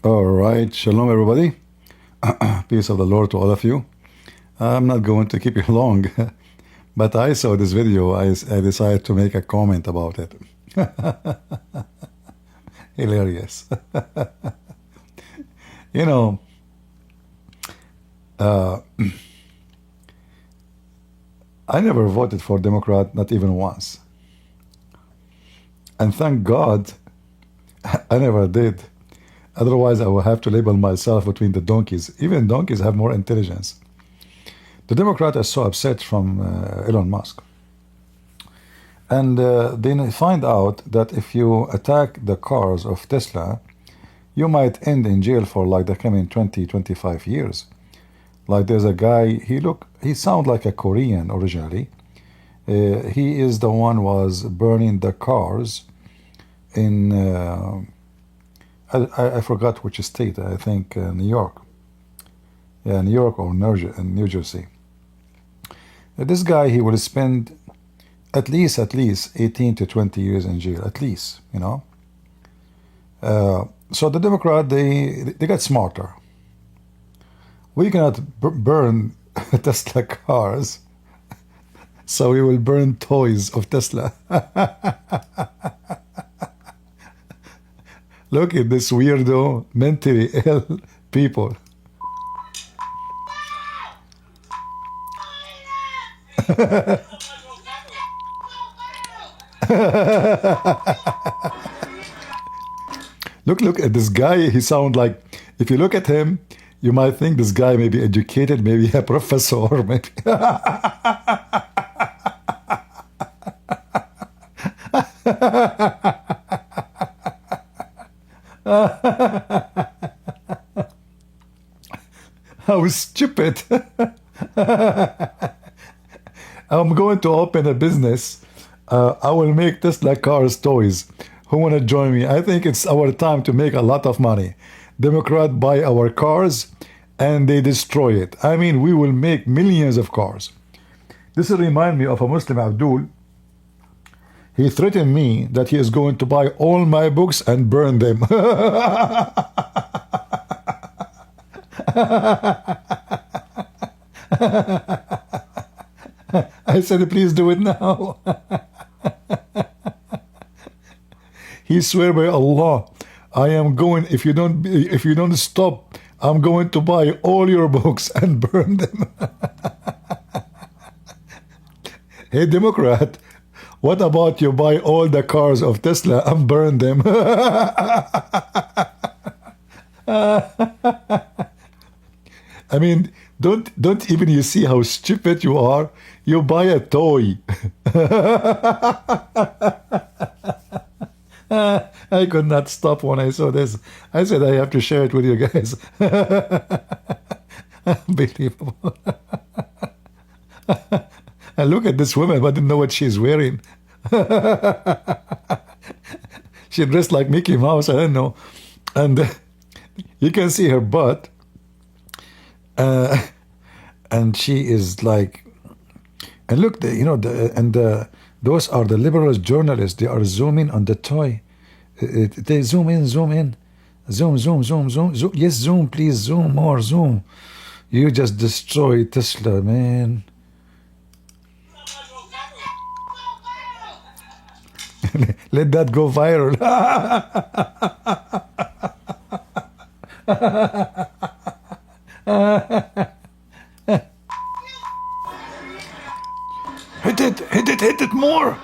All right, shalom everybody. Peace of the Lord to all of you. I'm not going to keep you long, but I saw this video. I decided to make a comment about it. Hilarious. You know, uh, I never voted for Democrat, not even once. And thank God I never did. Otherwise, I would have to label myself between the donkeys. Even donkeys have more intelligence. The Democrats are so upset from Elon Musk. And they find out that if you attack the cars of Tesla, you might end in jail for like the coming 20, 25 years. Like there's a guy, he sounds like a Korean originally. He is the one was burning the cars in... I forgot which state. I think New York. Yeah, New York or New Jersey. This guy, he will spend at least 18 to 20 years in jail, at least, you know. So the Democrat, they got smarter. We cannot burn Tesla cars, so we will burn toys of Tesla. Look at this weirdo, mentally ill people. Look at this guy. He sounds like, if you look at him, you might think this guy may be educated, maybe a professor, maybe. How stupid. I'm going to open a business. I will make Tesla cars toys. Who want to join me? I think it's our time to make a lot of money. Democrats buy our cars and they destroy it. I mean, we will make millions of cars. This will remind me of a Muslim Abdul. He threatened me that he is going to buy all my books and burn them. I said, please do it now. He swear by Allah, I am going, if you don't stop, I'm going to buy all your books and burn them. Hey, Democrat, what about you buy all the cars of Tesla and burn them? I mean, don't even you see how stupid you are? You buy a toy. I could not stop when I saw this. I said I have to share it with you guys. Unbelievable. And look at this woman. I didn't know what she's wearing. She dressed like Mickey Mouse. I don't know. And you can see her butt. And she is like, and look, those are the liberal journalists. They are zooming on the toy. They zoom in, zoom, zoom. Yes, zoom, please, zoom more, zoom. You just destroyed Tesla, man. Let that go viral. Hit it more.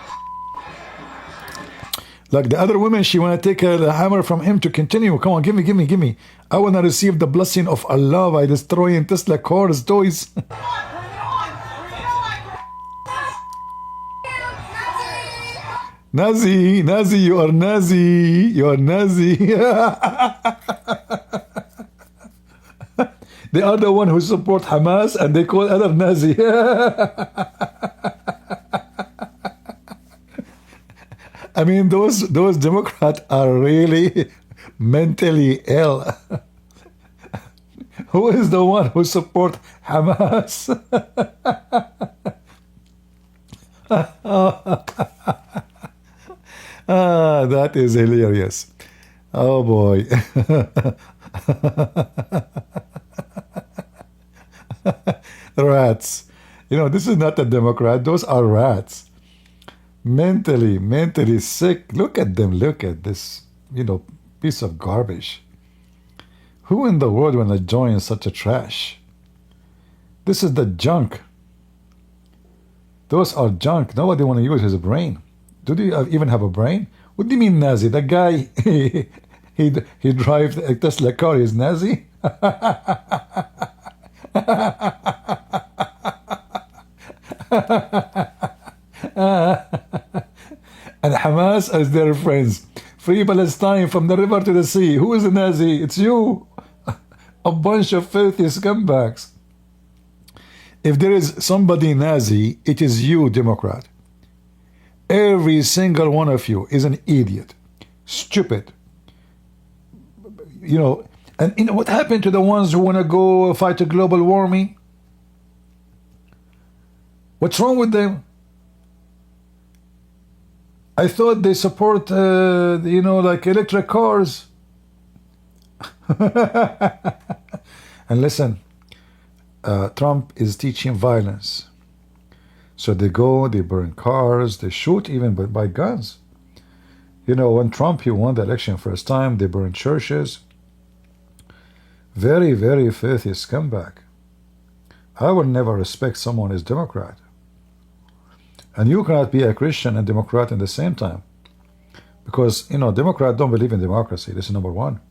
Like the other woman, she want to take the hammer from him to continue. Come on, give me. I want to receive the blessing of Allah by destroying Tesla cars, toys. Nazi, you are Nazi. They are the one who support Hamas and they call other Nazi. I mean, those Democrats are really mentally ill. Who is the one who support Hamas? That is hilarious. Oh boy. Rats. You know, this is not a Democrat. Those are rats. Mentally sick. Look at them. Look at this, piece of garbage. Who in the world want to join such a trash? This is the junk. Those are junk. Nobody want to use his brain. Do you even have a brain? What do you mean Nazi? The guy, he drives a Tesla car. He's Nazi? And Hamas as their friends. Free Palestine from the river to the sea. Who is a Nazi? It's you. A bunch of filthy scumbags. If there is somebody Nazi, it is you, Democrat. Every single one of you is an idiot. Stupid. And what happened to the ones who want to go fight a global warming? What's wrong with them? I thought they support, like electric cars. And listen, Trump is teaching violence. So they go, they burn cars, they shoot even by guns. When Trump, he won the election first time, they burned churches. Very, very filthy scumbag. I will never respect someone as Democrat. And you cannot be a Christian and Democrat in the same time. Because, Democrats don't believe in democracy. This is number one.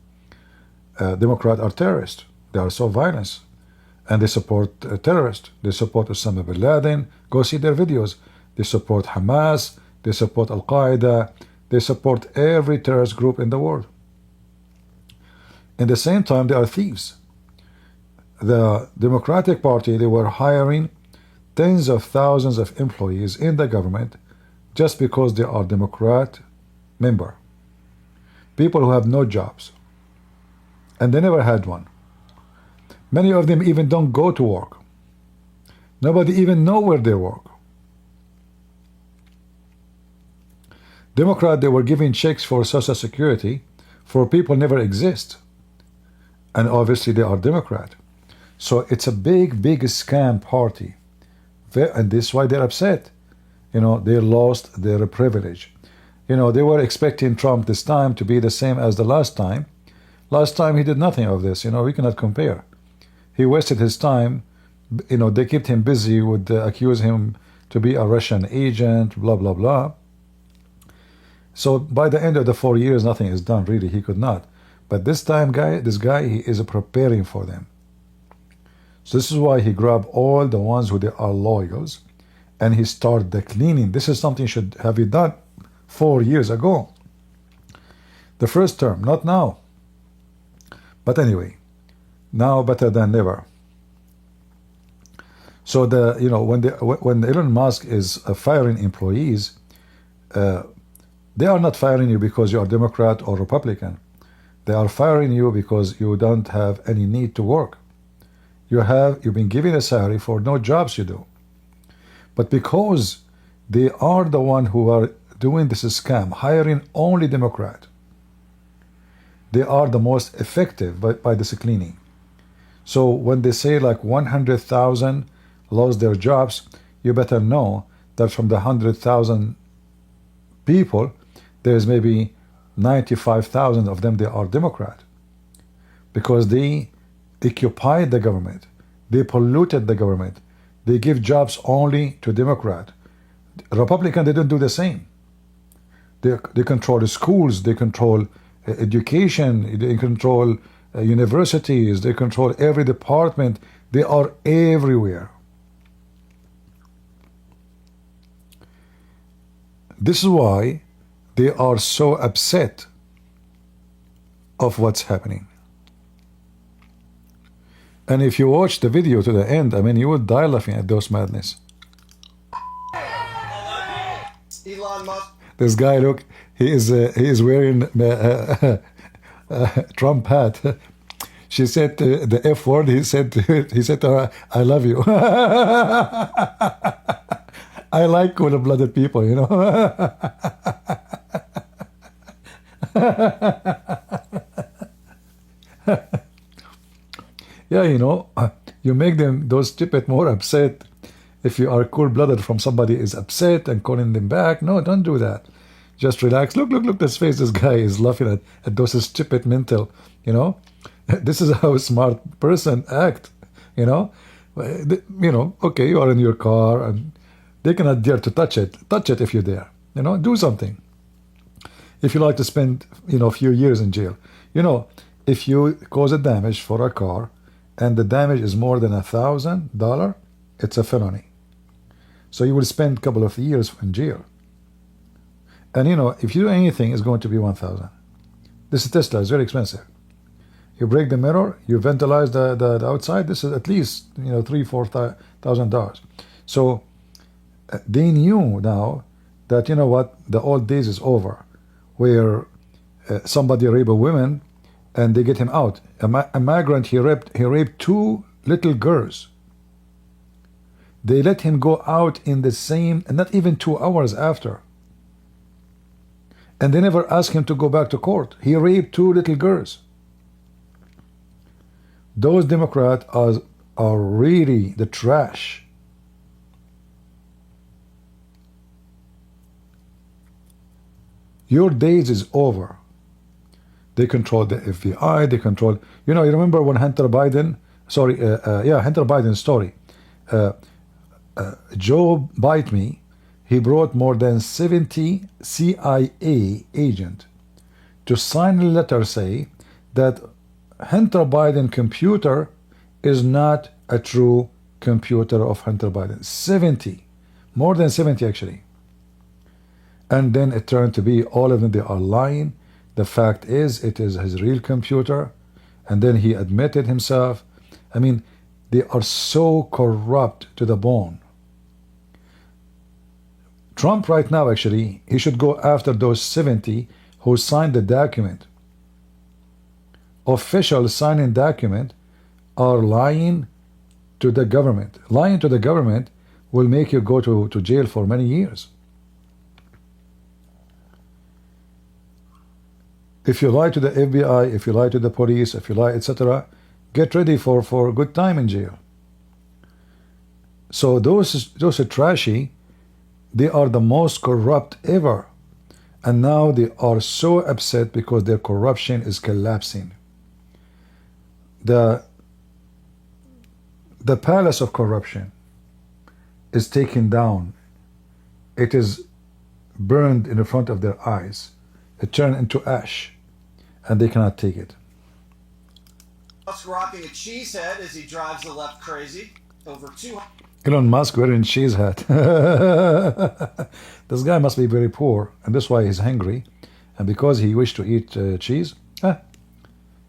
Democrats are terrorists. They are so violent. And they support terrorists. They support Osama bin Laden. Go see their videos. They support Hamas. They support Al-Qaeda. They support every terrorist group in the world. In the same time, they are thieves. The Democratic Party, they were hiring tens of thousands of employees in the government just because they are Democrat member. People who have no jobs. And they never had one. Many of them even don't go to work. Nobody even know where they work. Democrats, they were giving checks for Social Security for people never exist. And obviously they are Democrat. So it's a big, big scam party. And this is why they're upset. They lost their privilege. They were expecting Trump this time to be the same as the last time. Last time he did nothing of this. We cannot compare. He wasted his time. They kept him busy with accuse him to be a Russian agent, blah, blah, blah. So by the end of the 4 years, nothing is done, really. He could not. But this time, this guy, he is preparing for them. So this is why he grabbed all the ones who they are loyals, and he started the cleaning. This is something should have been done 4 years ago. The first term, not now. But anyway, now better than never. So when Elon Musk is firing employees, they are not firing you because you are Democrat or Republican. They are firing you because you don't have any need to work. You've been given a salary for no jobs you do. But because they are the one who are doing this scam, hiring only Democrat, they are the most effective by this cleaning. So when they say like 100,000 lost their jobs, you better know that from the 100,000 people, there's maybe 95,000 of them, they are Democrat. Because they occupied the government. They polluted the government. They give jobs only to Democrat. Republican, they don't do the same. They control the schools. They control education. They control universities. They control every department. They are everywhere. This is why they are so upset of what's happening. And if you watch the video to the end, you would die laughing at those madness. Elon Musk. This guy, look, he is wearing Trump hat. She said the F word. He said to her, "I love you." I like cold-blooded people, Yeah, you make those stupid more upset if you are cool-blooded from somebody is upset and calling them back. No, don't do that. Just relax. Look, this face. This guy is laughing at those stupid mental, you know. This is how a smart person act, you know. Okay, you are in your car and they cannot dare to touch it. Touch it if you dare. Do something. If you like to spend, a few years in jail. If you cause a damage for a car and the damage is more than $1,000, it's a felony. So you will spend a couple of years in jail. And if you do anything, it's going to be 1,000. This is Tesla, it's very expensive. You break the mirror, you vandalize the outside, this is at least $3,000-4,000. So they knew now that the old days is over, where somebody rape a woman and they get him out. A migrant, he raped 2 little girls. They let him go out in the same, and not even 2 hours after. And they never asked him to go back to court. He raped 2 little girls. Those Democrats are really the trash. Your days is over. They control the FBI. They control. You remember when Hunter Biden's story. Joe Bite Me. He brought more than 70 CIA agents to sign a letter say that Hunter Biden computer is not a true computer of Hunter Biden. 70. More than 70 actually. And then it turned to be all of them, they are lying. The fact is, it is his real computer. And then he admitted himself. I mean, they are so corrupt to the bone. Trump right now, actually, he should go after those 70 who signed the document. Officials signing document are lying to the government. Lying to the government will make you go to jail for many years. If you lie to the FBI, if you lie to the police, if you lie, etc., get ready for a good time in jail. So those are trashy. They are the most corrupt ever. And now they are so upset because their corruption is collapsing. The palace of corruption is taken down. It is burned in the front of their eyes. It turned into ash, and they cannot take it. Musk rocking a cheese head as he drives the left crazy. Over 200. Elon Musk wearing cheese hat. This guy must be very poor, and that's why he's hungry. And because he wished to eat cheese,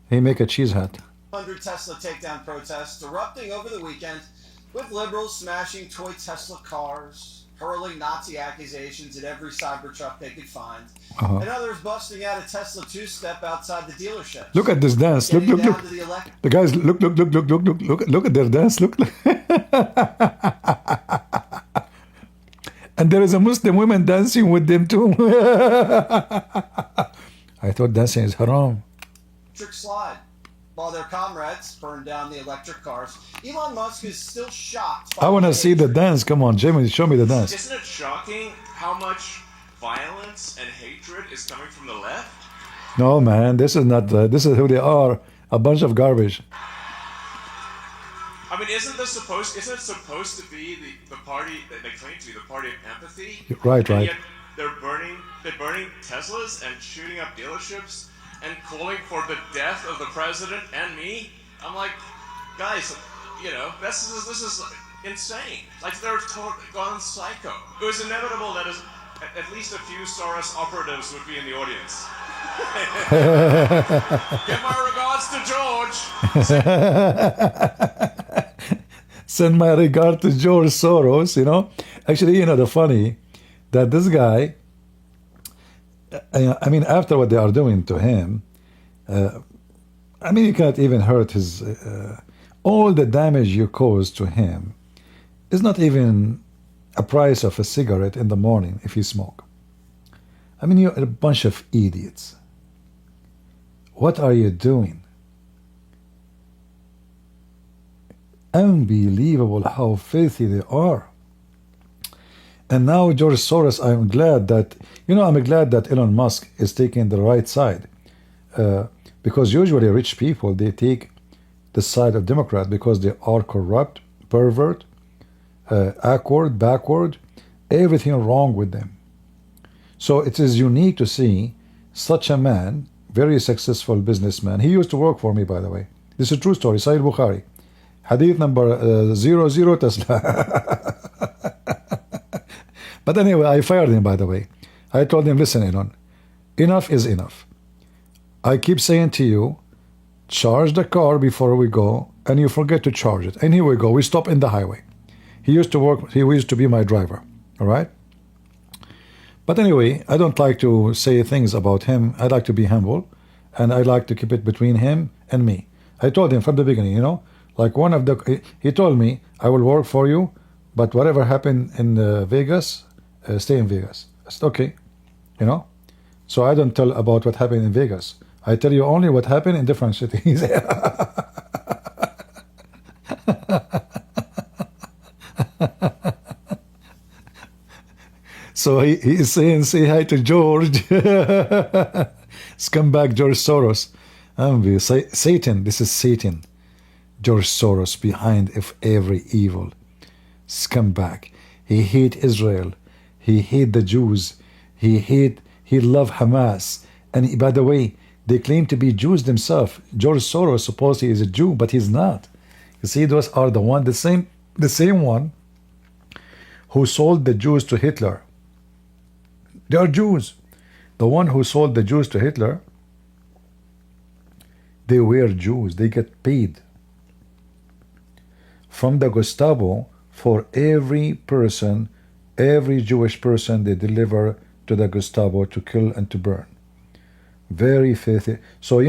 he make a cheese hat. 100 Tesla takedown protests erupting over the weekend, with liberals smashing toy Tesla cars, hurling Nazi accusations at every Cybertruck they could find, and others busting out a Tesla two-step outside the dealership. Look at this dance. Look. The guys, look at their dance. Look. And there is a Muslim woman dancing with them too. I thought dancing is haram. Electric slide. While their comrades burned down the electric cars, Elon Musk is still shocked. I want to see the dance. Come on, Jimmy, show me the dance. Isn't it shocking how much violence and hatred is coming from the left? No, man, this is not. This is who they are. A bunch of garbage. I mean, isn't it supposed to be the party that they claim to be the party of empathy? Right. And yet they're burning Teslas and shooting up dealerships and calling for the death of the president and me. I'm like, guys, this is insane. Like they're gone psycho. It was inevitable that at least a few Soros operatives would be in the audience. Give my regards to George. Send my regard to George Soros. Actually, the funny that this guy. I mean, after what they are doing to him, you cannot even hurt his. All the damage you caused to him is not even a price of a cigarette in the morning if you smoke. I mean, you're a bunch of idiots. What are you doing? Unbelievable how filthy they are. And now George Soros, I'm glad that, I'm glad that Elon Musk is taking the right side. Because usually rich people, they take the side of Democrats because they are corrupt, pervert, backward, everything wrong with them. So it is unique to see such a man, very successful businessman. He used to work for me, by the way. This is a true story. Sahih Bukhari. Hadith number 00 Tesla. But anyway, I fired him, by the way. I told him, listen, Elon, enough is enough. I keep saying to you, charge the car before we go, and you forget to charge it. And here we go. We stop in the highway. He used to be my driver. All right? But anyway, I don't like to say things about him. I like to be humble, and I like to keep it between him and me. I told him from the beginning, like he told me, I will work for you, but whatever happened in Vegas, stay in Vegas. I said, okay, So I don't tell about what happened in Vegas. I tell you only what happened in different cities. So he is saying, say hi to George. Scumbag George Soros. Satan, this is Satan. George Soros behind every evil. Scumbag. He hate Israel. He hate the Jews. He love Hamas. And by the way, they claim to be Jews themselves. George Soros supposedly is a Jew, but he's not. You see, those are the same one who sold the Jews to Hitler. They are Jews. The one who sold the Jews to Hitler, they were Jews. They get paid from the Gestapo for every Jewish person they deliver to the Gestapo to kill and to burn. Very filthy. So,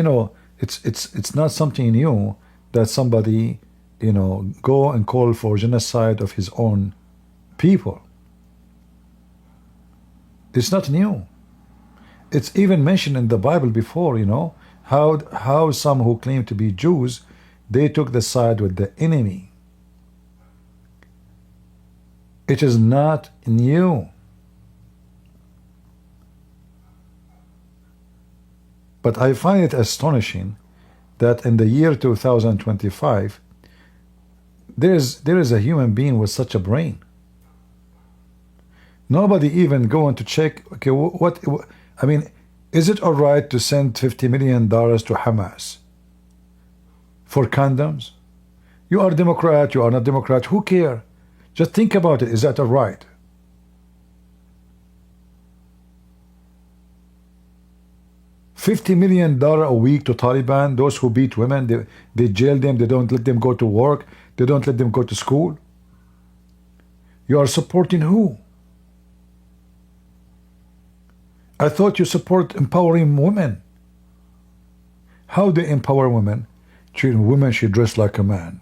it's not something new that somebody, go and call for genocide of his own people. It's not new. It's even mentioned in the Bible before, how some who claim to be Jews, they took the side with the enemy. It is not new. But I find it astonishing that in the year 2025, there is a human being with such a brain. Nobody even going to check, okay, is it all right to send $50 million to Hamas for condoms? You are Democrat, you are not Democrat, who care? Just think about it, is that all right? $50 million a week to Taliban, those who beat women, they jail them, they don't let them go to work, they don't let them go to school. You are supporting who? I thought you support empowering women. How they empower women? Treating women should dress like a man.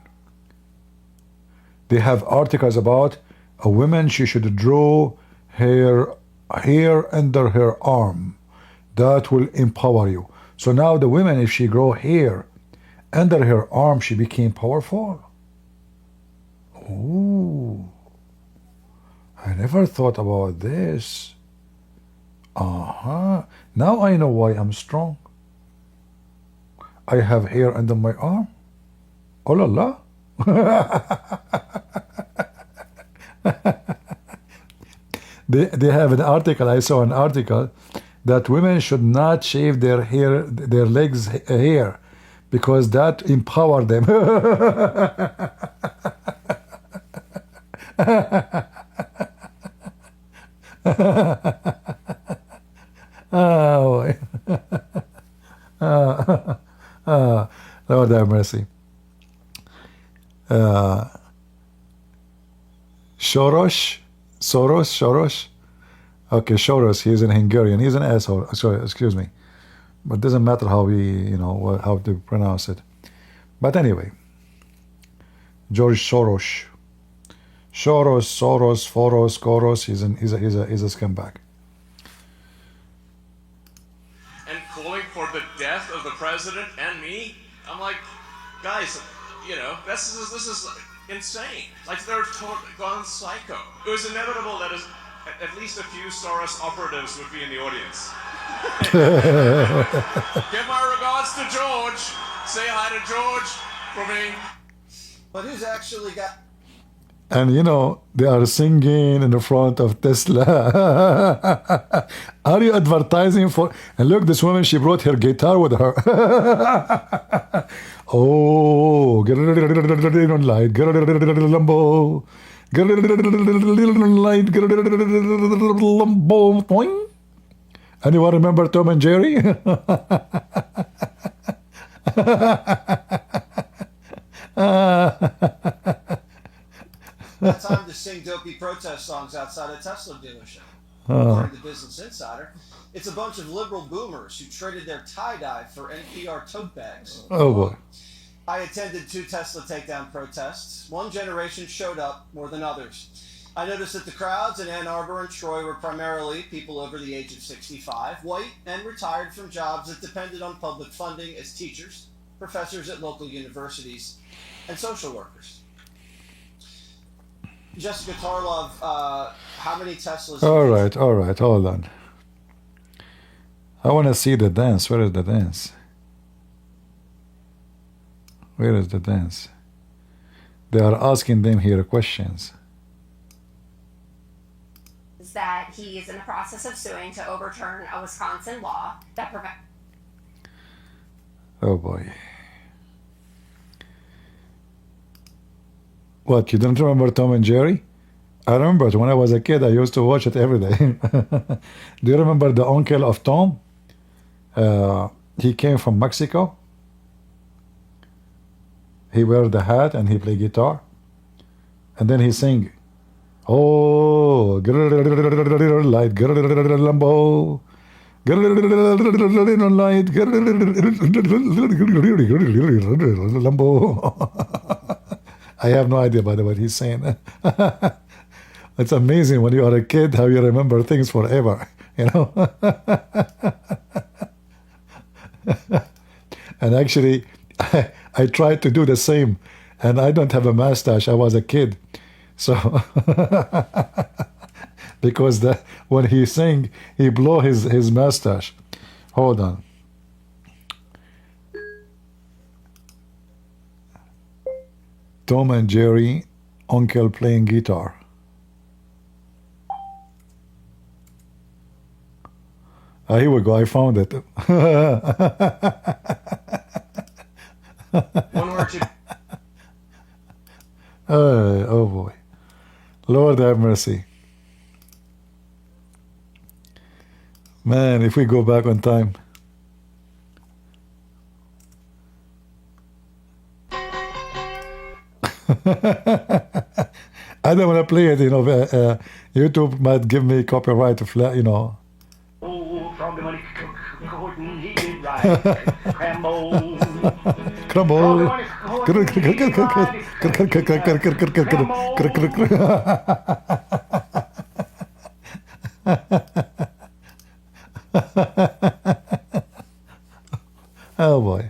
They have articles about a woman, she should draw her hair under her arm. That will empower you. So now the woman, if she grow hair under her arm, she became powerful. Ooh, I never thought about this. Now I know why I'm strong. I have hair under my arm. Oh la la. They have an article, I saw an article that women should not shave their legs hair because that empower them. Oh, Lord have mercy. Soros. Okay, Soros. He's an Hungarian. He's an asshole. Sorry, excuse me, but it doesn't matter how how to pronounce it. But anyway, George Soros. Soros. He's a scumbag. And calling for the death of the president and me. I'm like, guys, you know, this is insane. Like they're gone psycho. It was inevitable that at least a few Soros operatives would be in the audience. Give my regards to George. Say hi to George for me. But who's actually got... And you know, they are singing in the front of Tesla. Are you advertising for... And look, this woman, she brought her guitar with her. Oh, get on light, get Lambo. Get light, get Lambo. Boing. Anyone remember Tom and Jerry? That time to sing dopey protest songs outside a Tesla dealership. According to Business Insider, it's a bunch of liberal boomers who traded their tie-dye for NPR tote bags. Oh boy. I attended 2 Tesla takedown protests. One generation showed up more than others. I noticed that the crowds in Ann Arbor and Troy were primarily people over the age of 65, white, and retired from jobs that depended on public funding as teachers, professors at local universities, and social workers. Jessica Tarlov, how many Teslas... All right, hold on. I want to see the dance. Where is the dance? Where is the dance? They are asking them here questions. That he is in the process of suing to overturn a Wisconsin law that prevents... Oh boy. What, you don't remember Tom and Jerry? I remember it. When I was a kid, I used to watch it every day. Do you remember the uncle of Tom? He came from Mexico. He wear the hat and he play guitar. And then he sing, oh, light, Lambo. Light, Lambo. I have no idea, by the way, what he's saying. It's amazing when you are a kid how you remember things forever, you know. And actually, I tried to do the same, and I don't have a mustache. I was a kid, so because when he sing, he blow his mustache. Hold on. Tom and Jerry, uncle playing guitar. Here we go. I found it. One word to... Oh boy. Lord have mercy. Man, if we go back on time. I don't want to play it, you know. YouTube might give me copyright, you know. Oh, from the money, Gordon, he did right. Crumble. Crumble. Oh boy.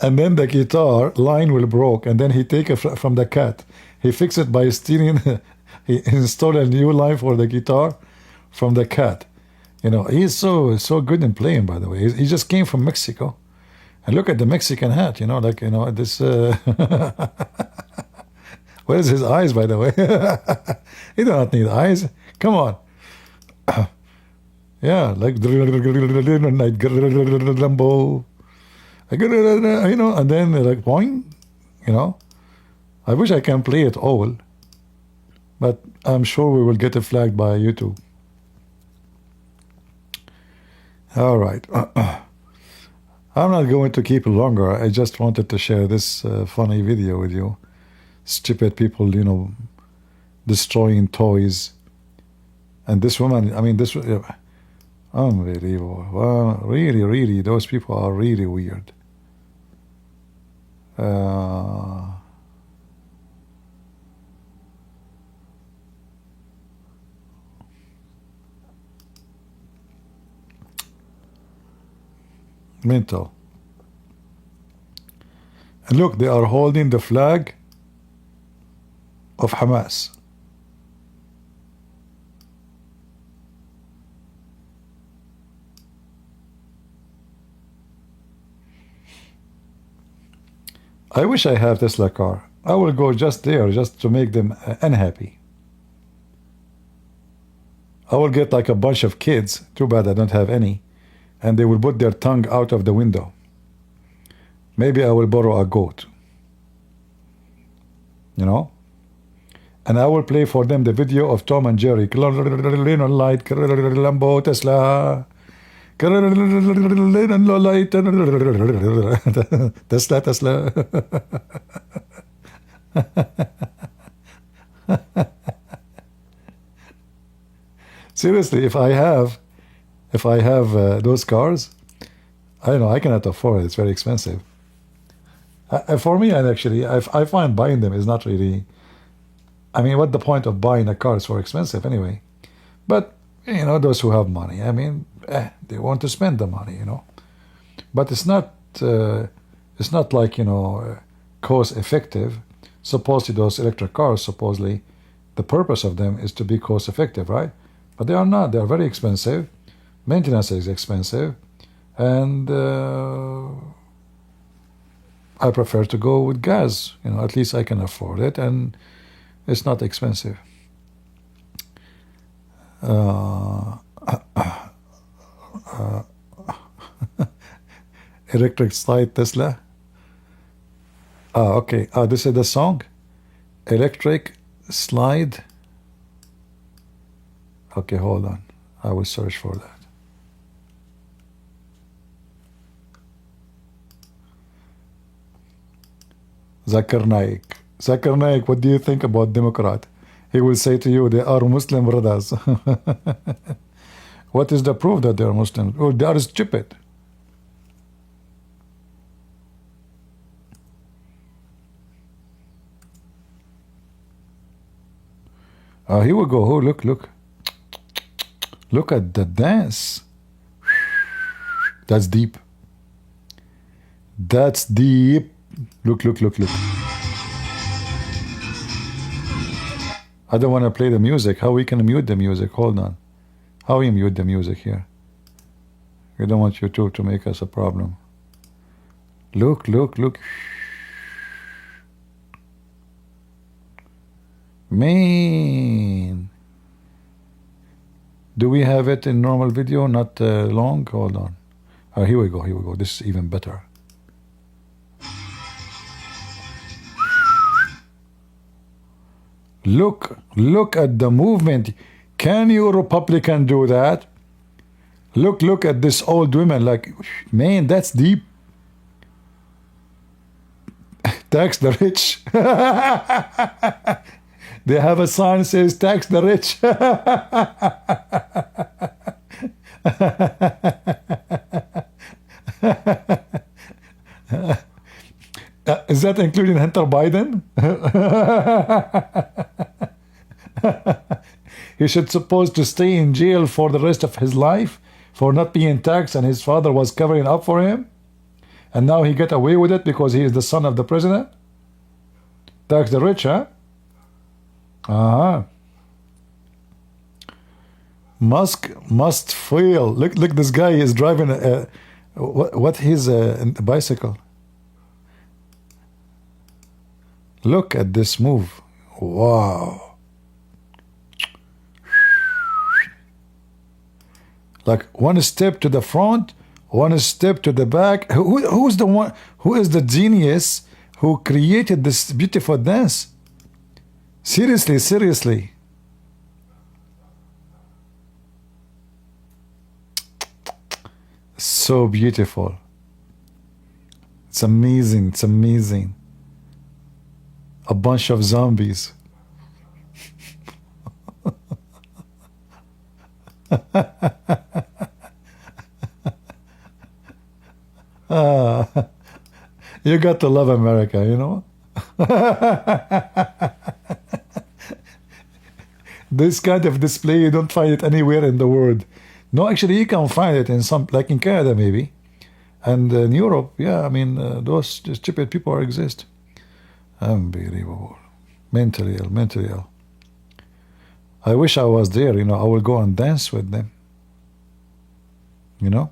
And then the guitar line will broke, and then he take it from the cat. He fix it by stealing. He installed a new line for the guitar from the cat. You know, he's so good in playing. By the way, he just came from Mexico, and look at the Mexican hat. You know, like, you know, this. Where is his eyes? By the way, he do not need eyes. Come on. Yeah, like Lambo. You know, and then like boing, you know. I wish I can play it all, but I'm sure we will get it flagged by YouTube. All right. I'm not going to keep it longer. I just wanted to share this funny video with you. Stupid people, you know, destroying toys. And this woman, I mean, this... Unbelievable. Well, really, really, those people are really weird. Mental. And look, they are holding the flag of Hamas. I wish I have Tesla car. I will go just there just to make them unhappy. I will get like a bunch of kids, too bad I don't have any, and they will put their tongue out of the window. Maybe I will borrow a goat. You know? And I will play for them the video of Tom and Jerry. Light, Lambo, Tesla. Tesla, Tesla. Seriously, if I have those cars, I don't know, I cannot afford it. It's very expensive. For me, and actually, I find buying them is not really. I mean, what the point of buying a car is so expensive anyway? But you know, those who have money, I mean, they want to spend the money, you know. But it's not like, you know, cost effective. Supposedly, those electric cars, supposedly, the purpose of them is to be cost effective, right? But they are not. They are very expensive. Maintenance is expensive, and I prefer to go with gas. You know, at least I can afford it, and it's not expensive. Electric slide Tesla. Okay. This is the song. Electric slide. Okay, hold on. I will search for that. Zakir Naik. Zakir Naik, what do you think about Democrat? He will say to you, they are Muslim brothers. What is the proof that they are Muslim? Oh, they are stupid. Here we go. Oh, look, look. Look at the dance. That's deep. That's deep. Look, look, look, look. I don't want to play the music. How we can mute the music? Hold on. How we mute the music here? We don't want YouTube to make us a problem. Look, look, look. Man. Do we have it in normal video, not long? Hold on. Here we go, here we go. This is even better. Look, look at the movement. Can you Republican do that? Look, look at this old woman. Like, man, that's deep. Tax the rich. They have a sign that says tax the rich. Is that including Hunter Biden? He should supposed to stay in jail for the rest of his life for not being taxed, and his father was covering up for him, and now he get away with it because he is the son of the president. Tax the rich, huh? Musk must fail. Look, look, this guy is driving a what his bicycle. Look at this move. Wow. Like one step to the front, one step to the back. Who's the one? Who is the genius who created this beautiful dance? Seriously, seriously. So beautiful. It's amazing. It's amazing. A bunch of zombies. You got to love America, you know? This kind of display, you don't find it anywhere in the world. No, actually, you can find it in some, like in Canada maybe. And in Europe, yeah, I mean, those stupid people exist. Unbelievable. Mentally ill, mentally ill. I wish I was there, you know, I will go and dance with them. You know?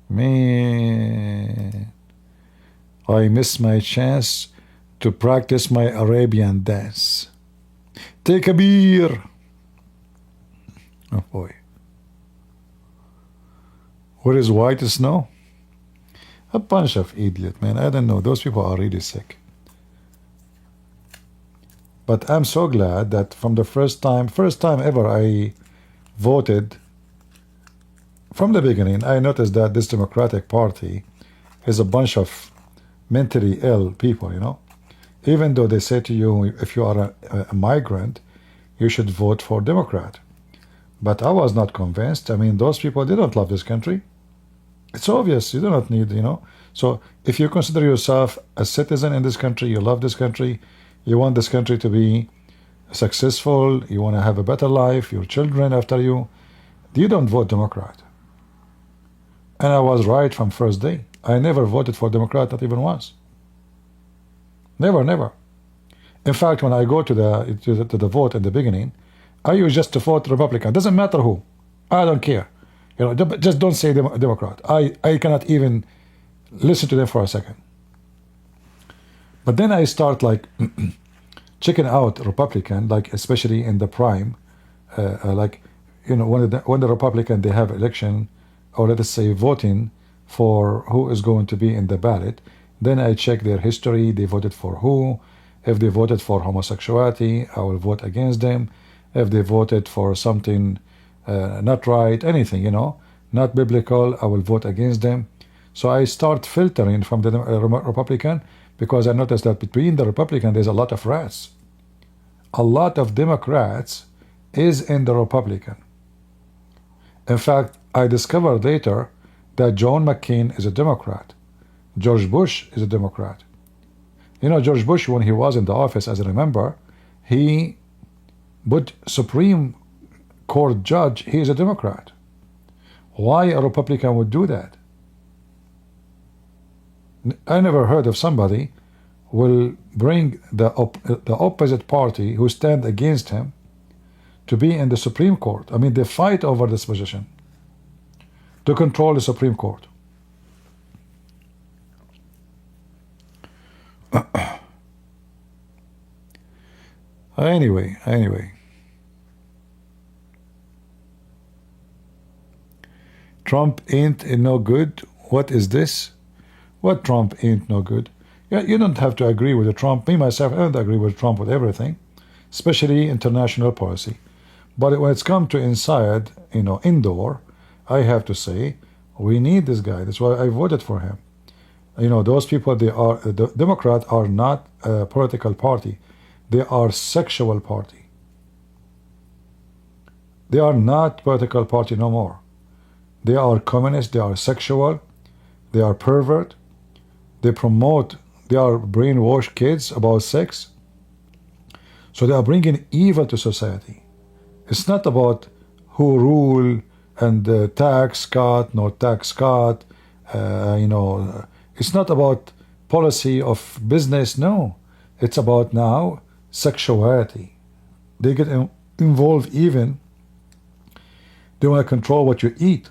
Man, I miss my chance to practice my Arabian dance. Take a beer. Oh boy. What is white snow? A bunch of idiot, man. I don't know. Those people are really sick. But I'm so glad that from the first time ever I voted, from the beginning, I noticed that this Democratic Party is a bunch of mentally ill people, you know. Even though they say to you, if you are a migrant, you should vote for Democrat. But I was not convinced. I mean, those people, they don't love this country. It's obvious. You do not need, you know. So if you consider yourself a citizen in this country, you love this country, you want this country to be successful, you want to have a better life, your children after you don't vote Democrat. And I was right from first day. I never voted for Democrat, not even once. Never, never. In fact, when I go to the vote in the beginning, I used just to vote Republican. Doesn't matter who. I don't care. You know, just don't say Democrat. I cannot even listen to them for a second. But then I start like checking out Republican, like especially in the prime, like, you know, when the Republican, they have election, or let us say voting for who is going to be in the ballot. Then I check their history. They voted for who. If they voted for homosexuality, I will vote against them. If they voted for something not right, anything, you know, not biblical, I will vote against them. So I start filtering from the Republican, because I noticed that between the Republican, there's a lot of rats. A lot of Democrats is in the Republican. In fact, I discovered later that John McCain is a Democrat. George Bush is a Democrat. You know, George Bush, when he was in the office, as I remember, he put Supreme Court judge, he is a Democrat. Why a Republican would do that? I never heard of somebody will bring the opposite party who stand against him to be in the Supreme Court. I mean, they fight over this position to control the Supreme Court. Anyway. Trump ain't no good. What is this? What Trump ain't no good? Yeah, you don't have to agree with the Trump. Me, myself, I don't agree with Trump with everything, especially international policy. But when it's come to inside, you know, indoor, I have to say, we need this guy. That's why I voted for him. You know, those people, the Democrats are not a political party. They are sexual party. They are not political party no more. They are communist, they are sexual, they are pervert, they promote, they are brainwash kids about sex. So they are bringing evil to society. It's not about who rule and tax cut, no tax cut, you know, it's not about policy of business, no. It's about now sexuality. They get involved even, they want to control what you eat.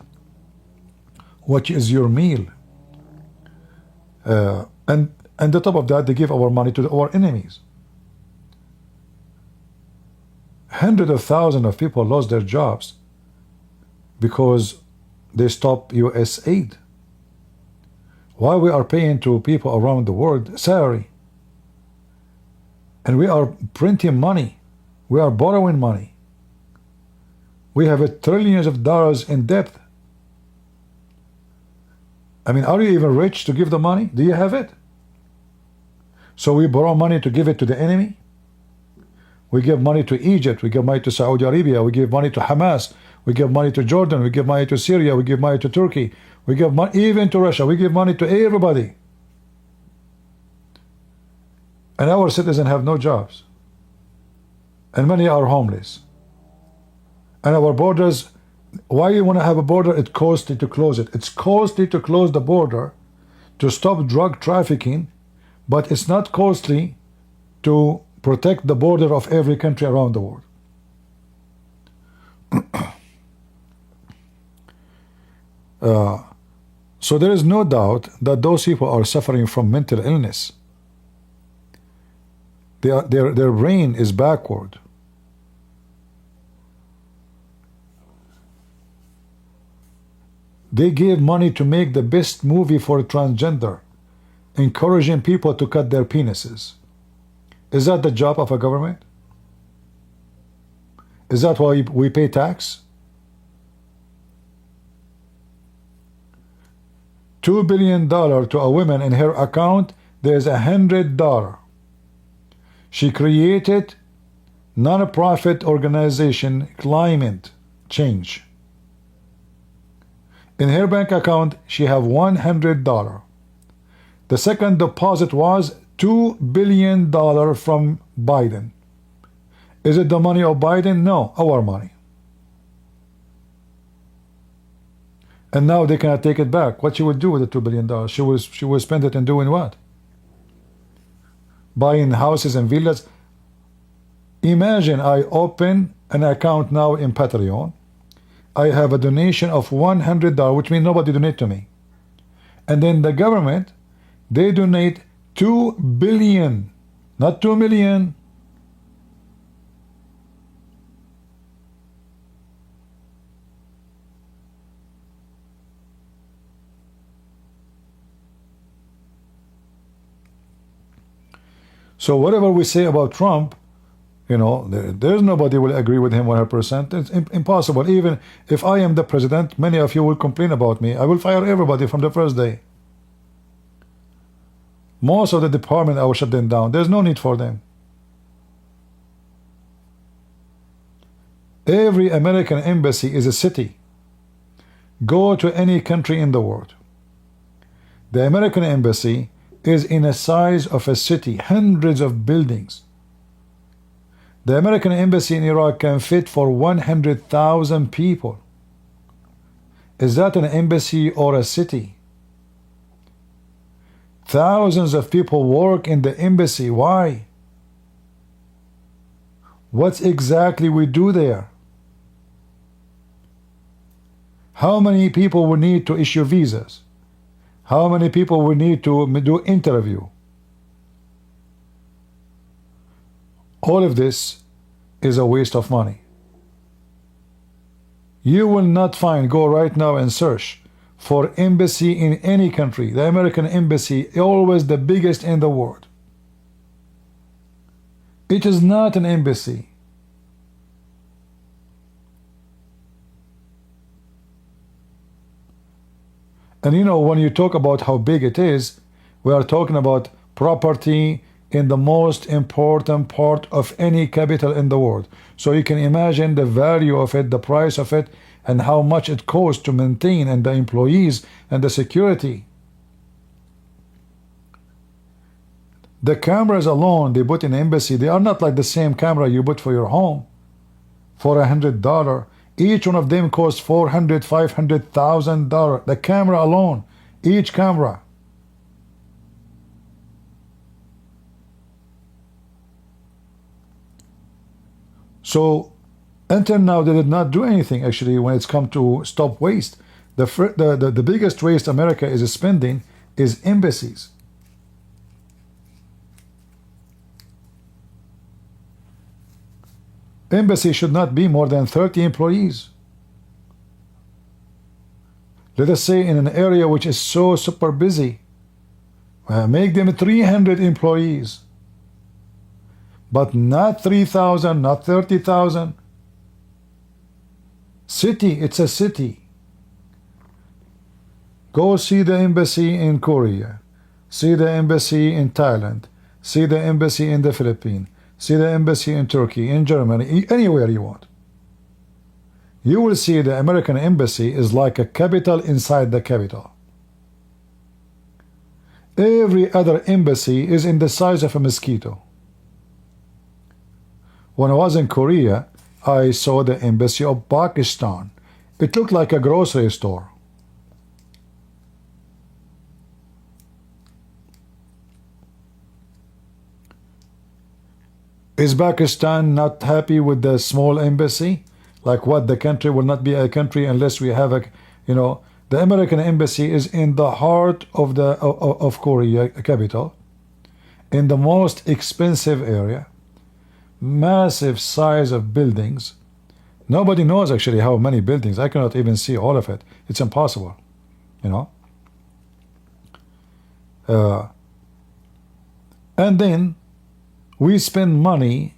What is your meal? And on the top of that, they give our money to our enemies. Hundreds of thousands of people lost their jobs because they stopped US aid. Why we are paying to people around the world salary? And we are printing money. We are borrowing money. We have trillions of dollars in debt. I mean, are you even rich to give the money? Do you have it? So we borrow money to give it to the enemy? We give money to Egypt, we give money to Saudi Arabia, we give money to Hamas, we give money to Jordan, we give money to Syria, we give money to Turkey, we give money even to Russia, we give money to everybody. And our citizens have no jobs. And many are homeless. And our borders, why you want to have a border? It's costly to close it. It's costly to close the border to stop drug trafficking, but it's not costly to protect the border of every country around the world. So there is no doubt that those people are suffering from mental illness. Their brain is backward. They gave money to make the best movie for transgender, encouraging people to cut their penises. Is that the job of a government? Is that why we pay tax? $2 billion to a woman in her account, there's $100. She created non-profit organization Climate Change. In her bank account, she have $100. The second deposit was $2 billion from Biden. Is it the money of Biden? No, our money. And now they cannot take it back. What she would do with the $2 billion? She will spend it in doing what? Buying houses and villas. Imagine I open an account now in Patreon. I have a donation of $100, which means nobody donate to me. And then the government, they donate $2 billion, not 2 million. So whatever we say about Trump, you know, there's nobody will agree with him 100%. It's impossible. Even if I am the president, many of you will complain about me. I will fire everybody from the first day. Most of the department I will shut them down. There's no need for them. Every American embassy is a city. Go to any country in the world. The American embassy is in the size of a city, hundreds of buildings. The American embassy in Iraq can fit for 100,000 people. Is that an embassy or a city? Thousands of people work in the embassy. Why? What exactly we do there? How many people we need to issue visas? How many people we need to do interview? All of this is a waste of money. You will not find, go right now and search for embassy in any country. The American embassy is always the biggest in the world. It is not an embassy. And you know, when you talk about how big it is, we are talking about property in the most important part of any capital in the world. So you can imagine the value of it, the price of it, and how much it costs to maintain, and the employees and the security. The cameras alone they put in the embassy, they are not like the same camera you put for your home for $100. Each one of them costs $400,000, $500,000. The camera alone, each camera. So until now, they did not do anything actually when it's come to stop waste. The biggest waste America is spending is embassies. Embassy should not be more than 30 employees. Let us say in an area which is so super busy, make them 300 employees. But not 3,000, not 30,000. City, it's a city. Go see the embassy in Korea. See the embassy in Thailand. See the embassy in the Philippines. See the embassy in Turkey, in Germany, anywhere you want. You will see the American embassy is like a capital inside the capital. Every other embassy is in the size of a mosquito. When I was in Korea, I saw the embassy of Pakistan. It looked like a grocery store. Is Pakistan not happy with the small embassy? Like what? The country will not be a country unless we have a, the American embassy is in the heart of the of Korea capital, in the most expensive area, massive size of buildings. Nobody knows actually how many buildings. I cannot even see all of it. It's impossible, and then we spend money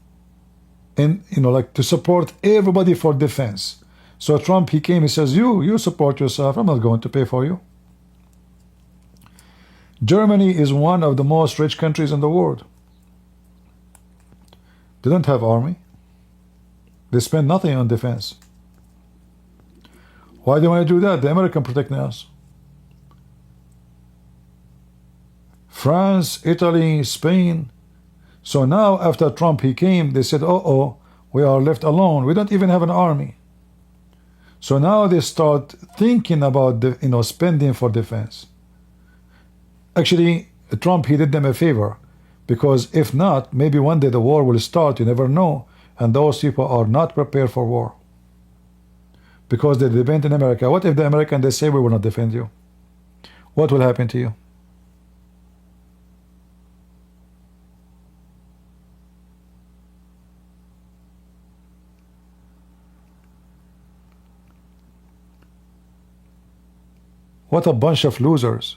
in like to support everybody for defense. So Trump, he came, he says, you support yourself, I'm not going to pay for you. Germany is one of the most rich countries in the world. They don't have army. They spend nothing on defense. Why do I do that? The American protecting us. France, Italy, Spain. So now after Trump he came, they said, oh, we are left alone. We don't even have an army. So now they start thinking about the spending for defense. Actually, Trump, he did them a favor, because if not, maybe one day the war will start. You never know, and those people are not prepared for war because they depend on America. What if the Americans, they say we will not defend you? What will happen to you? What a bunch of losers.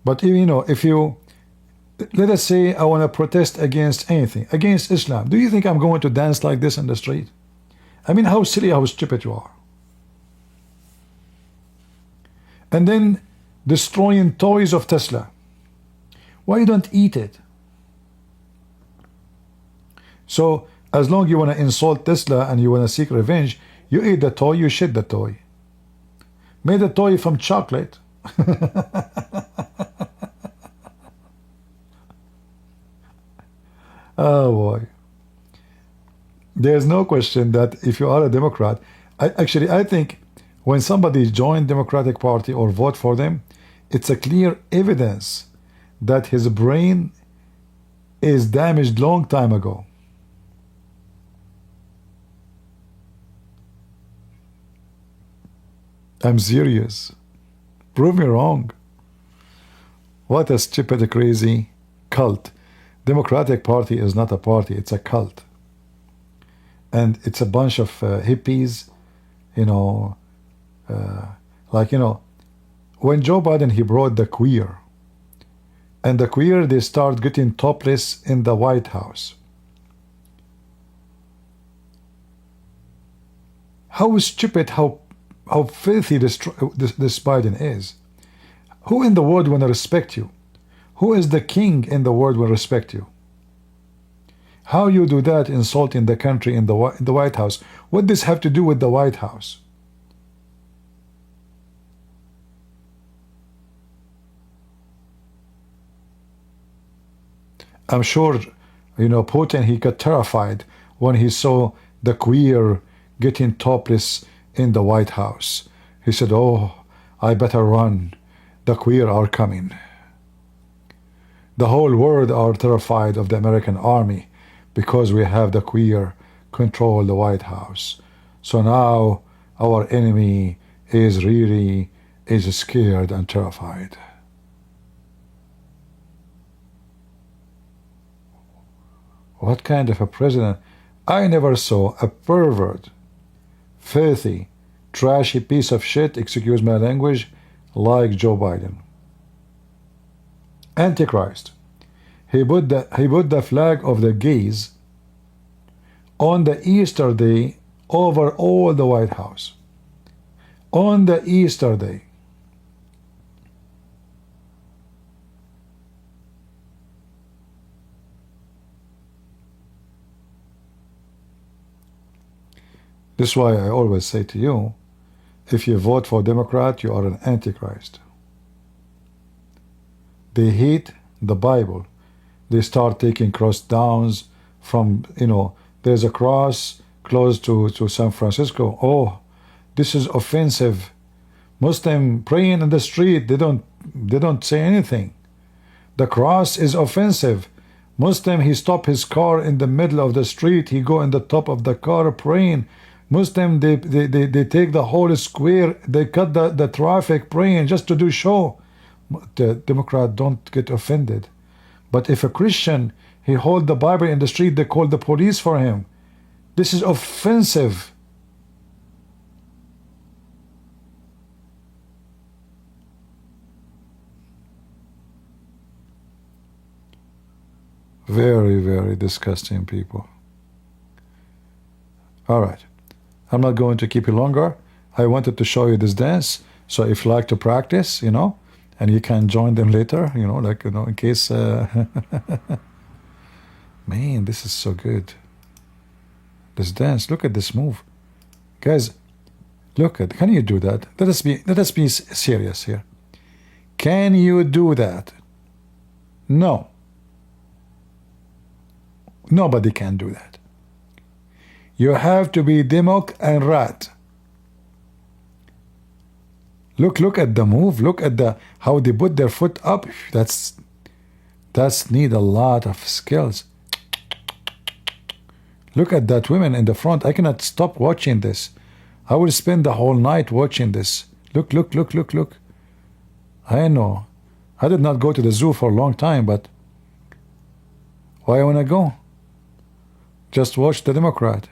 But if you, let us say I want to protest against anything, against Islam, do you think I'm going to dance like this in the street? I mean, how silly, how stupid you are. And then destroying toys of Tesla. Why you don't eat it? So as long as you want to insult Tesla and you want to seek revenge, you eat the toy, you shit the toy. Made a toy from chocolate. Oh boy. There's no question that if you are a Democrat, I think when somebody joins Democratic Party or vote for them, it's a clear evidence that his brain is damaged long time ago. I'm serious. Prove me wrong. What a stupid, crazy cult. Democratic Party is not a party, it's a cult. And it's a bunch of hippies, when Joe Biden, he brought the queer, and the queer, they start getting topless in the White House. How stupid, how filthy this Biden is. Who in the world will respect you? Who is the king in the world will respect you? How you do that, insulting the country in the White House? What does this have to do with the White House? I'm sure, Putin, he got terrified when he saw the queer getting topless in the White House. He said, oh, I better run. The queer are coming. The whole world are terrified of the American army because we have the queer control the White House. So now our enemy is really scared and terrified. What kind of a president? I never saw a pervert, filthy, trashy piece of shit, excuse my language, like Joe Biden. Antichrist. He put the flag of the gays on the Easter day over all the White House. On the Easter day. This is why I always say to you, if you vote for Democrat, you are an Antichrist. They hate the Bible. They start taking cross downs from, there's a cross close to San Francisco. Oh, this is offensive. Muslim praying in the street, they don't say anything. The cross is offensive. Muslim, he stop his car in the middle of the street, he go in the top of the car praying. Muslim, they take the whole square, they cut the traffic praying just to do show. The Democrat don't get offended. But if a Christian, he hold the Bible in the street, they call the police for him. This is offensive. Very, very disgusting people. All right. I'm not going to keep you longer. I wanted to show you this dance. So if you like to practice, and you can join them later, in case... Man, this is so good. This dance, look at this move. Guys, look at, can you do that? Let us be serious here. Can you do that? No. Nobody can do that. You have to be Demok and Rat. Look at the move. Look at how they put their foot up. That's need a lot of skills. Look at that women in the front. I cannot stop watching this. I will spend the whole night watching this. Look. I know. I did not go to the zoo for a long time, but why I want to go? Just watch the Democrat.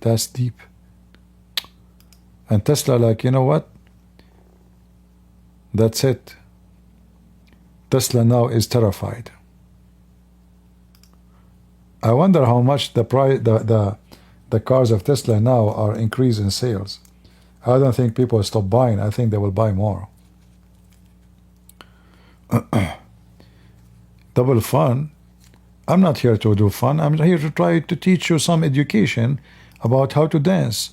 That's deep. And Tesla, like, you know what? That's it. Tesla now is terrified. I wonder how much the price, the cars of Tesla now are increasing in sales. I don't think people will stop buying. I think they will buy more. Double fun. I'm not here to do fun. I'm here to try to teach you some education about how to dance.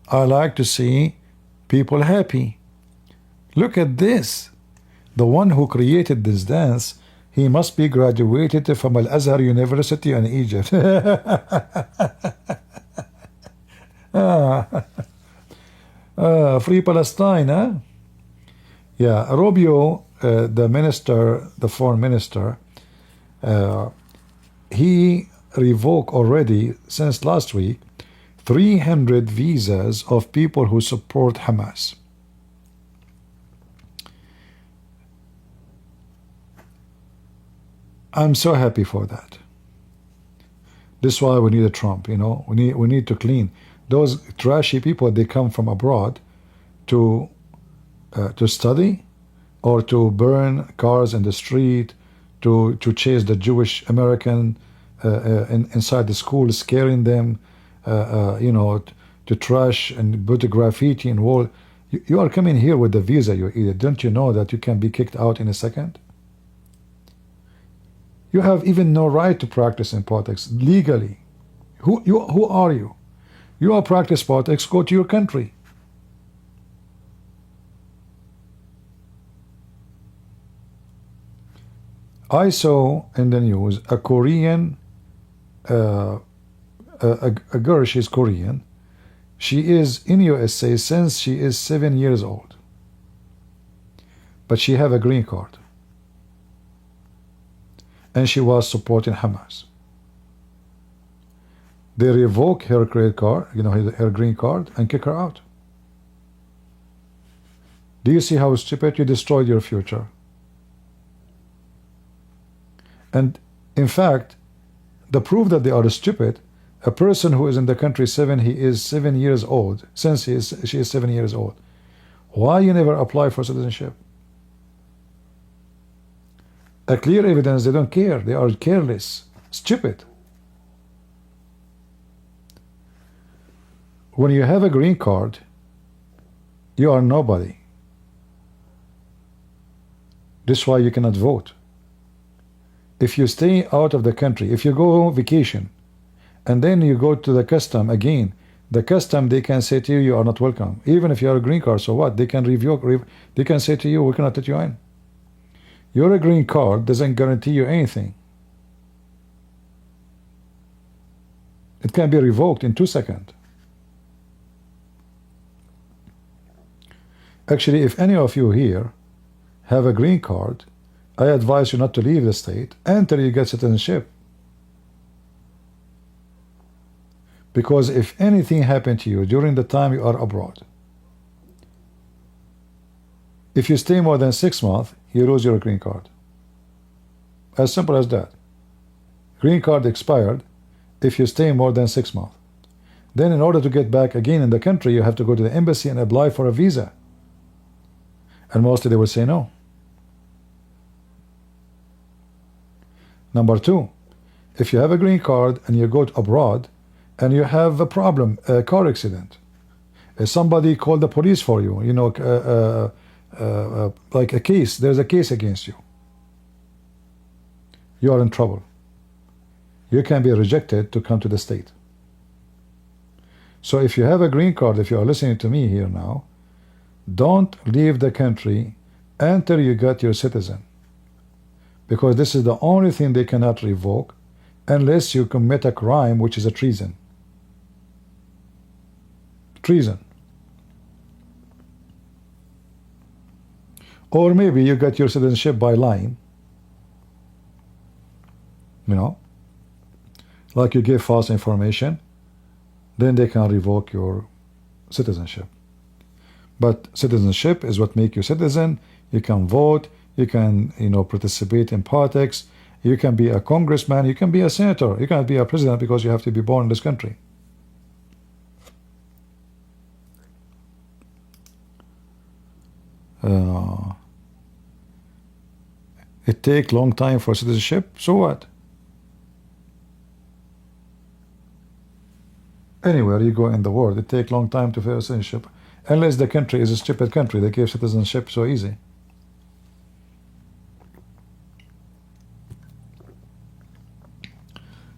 I like to see people happy. Look at this. The one who created this dance, he must be graduated from Al-Azhar University in Egypt. Free Palestine, huh? Yeah, Rubio, the minister, the foreign minister, he revoked already, since last week, 300 visas of people who support Hamas. I'm so happy for that. This is why we need a Trump, We need to clean. Those trashy people, they come from abroad to study or to burn cars in the street, to chase the Jewish American inside the school, scaring them, to trash and put a graffiti in wall. You are coming here with the visa, you idiot. Don't you know that you can be kicked out in a second? You have even no right to practice in politics legally. Who are you? You are practice politics, go to your country. I saw in the news a Korean, a girl, she's Korean. She is in USA since she is 7 years old. But she have a green card. And she was supporting Hamas. They revoke her credit card, her green card, and kick her out. Do you see how stupid? You destroyed your future. And in fact, the proof that they are stupid, a person who is in the country he is 7 years old, since she is 7 years old. Why you never apply for citizenship? A clear evidence they don't care. They are careless, stupid. When you have a green card, you are nobody. This is why you cannot vote. If you stay out of the country, if you go vacation, and then you go to the custom again, the custom, they can say to you, you are not welcome. Even if you are a green card, so what? They can revoke, they can say to you, we cannot let you in. Your green card doesn't guarantee you anything. It can be revoked in 2 seconds. Actually, if any of you here have a green card, I advise you not to leave the state until you get citizenship. Because if anything happened to you during the time you are abroad, if you stay more than 6 months, you lose your green card. As simple as that. Green card expired if you stay more than 6 months. Then in order to get back again in the country, you have to go to the embassy and apply for a visa. And mostly they will say no. Number 2, if you have a green card and you go abroad and you have a problem, a car accident, somebody called the police for you, you know, like a case, there's a case against you, you are in trouble. You can be rejected to come to the state. So if you have a green card, if you are listening to me here now, don't leave the country until you get your citizen, because this is the only thing they cannot revoke unless you commit a crime, which is a treason. Treason. Or maybe you got your citizenship by lying, you know, like you give false information, then they can revoke your citizenship. But citizenship is what makes you citizen. You can vote, you can, you know, participate in politics, you can be a congressman, you can be a senator, you can't be a president because you have to be born in this country. It takes long time for citizenship, so what? Anywhere you go in the world, it takes long time to fill citizenship, unless the country is a stupid country that gives citizenship so easy.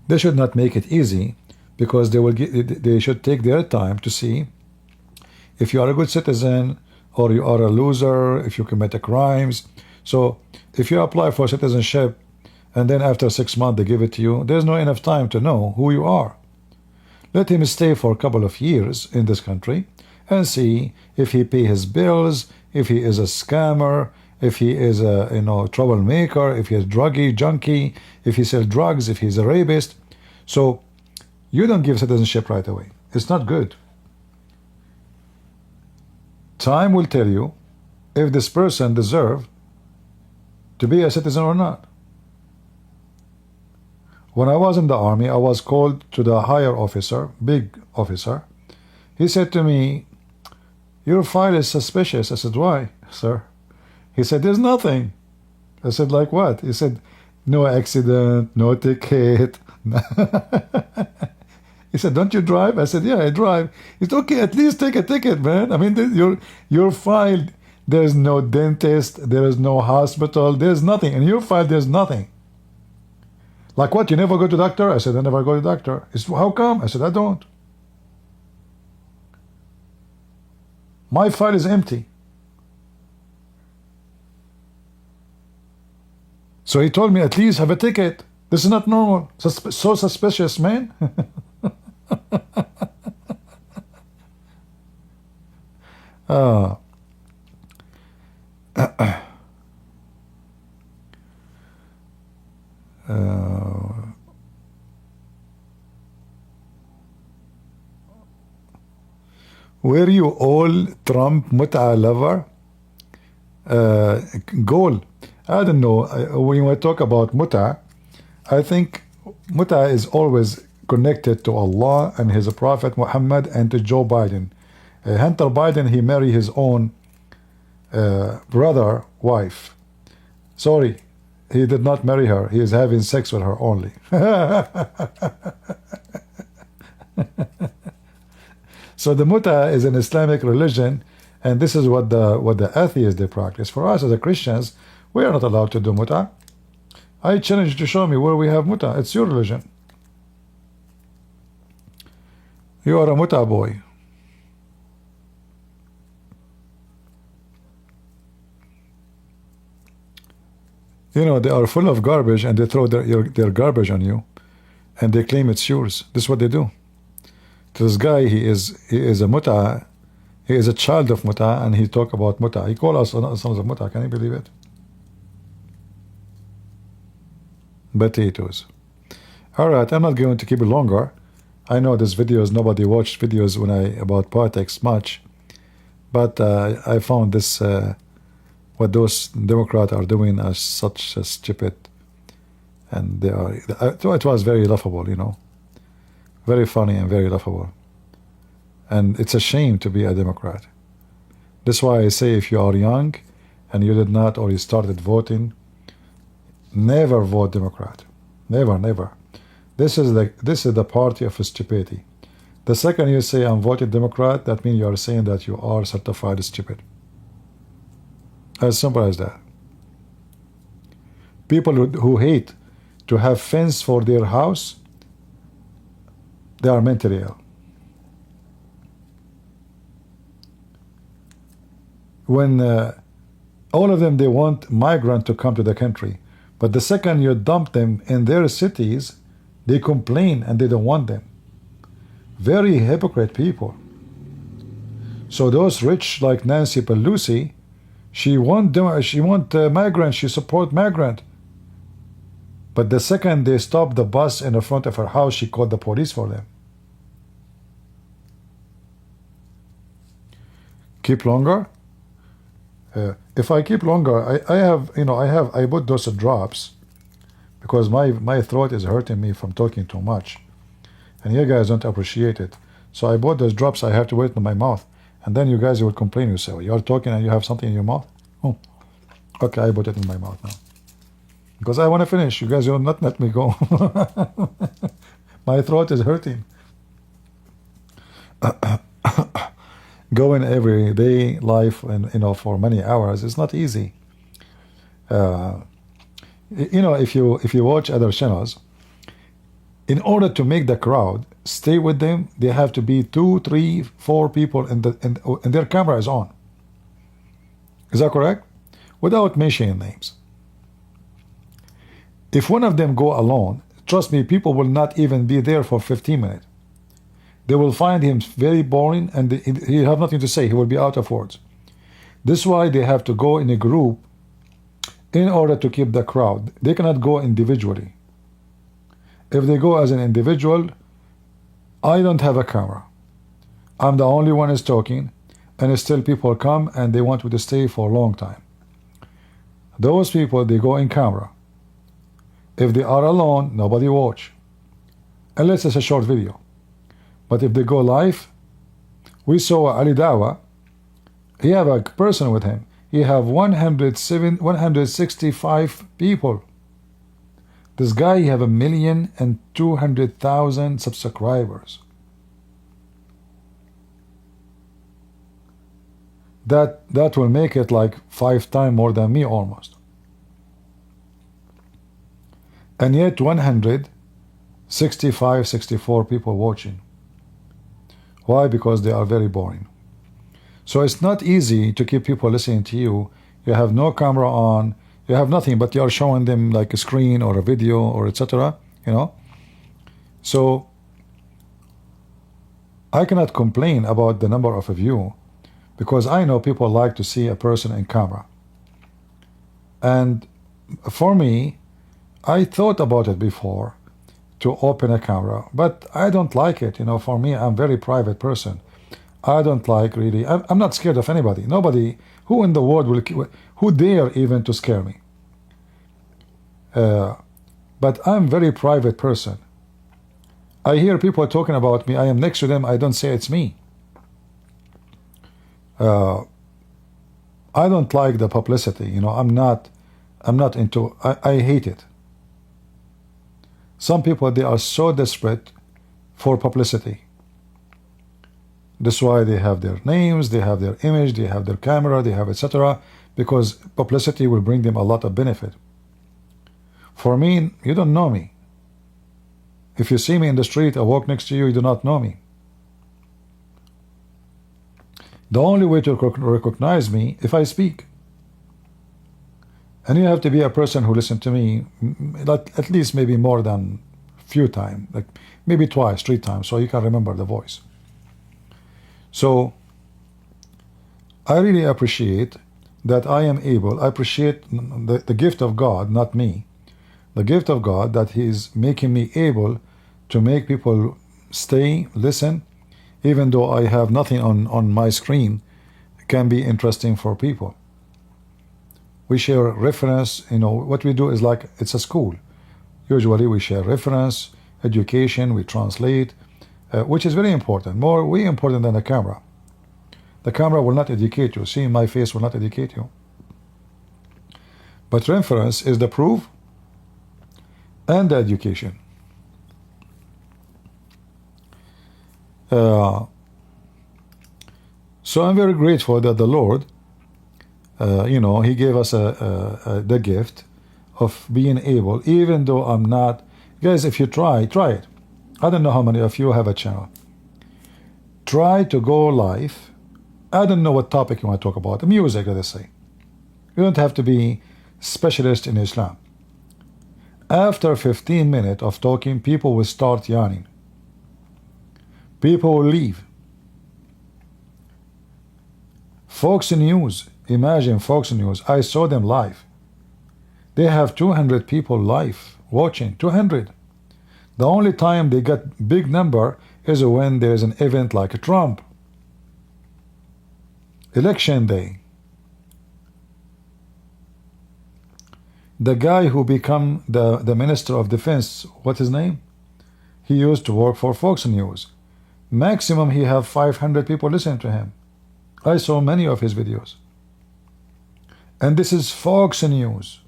They should not make it easy, because they should take their time to see if you are a good citizen or you are a loser, if you commit crimes. So if you apply for citizenship and then after 6 months they give it to you, there's not enough time to know who you are. Let him stay for a couple of years in this country and see if he pay his bills, if he is a scammer, if he is a, you know, troublemaker, if he is druggie, junkie, if he sells drugs, if he's a rapist. So you don't give citizenship right away. It's not good. Time will tell you if this person deserves to be a citizen or not. When I was in the army, I was called to the higher officer, big officer. He said to me, "Your file is suspicious." I said, "Why, sir?" He said, "There's nothing." I said, "Like what?" He said, "No accident, no ticket." He said, "Don't you drive?" I said, "Yeah, I drive." He said, "Okay, at least take a ticket, man. I mean, your file, there's no dentist, there is no hospital, there's nothing. In your file, there's nothing." "Like what? You never go to doctor?" I said, "I never go to doctor." He said, "How come?" I said, "I don't. My file is empty." So he told me, "At least have a ticket. This is not normal. So suspicious, man." uh, were you all Trump mut'a lover? Goal. I don't know. When we talk about mut'a, I think mut'a is always connected to Allah and His Prophet Muhammad and to Joe Biden. Hunter Biden, he married his own brother wife. Sorry, he did not marry her. He is having sex with her only. So the mut'a is an Islamic religion, and this is what the atheists they practice. For us as a Christians, we are not allowed to do mut'a. I challenge you to show me where we have mut'a. It's your religion. You are a mut'a boy. You know, they are full of garbage and they throw their garbage on you and they claim it's yours. This is what they do. This guy, he is a muta, he is a child of muta, and he talk about muta. He called us sons of muta. Can you believe it? Potatoes. All right, I'm not going to keep it longer. I know this videos, nobody watched videos about politics much, but I found this what those Democrats are doing as such a stupid, and they are. It was very laughable, you know, very funny and very laughable, and it's a shame to be a Democrat. That's why I say if you are young, and you did not or you started voting, never vote Democrat, never, never. This is the party of stupidity. The second you say I'm voting Democrat, that means you are saying that you are certified stupid. As simple as that. People who hate to have fence for their house, they are mentally ill. When all of them, they want migrants to come to the country, but the second you dump them in their cities, they complain and they don't want them. Very hypocrite people. So those rich like Nancy Pelosi, she want migrants, she support migrant. But the second they stop the bus in the front of her house, she called the police for them. Keep longer? If I keep longer, I put those drops because my throat is hurting me from talking too much. And you guys don't appreciate it. So I bought those drops, I have to wait in my mouth. And then you guys will complain, you say, well, you're talking and you have something in your mouth? Oh, okay, I put it in my mouth now. Because I want to finish. You guys will not let me go. My throat is hurting. Going everyday life and for many hours is not easy. If you watch other channels, in order to make the crowd stay with them, they have to be 2, 3, 4 people and their camera is on. Is that correct? Without mentioning names. If one of them go alone, trust me, people will not even be there for 15 minutes. They will find him very boring and he have nothing to say. He will be out of words. This is why they have to go in a group in order to keep the crowd. They cannot go individually. If they go as an individual, I don't have a camera. I'm the only one who's talking, and still people come and they want me to stay for a long time. Those people, they go in camera. If they are alone, nobody watch. Unless it's a short video. But if they go live, we saw Ali Dawa, he have a person with him. He have 165 people. This guy, he have 1,200,000 subscribers. That will make it like 5 times more than me almost. And yet 165, 64 people watching. Why? Because they are very boring. So it's not easy to keep people listening to you. You have no camera on. You have nothing, but you are showing them like a screen or a video or etc. So I cannot complain about the number of views because I know people like to see a person in camera. And for me, I thought about it before to open a camera, but I don't like it. For me, I'm a very private person. I don't like really. I'm not scared of anybody. Nobody. Who in the world who dare even to scare me? But I'm a very private person. I hear people talking about me. I am next to them. I don't say it's me. I don't like the publicity. I'm not into. I hate it. Some people, they are so desperate for publicity. That's why they have their names, they have their image, they have their camera, they have etc. Because publicity will bring them a lot of benefit. For me, you don't know me. If you see me in the street, I walk next to you, you do not know me. The only way to recognize me if I speak. And you have to be a person who listens to me at least maybe more than few times, like maybe twice, 3 times, so you can remember the voice. So I really appreciate that I appreciate the gift of God, not me, the gift of God that He is making me able to make people stay, listen, even though I have nothing on my screen, can be interesting for people. We share reference, what we do is like it's a school. Usually we share reference, education, we translate, which is very important, way important than the camera. The camera will not educate you. Seeing my face will not educate you. But reference is the proof and the education. So I'm very grateful that the Lord, He gave us the gift of being able, even though I'm not. Guys, if you try it. I don't know how many of you have a channel. Try to go live. I don't know what topic you want to talk about. Music, let us say. You don't have to be specialist in Islam. After 15 minutes of talking, people will start yawning. People will leave. Fox News, imagine Fox News. I saw them live. They have 200 people live watching. 200. The only time they get big number is when there's an event like Trump. Election day. The guy who become the Minister of Defense, what's his name? He used to work for Fox News. Maximum he have 500 people listening to him. I saw many of his videos. And this is Fox News.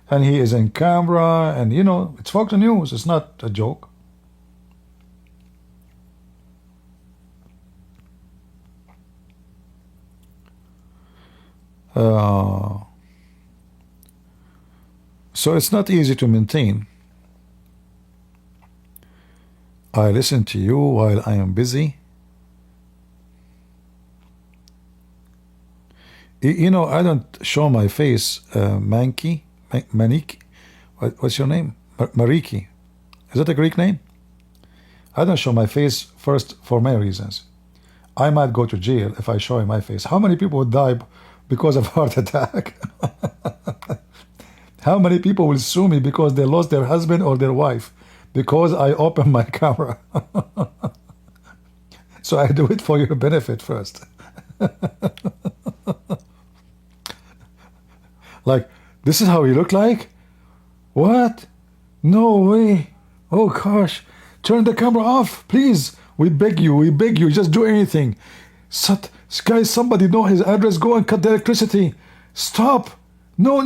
And he is in camera, and it's Fox News. It's not a joke. So it's not easy to maintain. I listen to you while I am busy. I don't show my face, Maniki. What's your name? Mariki. Is that a Greek name? I don't show my face first for many reasons. I might go to jail if I show my face. How many people would die because of heart attack? How many people will sue me because they lost their husband or their wife because I open my camera? So I do it for your benefit first. Like, this is how you look like? What? No way. Oh gosh. Turn the camera off, please. We beg you, just do anything. Guys, somebody know his address, go and cut the electricity. Stop. No,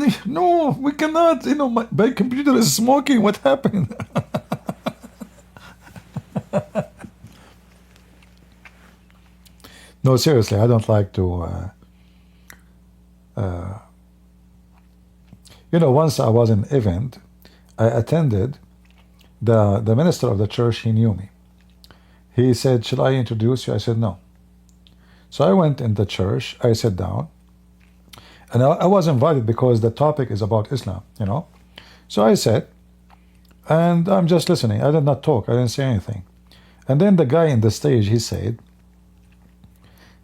we cannot. My computer is smoking. What happened? No, seriously, I don't like to. Once I was in an event, I attended. The minister of the church, he knew me. He said, "Should I introduce you?" I said, "No." So I went in the church. I sat down. And I was invited because the topic is about Islam, So I sat, and I'm just listening. I did not talk. I didn't say anything. And then the guy in the stage, he said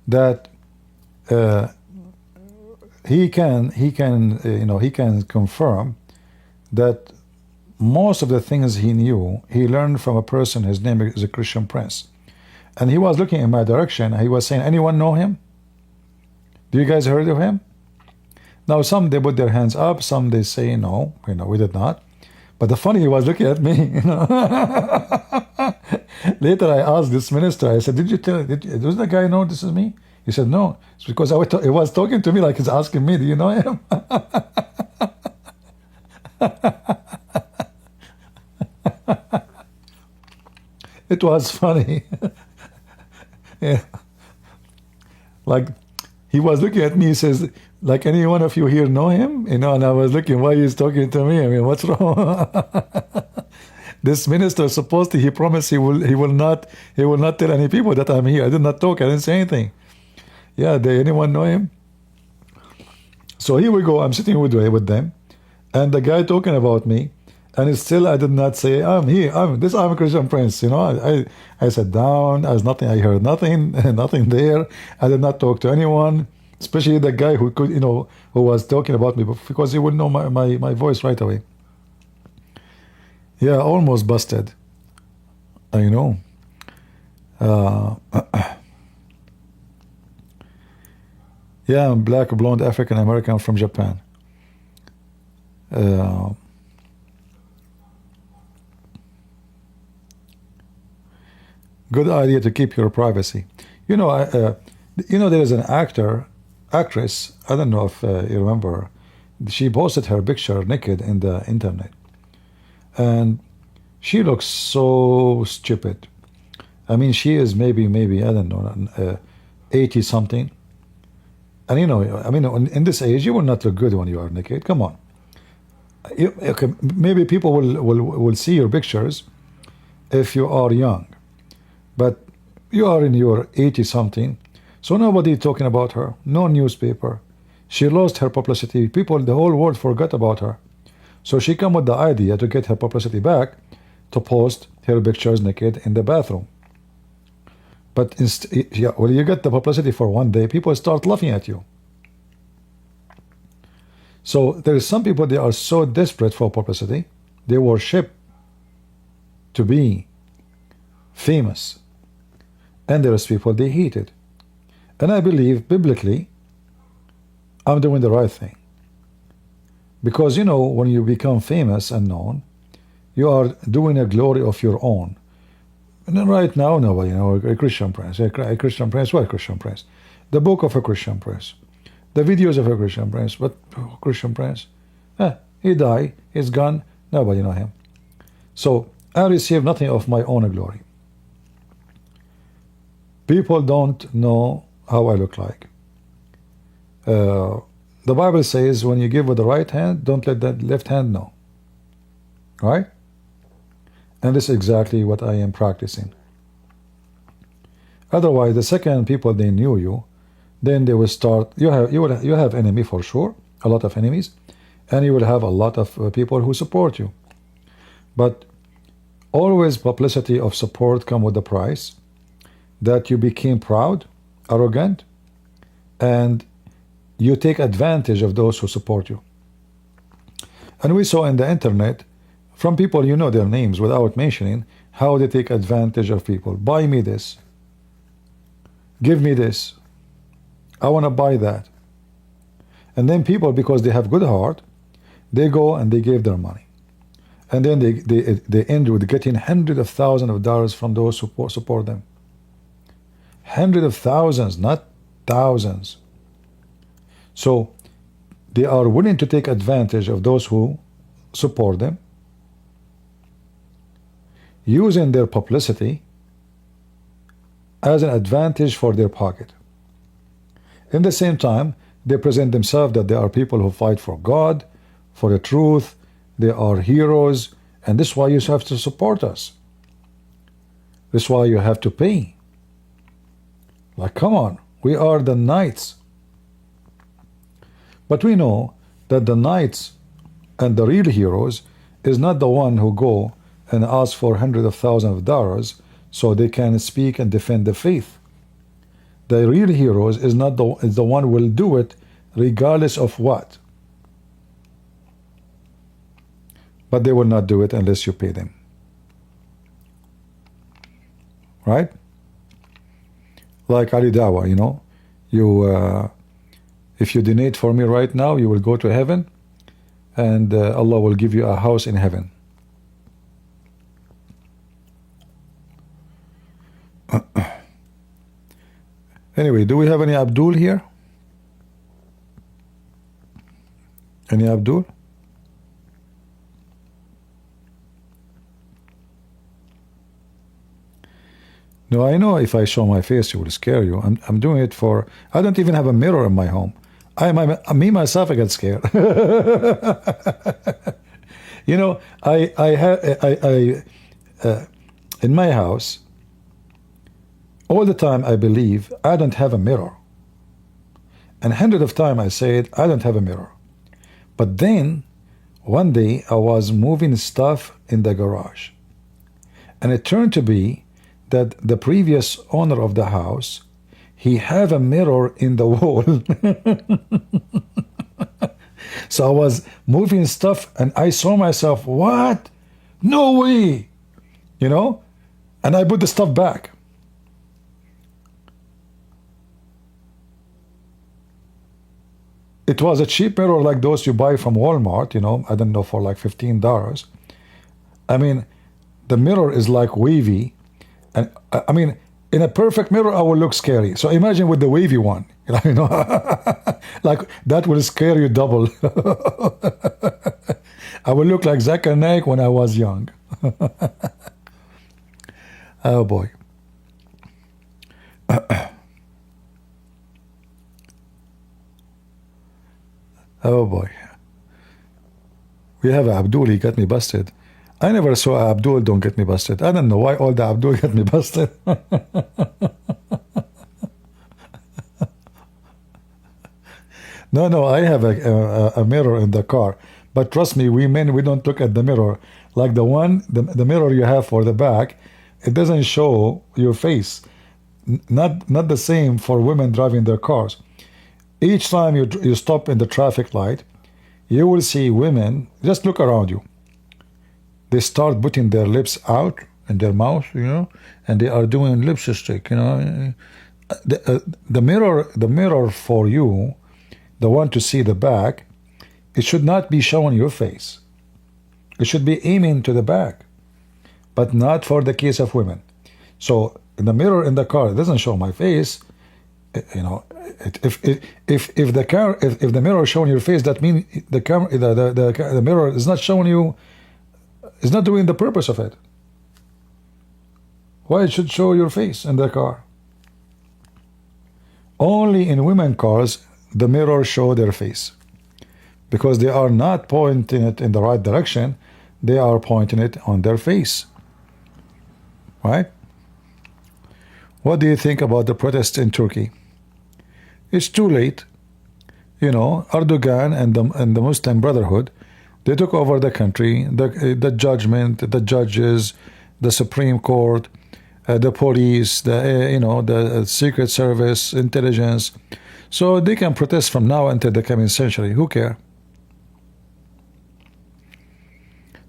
that he can confirm that most of the things he knew, he learned from a person. His name is a Christian Prince. And he was looking in my direction. And he was saying, "Anyone know him? Do you guys heard of him?" Now, some they put their hands up, some they say no, we did not. But the funny, he was looking at me. Later, I asked this minister. I said, "Does the guy know this is me?" He said, "No." It's because he was talking to me like he's asking me, "Do you know him?" It was funny. Yeah. Like, he was looking at me, he says, "Like, any one of you here know him?" And I was looking, why he's talking to me? I mean, what's wrong? This minister is supposed to, he promised he will not tell any people that I'm here. I did not talk, I didn't say anything. Yeah, anyone know him? So here we go. I'm sitting with them, and the guy talking about me, and it's still I did not say I'm here. I'm a Christian Prince. You know, I sat down. I was nothing. I heard nothing. Nothing there. I did not talk to anyone, especially the guy who could, who was talking about me, because he would know my voice right away. Yeah, almost busted. I know. Yeah, I'm black, blonde, African American from Japan. Good idea to keep your privacy. There is an actress. I don't know if you remember. She posted her picture naked in the internet, and she looks so stupid. I mean, she is maybe I don't know, 80 something. And in this age, you will not look good when you are naked. Come on. Okay, maybe people will see your pictures if you are young, but you are in your 80 something, so nobody talking about her. No newspaper. She lost her publicity. The whole world forgot about her. So she come with the idea to get her publicity back, to post her pictures naked in the bathroom. But when you get the publicity for one day, people start laughing at you. So there is some people, they are so desperate for publicity, they worship to be famous. And there is people, they hate it. And I believe, biblically, I'm doing the right thing. Because, when you become famous and known, you are doing a glory of your own. And then right now, nobody, a Christian Prince. A Christian Prince, what Christian Prince? The book of a Christian Prince. The videos of a Christian Prince. But Christian Prince? He died, he's gone, nobody know him. So I receive nothing of my own glory. People don't know how I look like. The Bible says when you give with the right hand, don't let that left hand know. Right? And this is exactly what I am practicing. Otherwise, the second people they knew you, then they will start. You have enemy for sure, a lot of enemies, and you will have a lot of people who support you. But always publicity of support come with the price that you became proud, arrogant, and you take advantage of those who support you. And we saw in the internet, from people you know their names without mentioning, how they take advantage of people. Buy me this. Give me this. I want to buy that. And then people, because they have good heart, they go and they give their money. And then they end with getting hundreds of thousands of dollars from those who support them. Hundreds of thousands, not thousands. So they are willing to take advantage of those who support them, using their publicity as an advantage for their pocket. In the same time, they present themselves that they are people who fight for God, for the truth, they are heroes, and this is why you have to support us. This is why you have to pay. Like, come on, we are the knights. But we know that the knights and the real heroes is not the one who go and ask for hundreds of thousands of dollars so they can speak and defend the faith. The real heroes is the one who will do it regardless of what. But they will not do it unless you pay them. Right? Like Ali Dawa, if you donate for me right now, you will go to heaven, and Allah will give you a house in heaven. Anyway, do we have any Abdul here? Any Abdul? No, I know if I show my face, it will scare you. I'm doing it for. I don't even have a mirror in my home. Me myself, I get scared. In my house, all the time I believe I don't have a mirror, And hundreds of times I said, I don't have a mirror. But then, one day, I was moving stuff in the garage. And it turned to be that the previous owner of the house, he had a mirror in the wall. So I was moving stuff and I saw myself, what? No way! You know? And I put the stuff back. It was a cheap mirror like those you buy from Walmart, you know, I don't know, for like $15. I mean, the mirror is like wavy. And I mean, in a perfect mirror, I will look scary. So imagine with the wavy one, you know, like that will scare you double. I will look like Zakir Naik when I was young. Oh boy. Oh boy. We have Abdul, he got me busted. I never saw Abdul don't get me busted. I don't know why all the Abdul got me busted. No, I have a mirror in the car. But trust me, we men, we don't look at the mirror. Like the mirror you have for the back, it doesn't show your face. Not the same for women driving their cars. Each time you stop in the traffic light, you will see women, just look around you. They start putting their lips out and their mouth, you know, and they are doing lipstick, you know. The mirror for you, the one to see the back, it should not be showing your face. It should be aiming to the back, but not for the case of women. So the mirror in the car, it doesn't show my face, you know. If the mirror is showing your face, that means the mirror is not showing you. It's not doing the purpose of it. Why it should show your face in the car? Only in women cars the mirror show their face, because they are not pointing it in the right direction. They are pointing it on their face. Right? What do you think about the protests in Turkey? It's too late. You know, Erdogan and the Muslim Brotherhood, they took over the country, the judgment, the judges, the Supreme Court, the police, the Secret Service, intelligence. So they can protest from now until the coming century. Who cares?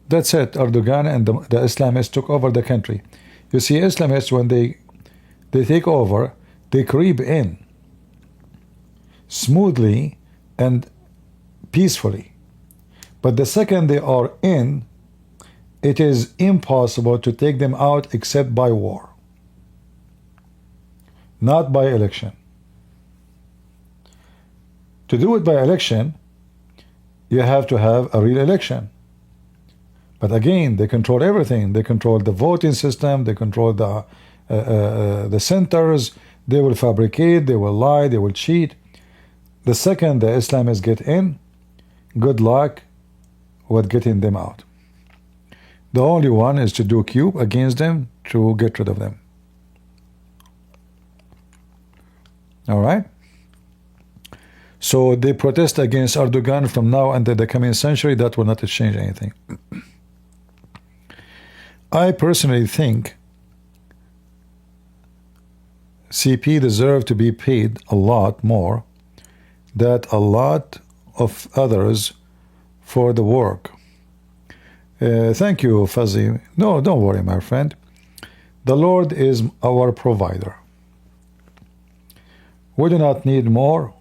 That's it. Erdogan and the Islamists took over the country. You see, Islamists, when they take over, they creep in smoothly and peacefully. But the second they are in, it is impossible to take them out except by war, not by election. To do it by election, you have to have a real election. But again, they control everything. They control the voting system. They control the centers. They will fabricate. They will lie. They will cheat. The second the Islamists get in, good luck with getting them out. The only one is to do coup against them to get rid of them. All right? So they protest against Erdogan from now until the coming century. That will not change anything. I personally think CP deserve to be paid a lot more than a lot of others for the work. Thank you, Fuzzy. No, don't worry, my friend. The Lord is our provider. We do not need more.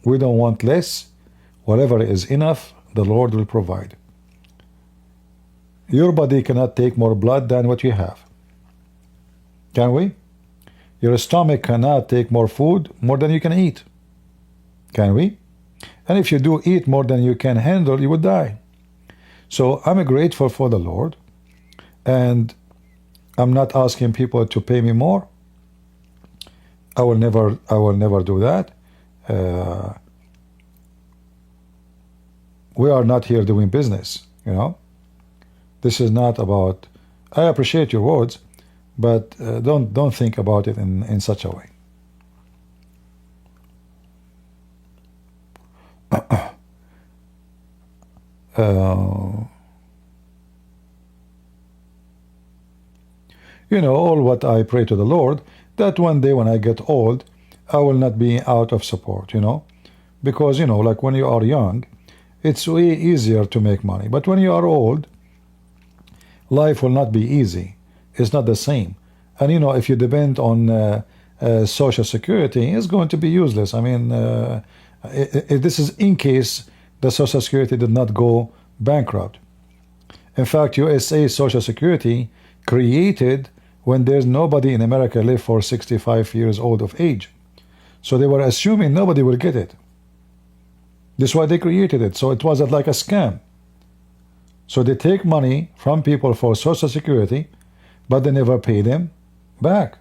We don't want less. Whatever is enough, the Lord will provide. Your body cannot take more blood than what you have. Can we? Your stomach cannot take more food more than you can eat. Can we? And if you do eat more than you can handle, you would die. So I'm grateful for the Lord, and I'm not asking people to pay me more. I will never do that. We are not here doing business, you know. This is not about. I appreciate your words, but don't think about it in such a way. all what I pray to the Lord, that one day when I get old, I will not be out of support, because, like when you are young, it's way easier to make money. But when you are old, life will not be easy. It's not the same. And, if you depend on Social Security, it's going to be useless. I mean, this is in case the Social Security did not go bankrupt. In fact, USA Social Security created when there's nobody in America live for 65 years old of age. So they were assuming nobody will get it. That's why they created it. So it wasn't like a scam. So they take money from people for Social Security, but they never pay them back.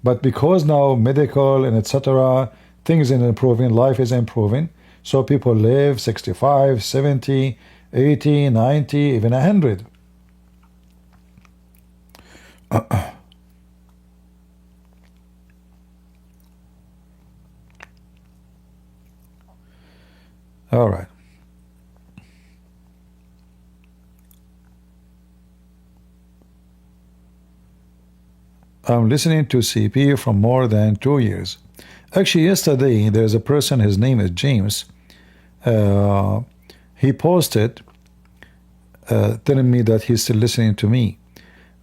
But because now medical and etc., things are improving, life is improving, so people live 65, 70, 80, 90, even 100. All right. I'm listening to CP for more than 2 years. Actually, yesterday there's a person, his name is James. He posted telling me that he's still listening to me.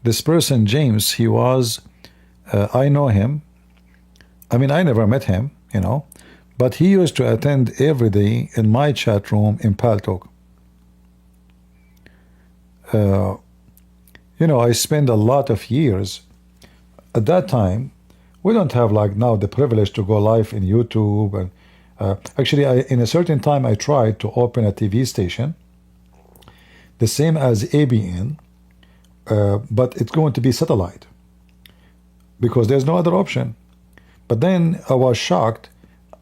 This person, James, he was, I know him. I mean, I never met him, but he used to attend every day in my chat room in Paltalk. I spent a lot of years. At that time, we don't have like now the privilege to go live in YouTube. And actually, in a certain time, I tried to open a TV station, the same as ABN, but it's going to be satellite because there's no other option. But then I was shocked.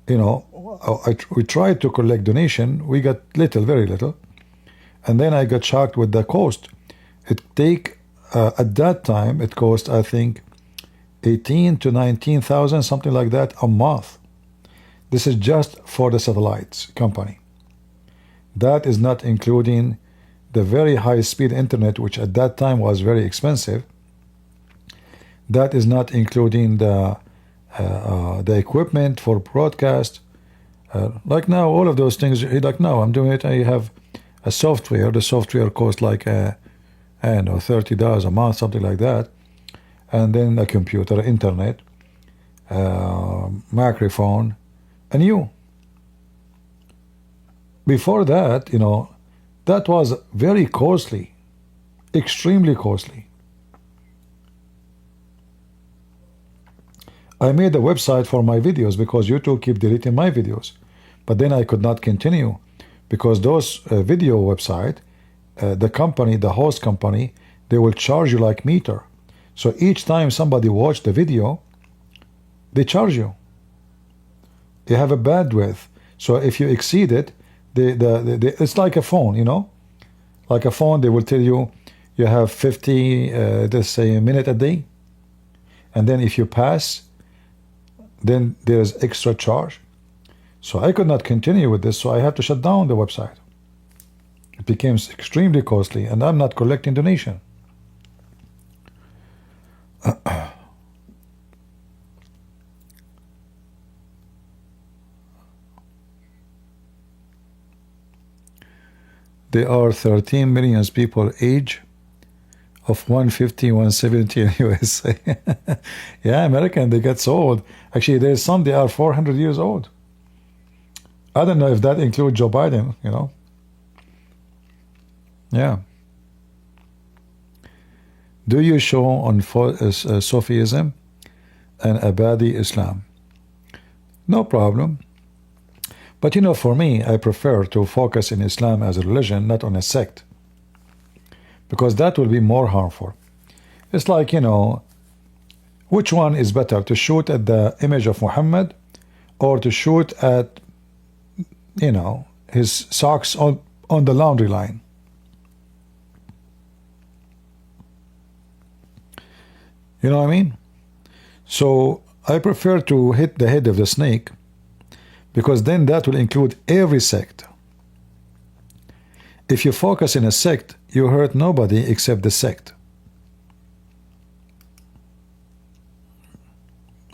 We tried to collect donation. We got little, very little, and then I got shocked with the cost. At that time it cost, I think, 18 to 19,000, something like that, a month. This is just for the satellites company. That is not including the very high-speed internet, which at that time was very expensive. That is not including the equipment for broadcast. Like now, all of those things. Like now, I'm doing it. I have a software. The software costs like $30 a month, something like that. And then a computer, internet, microphone, and you. Before that, that was very costly, extremely costly. I made a website for my videos because YouTube keep deleting my videos. But then I could not continue because those video website, the company, the host company, they will charge you like meter. So each time somebody watch the video, they charge you. They have a bandwidth. So if you exceed it, it's like a phone, Like a phone, they will tell you you have 50, let's say, a minute a day. And then if you pass, then there's extra charge. So I could not continue with this, so I had to shut down the website. It became extremely costly, and I'm not collecting donation. There are 13 million people age of 150, 170 in USA. Yeah, American, they get so old. Actually, there's some, they are 400 years old. I don't know if that includes Joe Biden, Yeah. Do you show on Sufism and Abadi Islam? No problem. But for me, I prefer to focus in Islam as a religion, not on a sect. Because that will be more harmful. It's like, which one is better, to shoot at the image of Muhammad or to shoot at, his socks on the laundry line? You know what I mean? So I prefer to hit the head of the snake because then that will include every sect. If you focus in a sect, you hurt nobody except the sect.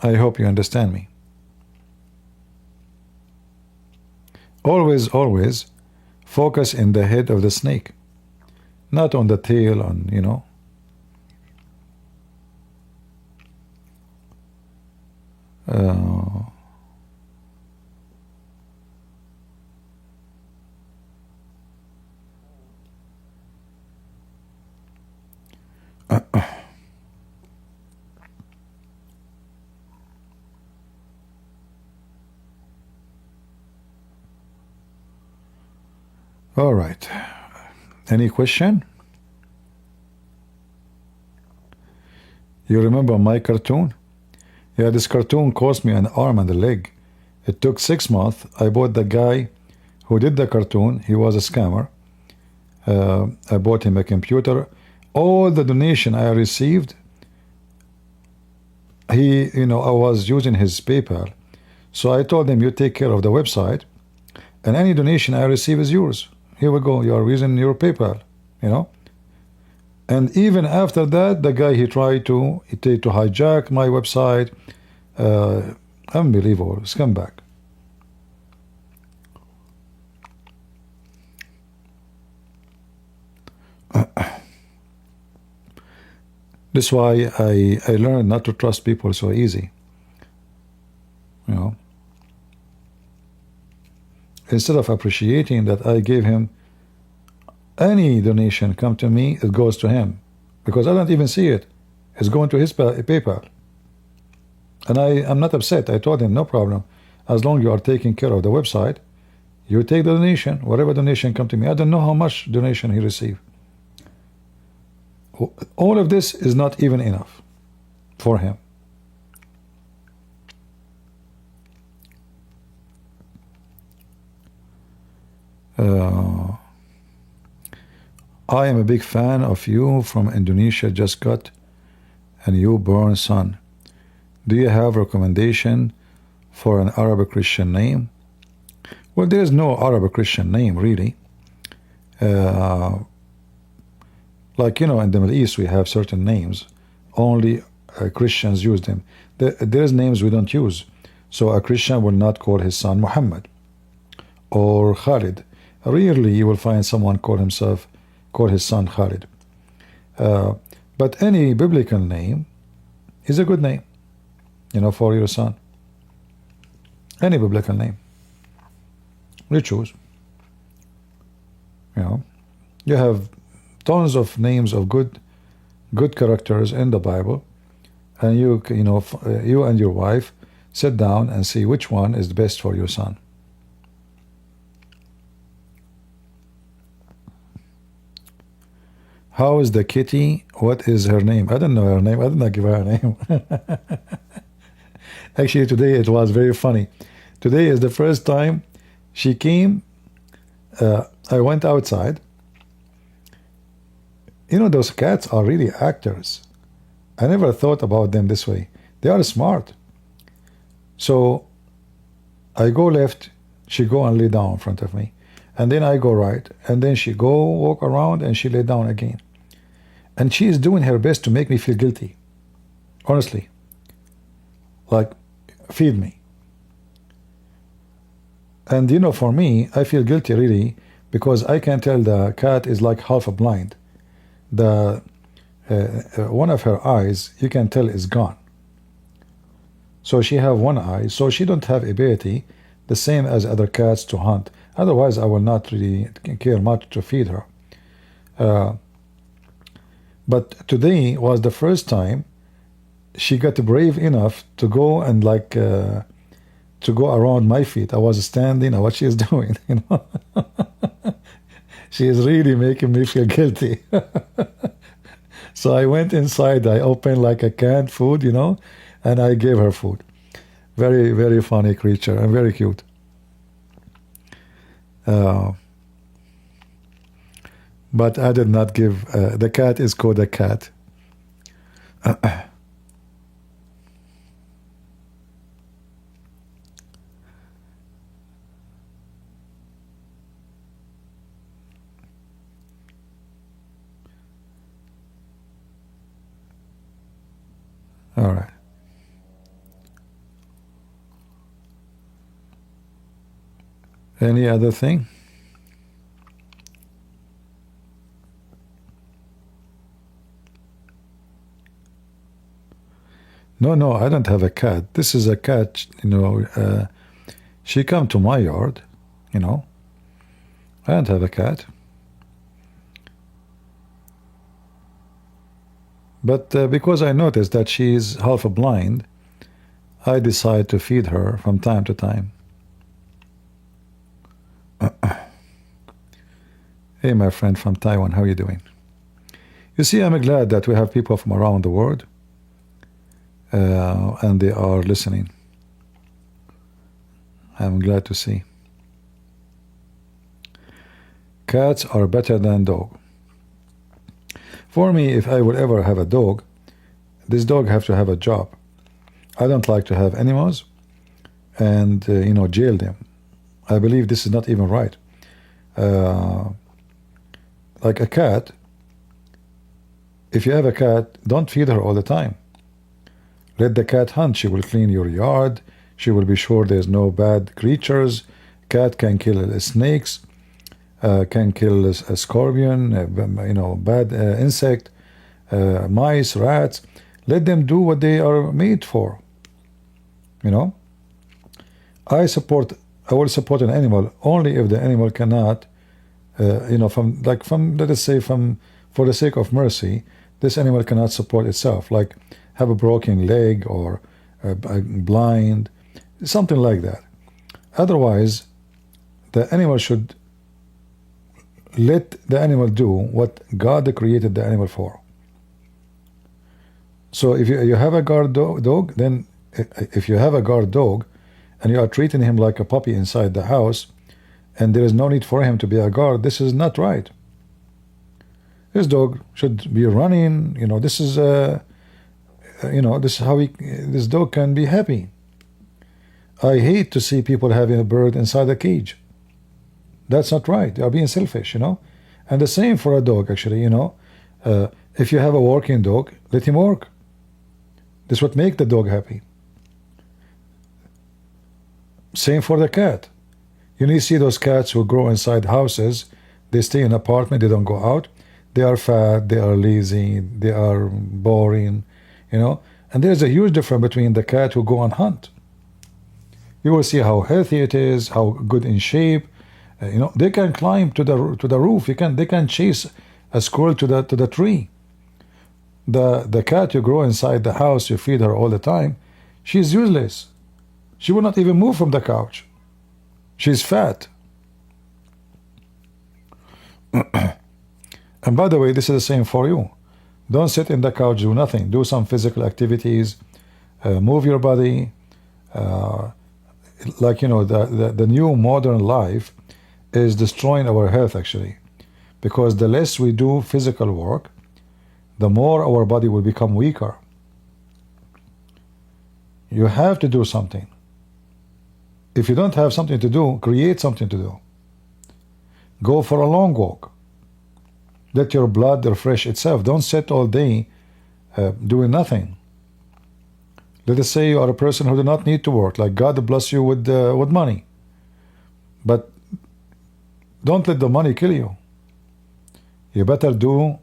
I hope you understand me. Always, always focus in the head of the snake, not on the tail, on, you know. All right. Any question? You remember my cartoon? Yeah, this cartoon cost me an arm and a leg. It took 6 months. I bought the guy who did the cartoon. He was a scammer. I bought him a computer. All the donation I received, I was using his PayPal. So I told him, you take care of the website, and any donation I receive is yours. Here we go. You are using your PayPal, you know. And even after that, the guy, he tried to hijack my website. Unbelievable, scumbag. That's why I learned not to trust people so easy. You know. Instead of appreciating that I gave him any donation come to me, it goes to him. Because I don't even see it. It's going to his PayPal. And I'm not upset. I told him, no problem. As long as you are taking care of the website, you take the donation, whatever donation come to me. I don't know how much donation he received. All of this is not even enough for him. I am a big fan of you from Indonesia. Just got a newborn son. Do you have recommendation for an Arab Christian name? Well, there is no Arab Christian name really. Like, you know, in the Middle East we have certain names. Only Christians use them. There's names we don't use. So a Christian will not call his son Muhammad or Khalid. Rarely you will find someone call his son Khalid. But any biblical name is a good name, you know, for your son. Any biblical name. You choose. You know, you have tons of names of good characters in the Bible, and you and your wife sit down and see which one is the best for your son. How is the kitty? What is her name? I don't know her name. I did not give her a name. Actually, today it was very funny. Today is the first time she came. I went outside. You know, those cats are really actors. I never thought about them this way. They are smart. So I go left, she go and lay down in front of me. And then I go right, and then she go walk around and she lay down again. And she is doing her best to make me feel guilty. Honestly. Like, feed me. And you know, for me, I feel guilty really because I can tell the cat is like half blind. The one of her eyes, you can tell, is gone. So she have one eye, so she don't have ability the same as other cats to hunt. Otherwise, I will not really care much to feed her. But today was the first time she got brave enough to go and to go around my feet. I was standing, what she is doing, you know. She is really making me feel guilty. So I went inside, I opened like a canned food, you know, and I gave her food. Very, very funny creature and very cute. But I did not give, the cat is called a cat. All right. Any other thing? No, I don't have a cat. This is a cat, she come to my yard, I don't have a cat. But because I noticed that she is half blind, I decide to feed her from time to time. Hey, my friend from Taiwan, how are you doing? You see, I'm glad that we have people from around the world, and they are listening. I'm glad to see. Cats are better than dog. For me, if I would ever have a dog, this dog have to have a job. I don't like to have animals and jail them. I believe this is not even right. Like a cat, if you have a cat, don't feed her all the time. Let the cat hunt. She will clean your yard. She will be sure there's no bad creatures. Cat can kill snakes, can kill a scorpion, bad insect, mice, rats. Let them do what they are made for. I will support an animal only if the animal cannot, let us say for the sake of mercy, this animal cannot support itself, like have a broken leg or blind, something like that. Otherwise, the animal should let the animal do what God created the animal for. So if you have a guard dog, then if you have a guard dog and you are treating him like a puppy inside the house, and there is no need for him to be a guard, this is not right. This dog should be running. This is this is how this dog can be happy. I hate to see people having a bird inside a cage. That's not right. They are being selfish, And the same for a dog, actually, if you have a working dog, let him work. This is what makes the dog happy. Same for the cat. You see those cats who grow inside houses. They stay in an apartment. They don't go out. They are fat. They are lazy. They are boring, And there's a huge difference between the cat who go on hunt. You will see how healthy it is, how good in shape. They can climb to the roof. They can chase a squirrel to the tree. The cat you grow inside the house, you feed her all the time, she's useless. She will not even move from the couch. She's fat. And by the way, this is the same for you. Don't sit in the couch, do nothing. Do some physical activities. Move your body. The new modern life is destroying our health, actually. Because the less we do physical work, the more our body will become weaker. You have to do something. If you don't have something to do, create something to do. Go for a long walk. Let your blood refresh itself. Don't sit all day doing nothing. Let us say you are a person who do not need to work, like God bless you with money. But don't let the money kill you. You better do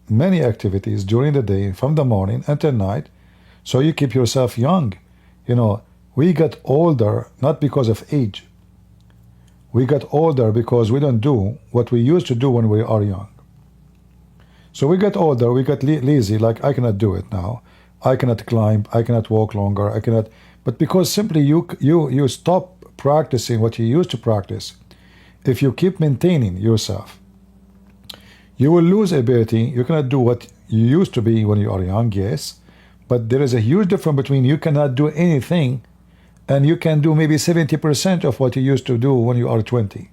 many activities during the day, from the morning until night, so you keep yourself young. We get older not because of age. We get older because we don't do what we used to do when we are young. So we get older, we get lazy, like I cannot do it now. I cannot climb, I cannot walk longer, I cannot. But because simply you stop practicing what you used to practice. If you keep maintaining yourself, you will lose ability. You cannot do what you used to be when you are young, yes. But there is a huge difference between you cannot do anything and you can do maybe 70% of what you used to do when you are 20.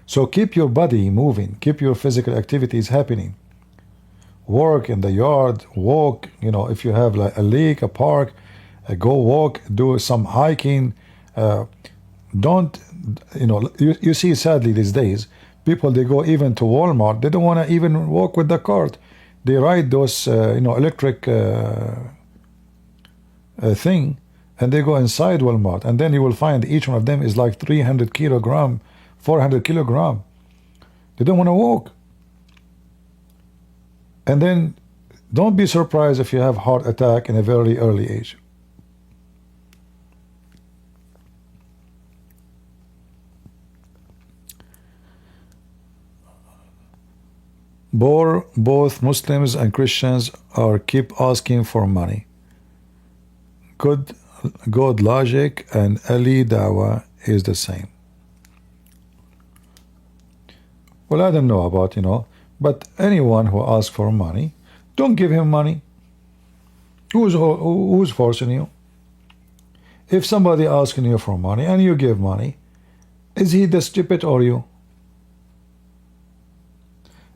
So keep your body moving, keep your physical activities happening. Work in the yard, walk, if you have like a lake, a park, go walk, do some hiking. Don't, you see sadly these days, people, they go even to Walmart, they don't want to even walk with the cart. They ride those, electric thing, and they go inside Walmart, and then you will find each one of them is like 300 kilogram, 400 kilogram. They don't want to walk. And then don't be surprised if you have heart attack in a very early age. Both Muslims and Christians are keep asking for money. God logic and Ali Dawah is the same. Well, I don't know about, but anyone who asks for money, don't give him money. Who's forcing you? If somebody asking you for money and you give money, is he the stupid or you?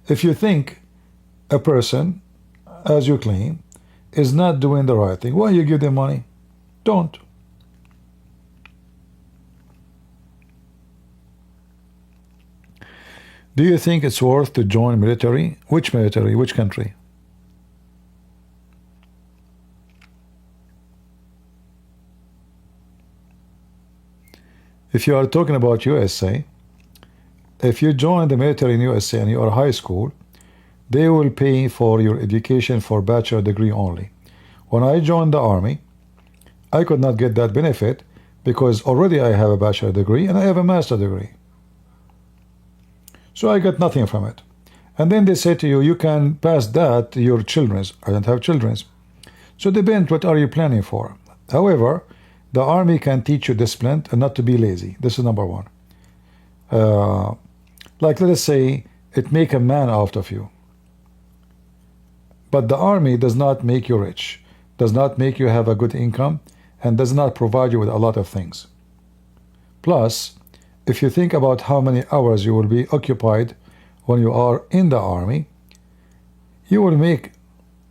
If you think a person, as you claim, is not doing the right thing, why you give them money? Don't. Do you think it's worth to join military? Which military? Which country? If you are talking about USA, if you join the military in USA and you are high school, they will pay for your education for bachelor degree only. When I joined the army, I could not get that benefit because already I have a bachelor degree and I have a master degree. So I got nothing from it. And then they say to you, you can pass that to your children's. I don't have children's. So depends what are you planning for. However, the army can teach you discipline and not to be lazy. This is number one. Like let us say, it make a man out of you. But the army does not make you rich, does not make you have a good income, and does not provide you with a lot of things. Plus, if you think about how many hours you will be occupied when you are in the army, you will make,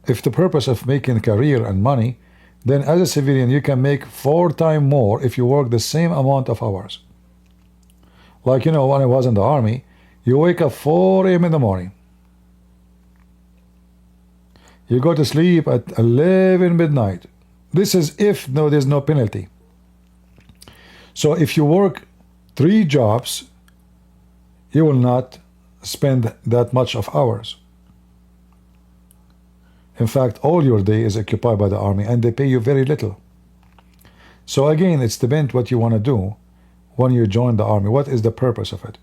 if the purpose of making career and money, then as a civilian you can make 4 times more if you work the same amount of hours. Like, when I was in the army, you wake up 4 a.m. in the morning. You go to sleep at 11 midnight. This is if there's no penalty. So if you work 3 jobs, you will not spend that much of hours. In fact, all your day is occupied by the army and they pay you very little. So again, it's depends what you want to do when you join the army. What is the purpose of it?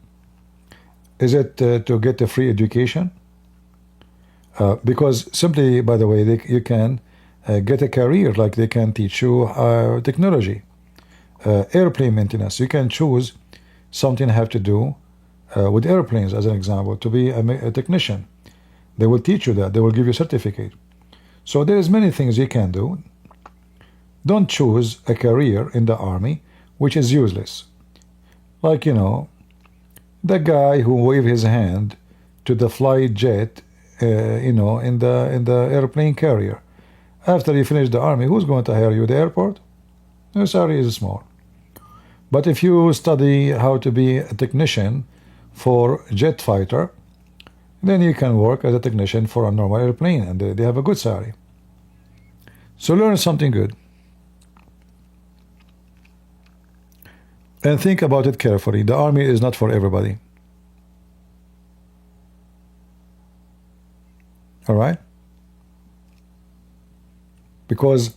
Is it to get a free education? Because simply, by the way, you can get a career, like they can teach you technology, airplane maintenance. You can choose something have to do with airplanes, as an example, to be a technician. They will teach you that. They will give you a certificate. So there is many things you can do. Don't choose a career in the army which is useless. Like, the guy who waved his hand to the flight jet, in the airplane carrier. After you finish the army, who's going to hire you? The airport? Your salary is small. But if you study how to be a technician for jet fighter, then you can work as a technician for a normal airplane, and they have a good salary. So learn something good. And think about it carefully. The army is not for everybody. All right? Because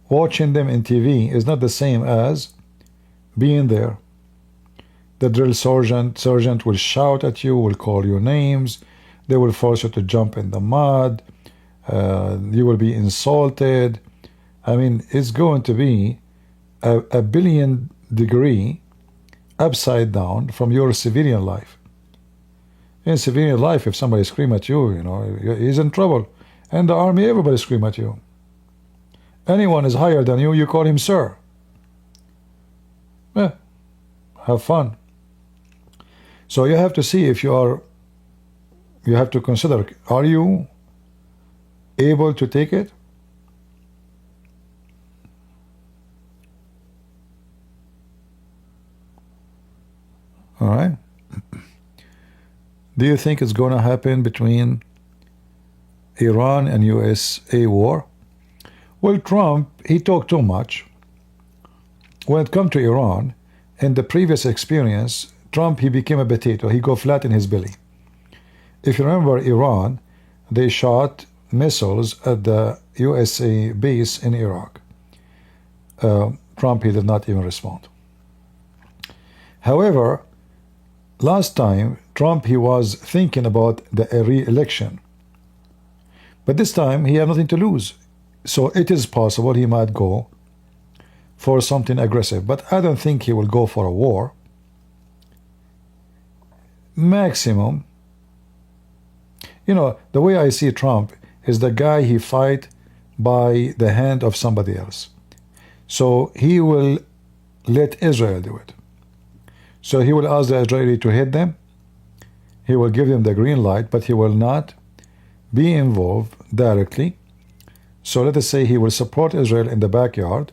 watching them in TV is not the same as being there. The drill sergeant will shout at you, will call you names, they will force you to jump in the mud, you will be insulted. I mean, it's going to be a billion degree upside down from your civilian life. In civilian life, if somebody screams at you, he's in trouble. And the army, everybody scream at you. Anyone is higher than you, you call him sir. Have fun. So you have to see if you have to consider, are you able to take it? All right. Do you think it's going to happen between Iran and USA war? Well, Trump, he talked too much. When it comes to Iran, in the previous experience, Trump, he became a potato. He go flat in his belly. If you remember Iran, they shot missiles at the USA base in Iraq. Trump, he did not even respond. However, last time, Trump, he was thinking about the re-election. But this time, he had nothing to lose. So it is possible he might go for something aggressive. But I don't think he will go for a war. Maximum, you know, the way I see Trump is the guy he fight by the hand of somebody else. So he will let Israel do it. So he will ask the Israeli to hit them. He will give them the green light, but he will not be involved directly. So let us say he will support Israel in the backyard,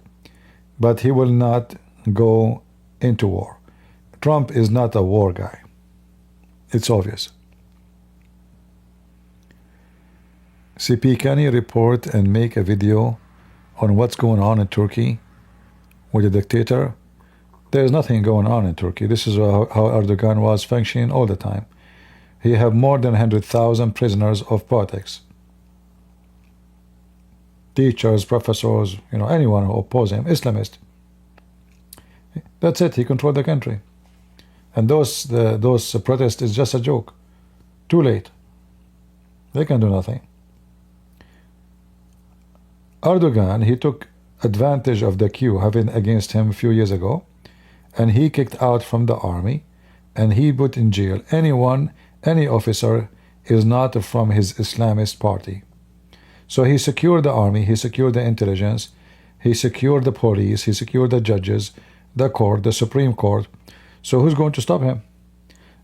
but he will not go into war. Trump is not a war guy. It's obvious. CP, can you report and make a video on what's going on in Turkey with the dictator? There's nothing going on in Turkey. This is how Erdogan was functioning all the time. He have more than 100,000 prisoners of politics. Teachers, professors, you know, anyone who oppose him, Islamist. That's it. He controlled the country. And those protests is just a joke. Too late. They can do nothing. Erdogan, he took advantage of the coup having against him a few years ago, and he kicked out from the army, and he put in jail any officer is not from his Islamist party. So he secured the army, he secured the intelligence, he secured the police, he secured the judges, the court, the Supreme Court. So who's going to stop him?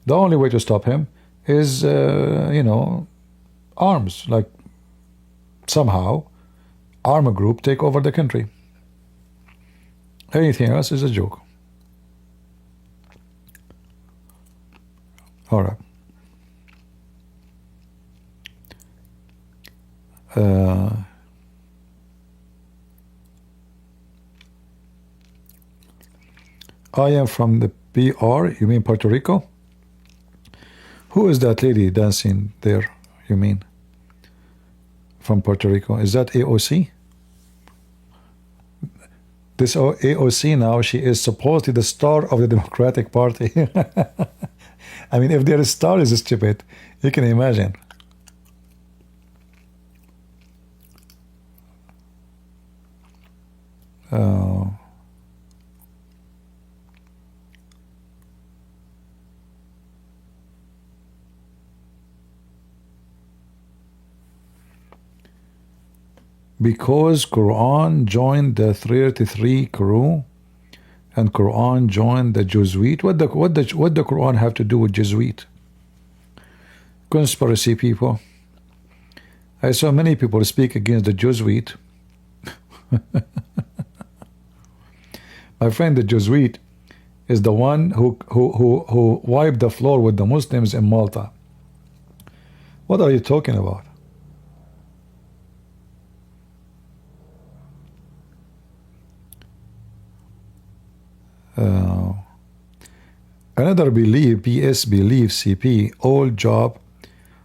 The only way to stop him is, you know, arms. Like somehow, arm a group take over the country. Anything else is a joke. All right. I am from the PR, you mean Puerto Rico? Who is that lady dancing there, you mean? From Puerto Rico. Is that AOC? This AOC now, she is supposedly the star of the Democratic Party. I mean, if their star is stupid, you can imagine. Because Quran joined the 33 crew and Quran joined the Jesuit. What the Quran have to do with Jesuit? Conspiracy people. I saw many people speak against the Jesuit. My friend, the Jesuit is the one who wiped the floor with the Muslims in Malta. What are you talking about? Another belief, PS belief, CP, all job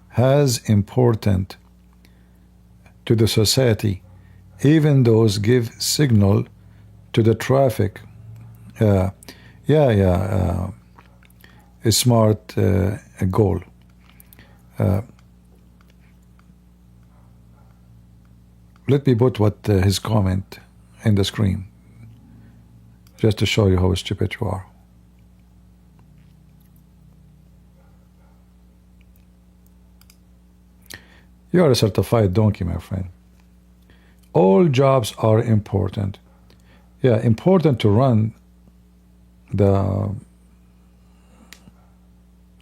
has important to the society, even those give signal to the traffic. A smart goal. Let me put what his comment in the screen, just to show you how stupid you are. You are a certified donkey, my friend. All jobs are important. Yeah, important to run the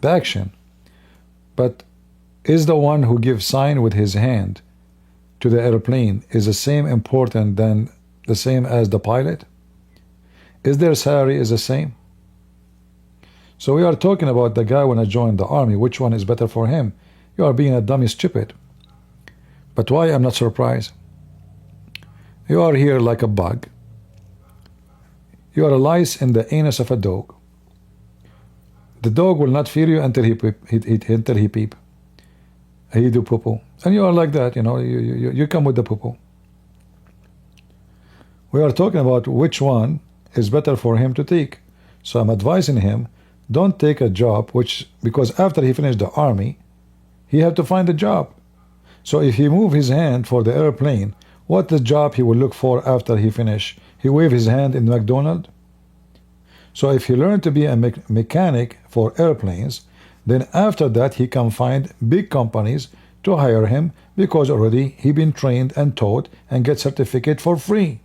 action. But is the one who gives sign with his hand to the airplane is the same important than the same as the pilot? Is their salary is the same? So we are talking about the guy when I joined the army. Which one is better for him? You are being a dummy stupid. But why I'm not surprised? You are here like a bug. You are a lice in the anus of a dog. The dog will not fear you until he peep. He do poo-poo. And you are like that, you know, you come with the poo-poo. We are talking about which one is better for him to take. So I'm advising him, don't take a job because after he finished the army, he had to find a job. So if he move his hand for the airplane, what the job he will look for after he finish? He wave his hand in McDonald's. So if he learned to be a mechanic for airplanes, then after that he can find big companies to hire him because already he been trained and taught and get certificate for free.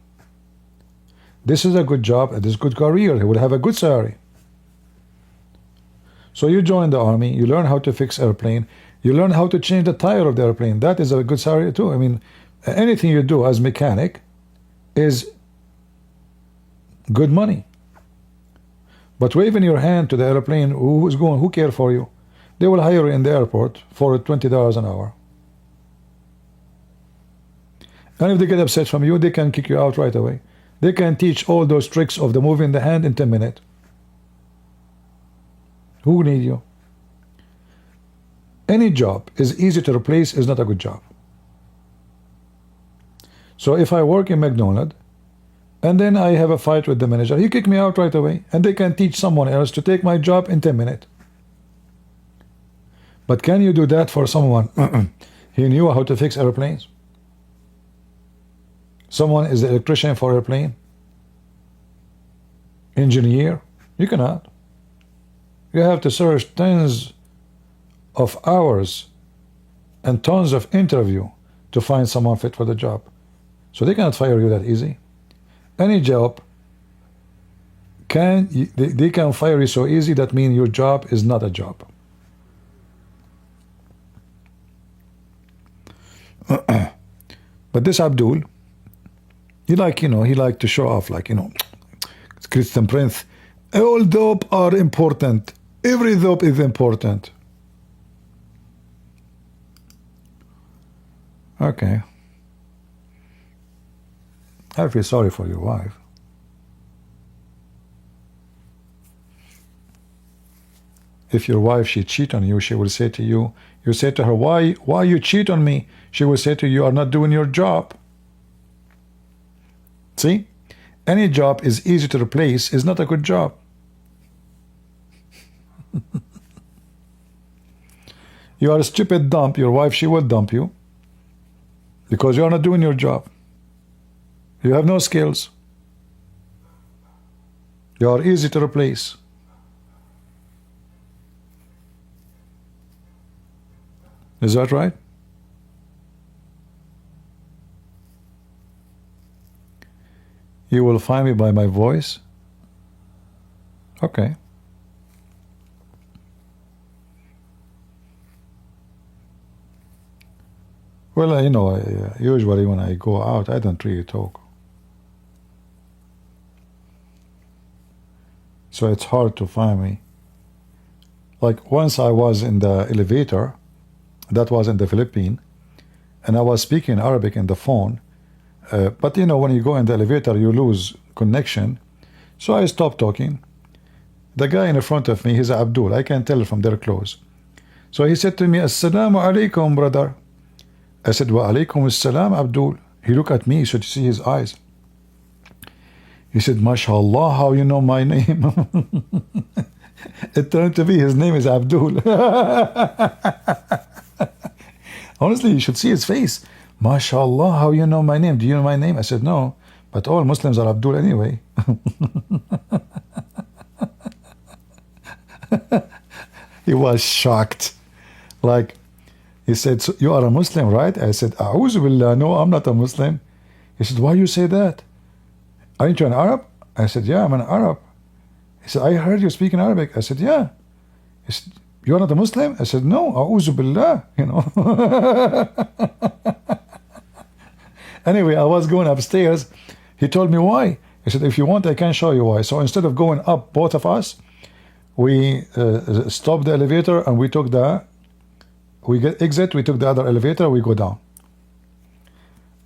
This is a good job, this is a good career, he will have a good salary. So you join the army, you learn how to fix airplane, you learn how to change the tire of the airplane. That is a good salary too. I mean, anything you do as mechanic is good money. But waving your hand to the airplane, who care for you? They will hire you in the airport for $20 an hour. And if they get upset from you, they can kick you out right away. They can teach all those tricks of the moving the hand in 10 minutes. Who need you? Any job is easy to replace is not a good job. So if I work in McDonald's and then I have a fight with the manager, he kick me out right away, and they can teach someone else to take my job in 10 minutes. But can you do that for someone he knew how to fix airplanes? Someone is the electrician for airplane, engineer? You cannot. You have to search tens of hours and tons of interview to find someone fit for the job. So they cannot fire you that easy. Any job they can fire you so easy, that means your job is not a job. But this Abdul, he like to show off, like, Christian Prince, all dope are important, every dope is important. Okay, I feel sorry for your wife. If your wife, she cheat on you, she will say to you, you say to her, why you cheat on me? She will say to you, you are not doing your job. See? Any job is easy to replace is not a good job. You are a stupid dump. Your wife, she will dump you because you are not doing your job. You have no skills. You are easy to replace. Is that right? You will find me by my voice? Okay. Well, usually when I go out, I don't really talk. So it's hard to find me. Like once I was in the elevator, that was in the Philippines, and I was speaking Arabic in the phone, but when you go in the elevator, you lose connection. So I stopped talking. The guy in front of me, he's Abdul, I can tell from their clothes. So he said to me, Assalamu alaikum, brother. I said, Wa alaikum assalam, Abdul. He looked at me, you should see his eyes. He said, MashaAllah, how you know my name? It turned to be his name is Abdul. Honestly, you should see his face. MashaAllah, how you know my name? Do you know my name? I said, no, but all Muslims are Abdul anyway. He was shocked. Like, he said, so you are a Muslim, right? I said, A'udhu billah, no, I'm not a Muslim. He said, why you say that? Aren't you an Arab? I said, yeah, I'm an Arab. He said, I heard you speak in Arabic. I said, yeah. He said, you are not a Muslim? I said, no, A'udhu billah, Anyway, I was going upstairs. He told me why. He said, if you want, I can show you why. So instead of going up, both of us, we stopped the elevator and we get exit, we took the other elevator, we go down.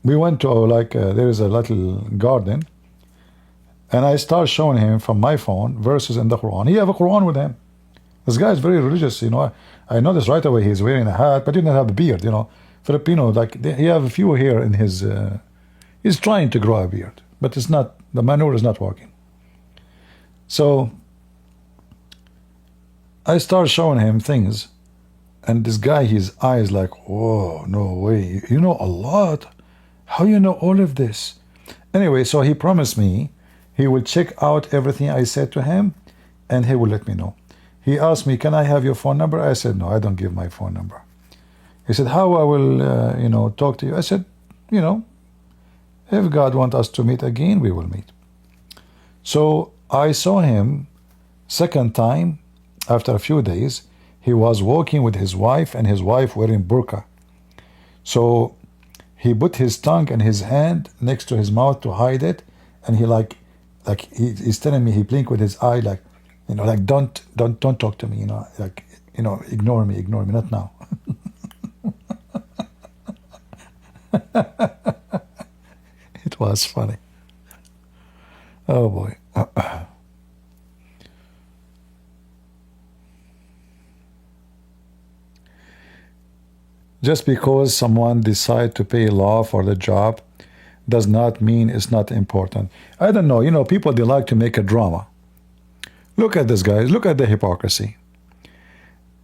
we went to there is a little garden, and I start showing him from my phone verses in the Quran. He have a Quran with him. This guy is very religious, you know. I noticed right away he's wearing a hat, but he didn't have a beard, you know. Filipino, he have a few here in his. He's trying to grow a beard, but it's not. The manure is not working. So I start showing him things, and this guy, his eyes like, whoa, no way, you know a lot. How you know all of this? Anyway, so he promised me he will check out everything I said to him, and he will let me know. He asked me, can I have your phone number? I said, no, I don't give my phone number. He said, how I will, talk to you? I said, if God wants us to meet again, we will meet. So I saw him second time after a few days. He was walking with his wife, and his wife wearing burqa. So he put his tongue and his hand next to his mouth to hide it, and he's telling me, he blinked with his eye like, don't talk to me, ignore me, not now. It was funny. Oh boy. Just because someone decides to pay law for the job does not mean it's not important. I don't know, people, they like to make a drama. Look at this, guys. Look at the hypocrisy.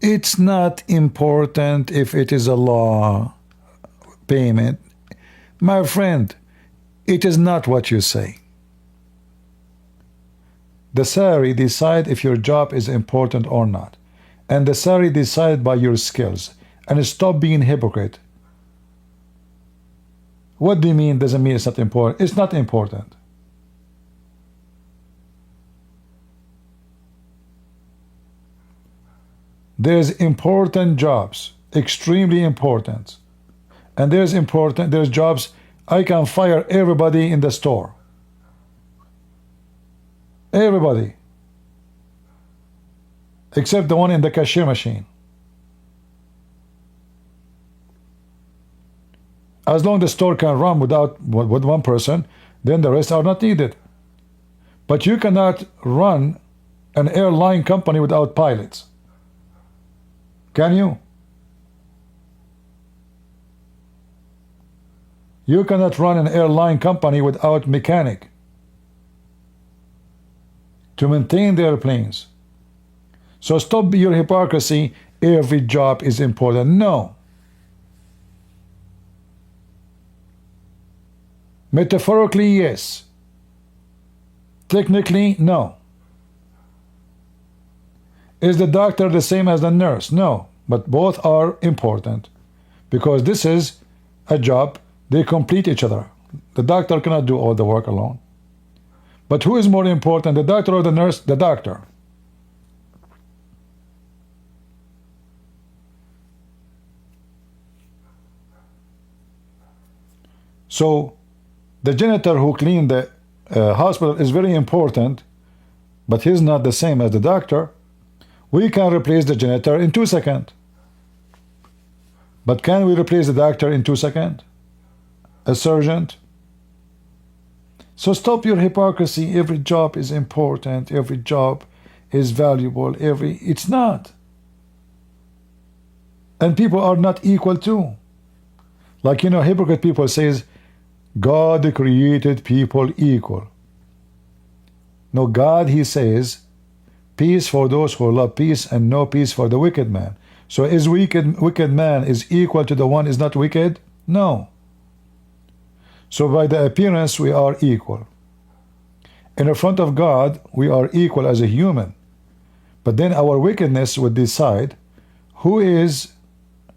It's not important if it is a law payment. My friend, it is not what you say. The salary decide if your job is important or not. And the salary decide by your skills. And stop being hypocrite. What do you mean doesn't mean it's not important? It's not important. There's important jobs, extremely important. And there's jobs I can fire everybody in the store. Everybody. Except the one in the cashier machine. As long as the store can run with one person, then the rest are not needed. But you cannot run an airline company without pilots. Can you? You cannot run an airline company without mechanic to maintain the airplanes. So stop your hypocrisy. Every job is important. No. Metaphorically, yes. Technically, no. Is the doctor the same as the nurse? No. But both are important. Because this is a job, they complete each other. The doctor cannot do all the work alone. But who is more important, the doctor or the nurse? The doctor. So, the janitor who cleaned the hospital is very important, but he's not the same as the doctor. We can replace the janitor in 2 seconds. But can we replace the doctor in 2 seconds? A surgeon? So stop your hypocrisy. Every job is important. Every job is valuable. It's not. And people are not equal too. Like, hypocrite people says, God created people equal. No, God, he says, peace for those who love peace and no peace for the wicked man. So is wicked man is equal to the one is not wicked? No. So by the appearance we are equal. In the front of God we are equal as a human. But then our wickedness would decide who is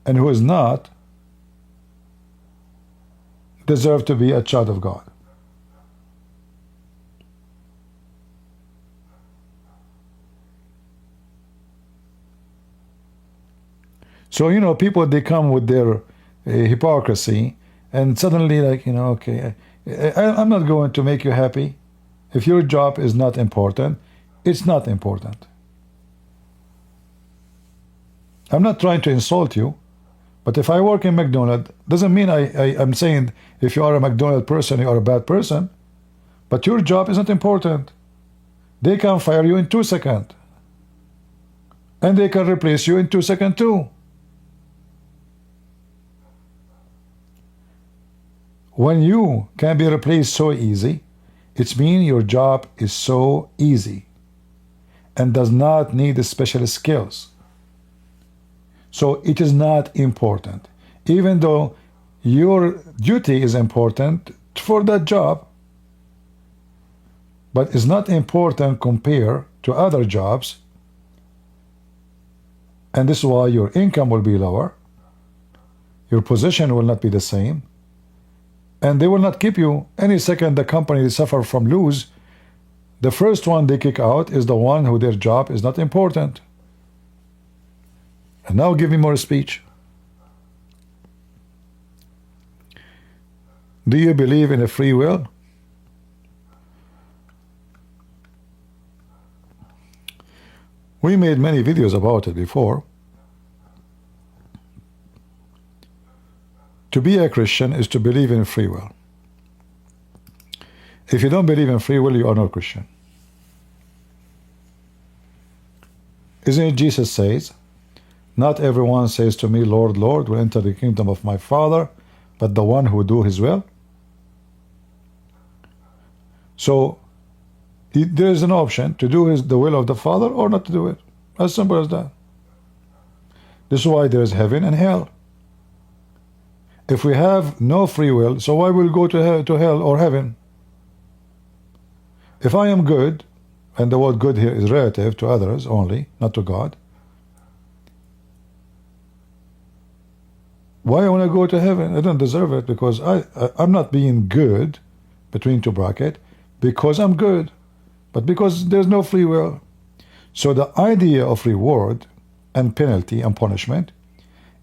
and who is not deserve to be a child of God. So, people, they come with their hypocrisy, and suddenly, okay, I'm not going to make you happy. If your job is not important, it's not important. I'm not trying to insult you, But if I work in McDonald's, doesn't mean I'm saying if you are a McDonald's person, you are a bad person. But your job is not important. They can fire you in 2 seconds. And they can replace you in 2 seconds too. When you can be replaced so easy, it means your job is so easy and does not need special skills. So it is not important. Even though your duty is important for that job, but it's not important compared to other jobs, and this is why your income will be lower, your position will not be the same, and they will not keep you. Any second the company suffer from lose, the first one they kick out is the one who their job is not important. And now give me more speech. Do you believe in a free will? We made many videos about it before. To be a Christian is to believe in free will. If you don't believe in free will, you are not Christian. Isn't it Jesus says, not everyone says to me, Lord, Lord, will enter the kingdom of my Father, but the one who do his will? So there is an option to do the will of the Father or not to do it. As simple as that. This is why there is heaven and hell. If we have no free will, so why will we go to hell or heaven? If I am good, and the word good here is relative to others only, not to God, why I want to go to heaven? I don't deserve it because I'm not being good, between two brackets, because I'm good, but because there's no free will. So the idea of reward and penalty and punishment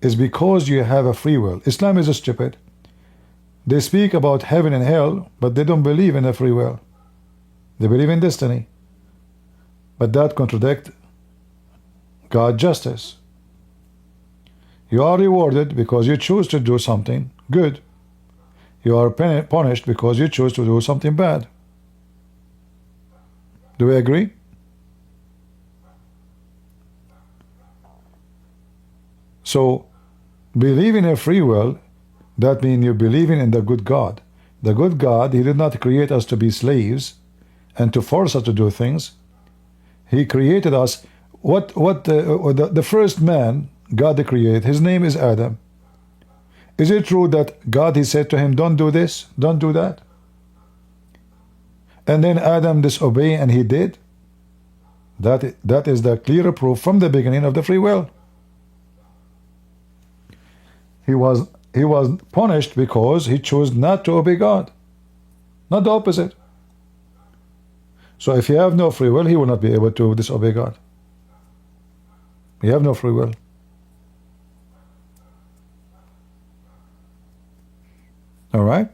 is because you have a free will. Islam is stupid. They speak about heaven and hell, but they don't believe in a free will. They believe in destiny. But that contradicts God's justice. You are rewarded because you choose to do something good. You are punished because you choose to do something bad. Do we agree? So, believing in free will, that means you're believing in the good God. The good God, He did not create us to be slaves and to force us to do things. He created us. The first man God created, his name is Adam. Is it true that God, He said to him, don't do this, don't do that? And then Adam disobeyed and he did? That is the clear proof from the beginning of the free will. He was punished because he chose not to obey God, not the opposite. So if you have no free will, he will not be able to disobey God. You have no free will. All right?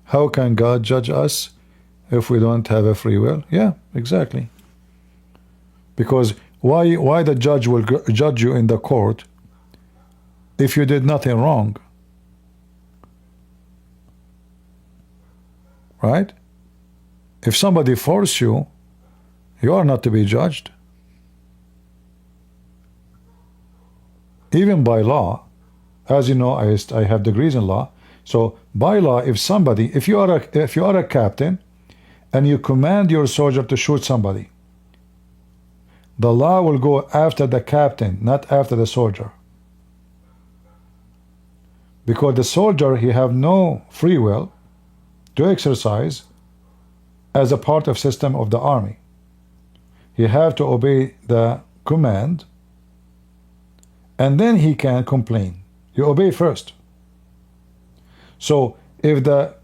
How can God judge us if we don't have a free will? Yeah, exactly. Because why the judge will judge you in the court if you did nothing wrong? Right? If somebody forces you, you are not to be judged. Even by law, as you know, I have degrees in law. So by law, if you are a captain and you command your soldier to shoot somebody, the law will go after the captain, not after the soldier. Because the soldier, he have no free will to exercise as a part of system of the army. He have to obey the command, and then he can complain. You obey first. So if the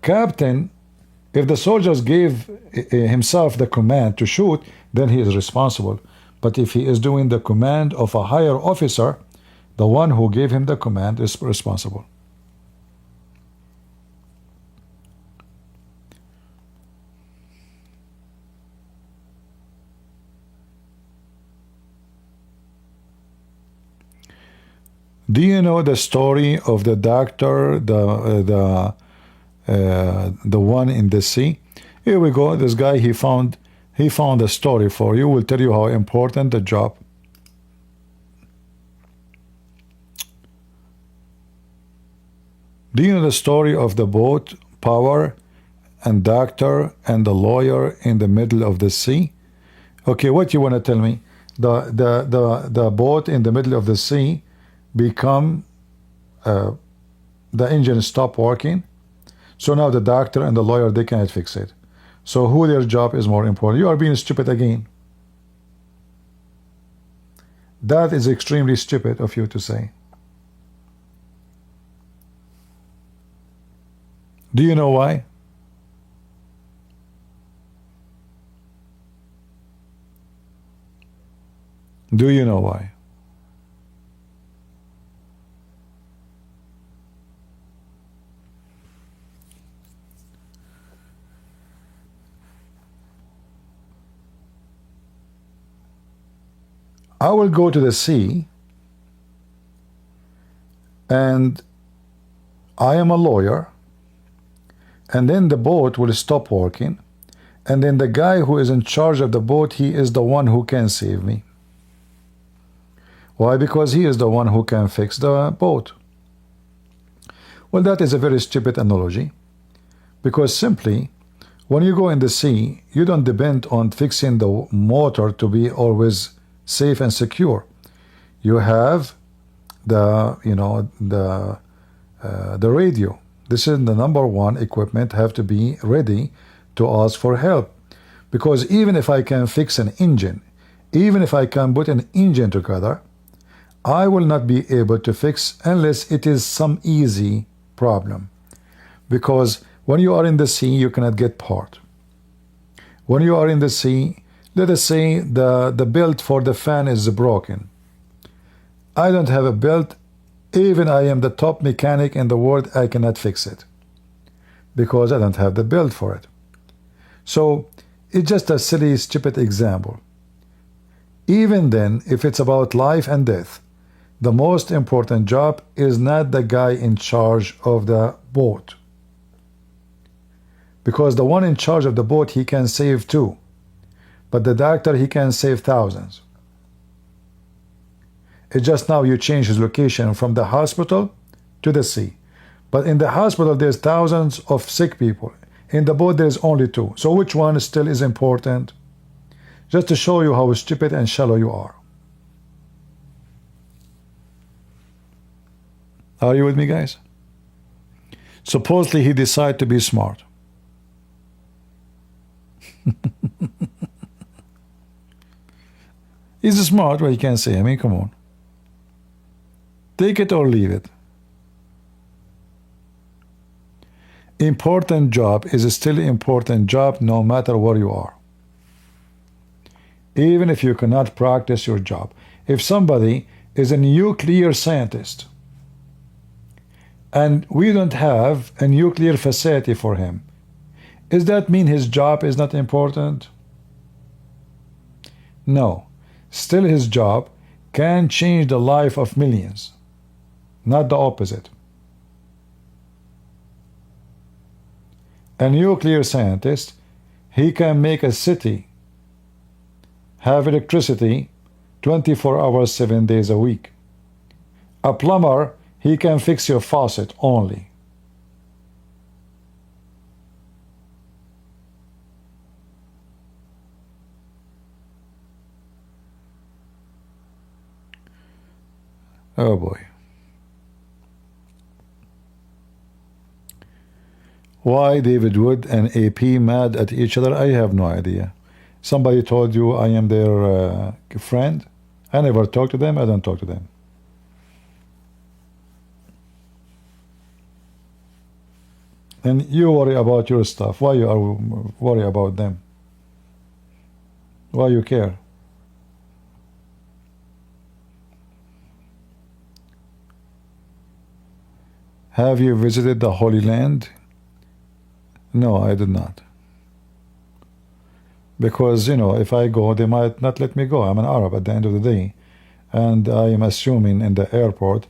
soldiers gave himself the command to shoot, then he is responsible. But if he is doing the command of a higher officer, the one who gave him the command is responsible. Do you know the story of the doctor, the one in the sea? Here we go. This guy, he found a story for you. Will tell you how important the job. Do you know the story of the boat, power, and doctor and the lawyer in the middle of the sea? Okay, what you want to tell me? The boat in the middle of the sea become the engine stop working. So now the doctor and the lawyer, they cannot fix it. So who their job is more important? You are being stupid again. That is extremely stupid of you to say. Do you know why? Do you know why? I will go to the sea and I am a lawyer, and then the boat will stop working, and then the guy who is in charge of the boat, he is the one who can save me. Why? Because he is the one who can fix the boat. Well, that is a very stupid analogy, because simply when you go in the sea, you don't depend on fixing the motor to be always safe and secure. You have the radio. This is the number one equipment, have to be ready to ask for help, because even if I can fix an engine, even if I can put an engine together, I will not be able to fix unless it is some easy problem, because when you are in the sea you cannot get part. When you are in the sea, let us say the belt for the fan is broken. I don't have a belt. Even I am the top mechanic in the world, I cannot fix it because I don't have the belt for it. So it's just a silly, stupid example. Even then, if it's about life and death, the most important job is not the guy in charge of the boat, because the one in charge of the boat, he can save two, but the doctor, he can save thousands. It's just now you change his location from the hospital to the sea. But in the hospital, there's thousands of sick people. In the boat, there's only two. So which one still is important? Just to show you how stupid and shallow you are. Are you with me, guys? Supposedly, he decided to be smart. He's smart, but you can't say, I mean, come on. Take it or leave it. Important job is still important job no matter where you are. Even if you cannot practice your job. If somebody is a nuclear scientist and we don't have a nuclear facility for him, does that mean his job is not important? No. Still his job can change the life of millions. Not the opposite. A nuclear scientist, he can make a city have electricity 24 hours, 7 days a week. A plumber, he can fix your faucet only. Oh boy. Why David Wood and AP mad at each other? I have no idea. Somebody told you I am their friend. I never talk to them. I don't talk to them. And you worry about your stuff. Why you are worry about them? Why you care? Have you visited the Holy Land? No, I did not. Because, you know, if I go, they might not let me go. I'm an Arab at the end of the day. And I am assuming in the airport,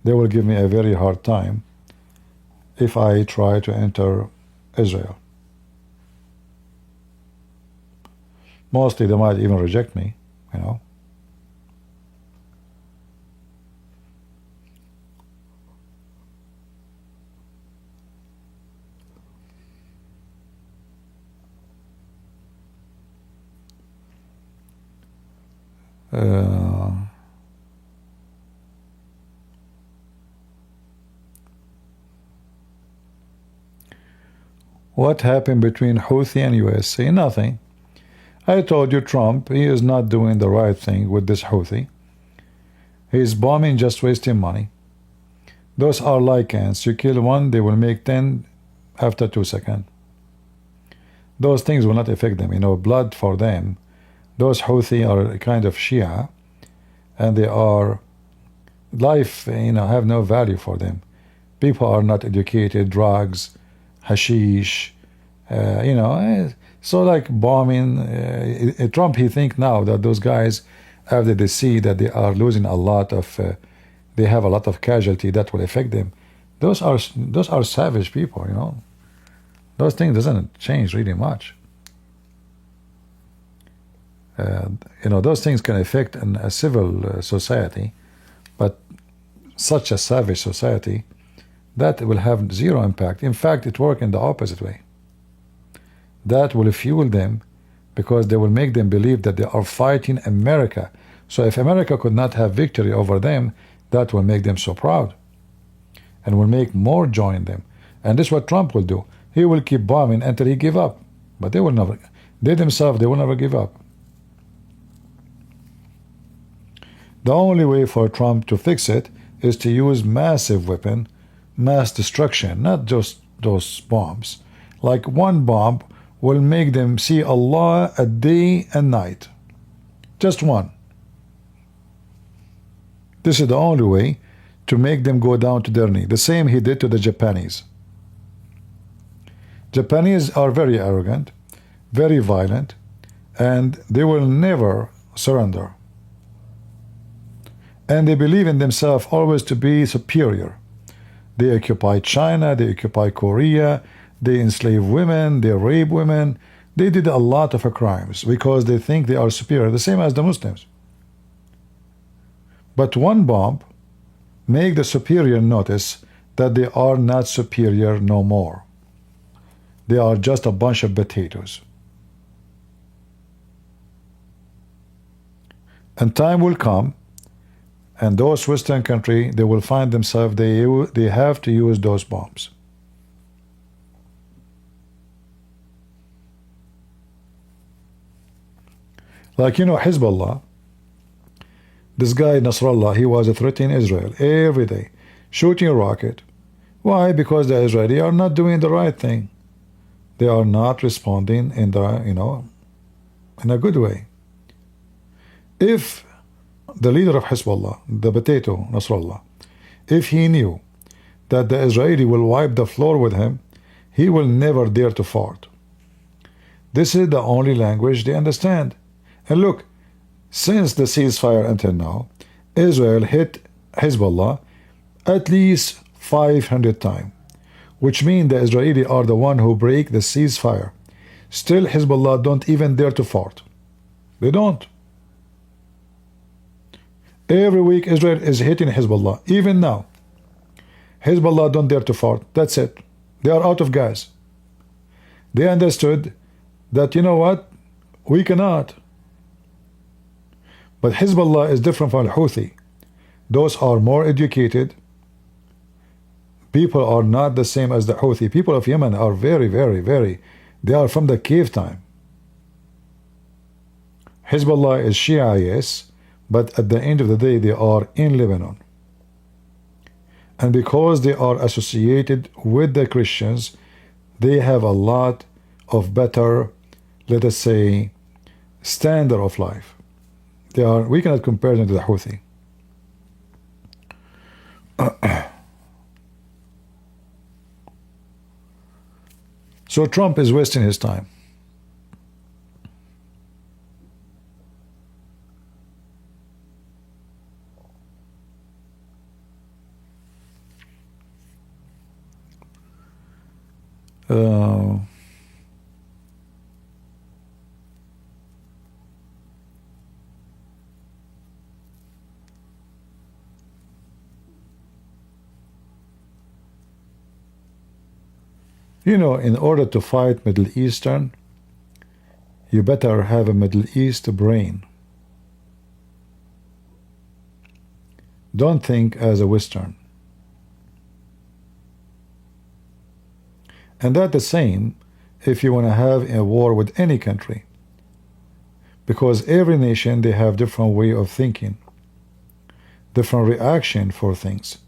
they will give me a very hard time if I try to enter Israel. Mostly they might even reject me, you know. What happened between Houthi and USA? Nothing. I told you Trump, he is not doing the right thing with this Houthi. He is bombing, just wasting money. Those are like ants. You kill one, they will make 10 after 2 seconds. Those things will not affect them. You know, blood for them. Those Houthi are a kind of Shia, and they are life, you know, have no value for them. People are not educated, drugs, hashish, you know, so like bombing. Trump, he think now that those guys, after they see that they are losing a lot of, they have a lot of casualty that will affect them. Those are savage people, you know. Those things doesn't change really much. You know, those things can affect a civil society, but such a savage society, that will have zero impact. In fact, it works in the opposite way. That will fuel them because they will make them believe that they are fighting America. So if America could not have victory over them, that will make them so proud and will make more join them. And this is what Trump will do. He will keep bombing until he give up. But they will never, they themselves, they will never give up. The only way for Trump to fix it is to use massive weapon, mass destruction, not just those bombs. Like one bomb will make them see Allah a day and night. Just one. This is the only way to make them go down to their knee. The same he did to the Japanese. Japanese are very arrogant, very violent, and they will never surrender. And they believe in themselves always to be superior. They occupy China, they occupy Korea, they enslave women, they rape women. They did a lot of crimes because they think they are superior, the same as the Muslims. But one bomb make the superior notice that they are not superior no more. They are just a bunch of potatoes. And time will come, and those Western countries, they will find themselves, they have to use those bombs. Like, you know, Hezbollah, this guy Nasrallah, he was threatening Israel every day, shooting a rocket. Why? Because the Israelis are not doing the right thing. They are not responding in the, you know, in a good way. If the leader of Hezbollah, the potato Nasrallah, if he knew that the Israeli will wipe the floor with him, he will never dare to fart. This is the only language they understand. And look, since the ceasefire until now, Israel hit Hezbollah at least 500 times, which means the Israelis are the one who break the ceasefire. Still, Hezbollah don't even dare to fart. They don't. Every week Israel is hitting Hezbollah. Even now, Hezbollah don't dare to fart. That's it. They are out of gas. They understood that, you know what, we cannot. But Hezbollah is different from Houthi. Those are more educated. People are not the same as the Houthi. People of Yemen are very, they are from the cave time. Hezbollah is Shia, yes, but at the end of the day, they are in Lebanon. And because they are associated with the Christians, they have a lot of better, let us say, standard of life. They are, we cannot compare them to the Houthi. So Trump is wasting his time. Uh, you know, in order to fight Middle Eastern, you better have a Middle East brain. Don't think as a Western. And that's the same if you want to have a war with any country. Because every nation, they have different way of thinking, different reaction for things.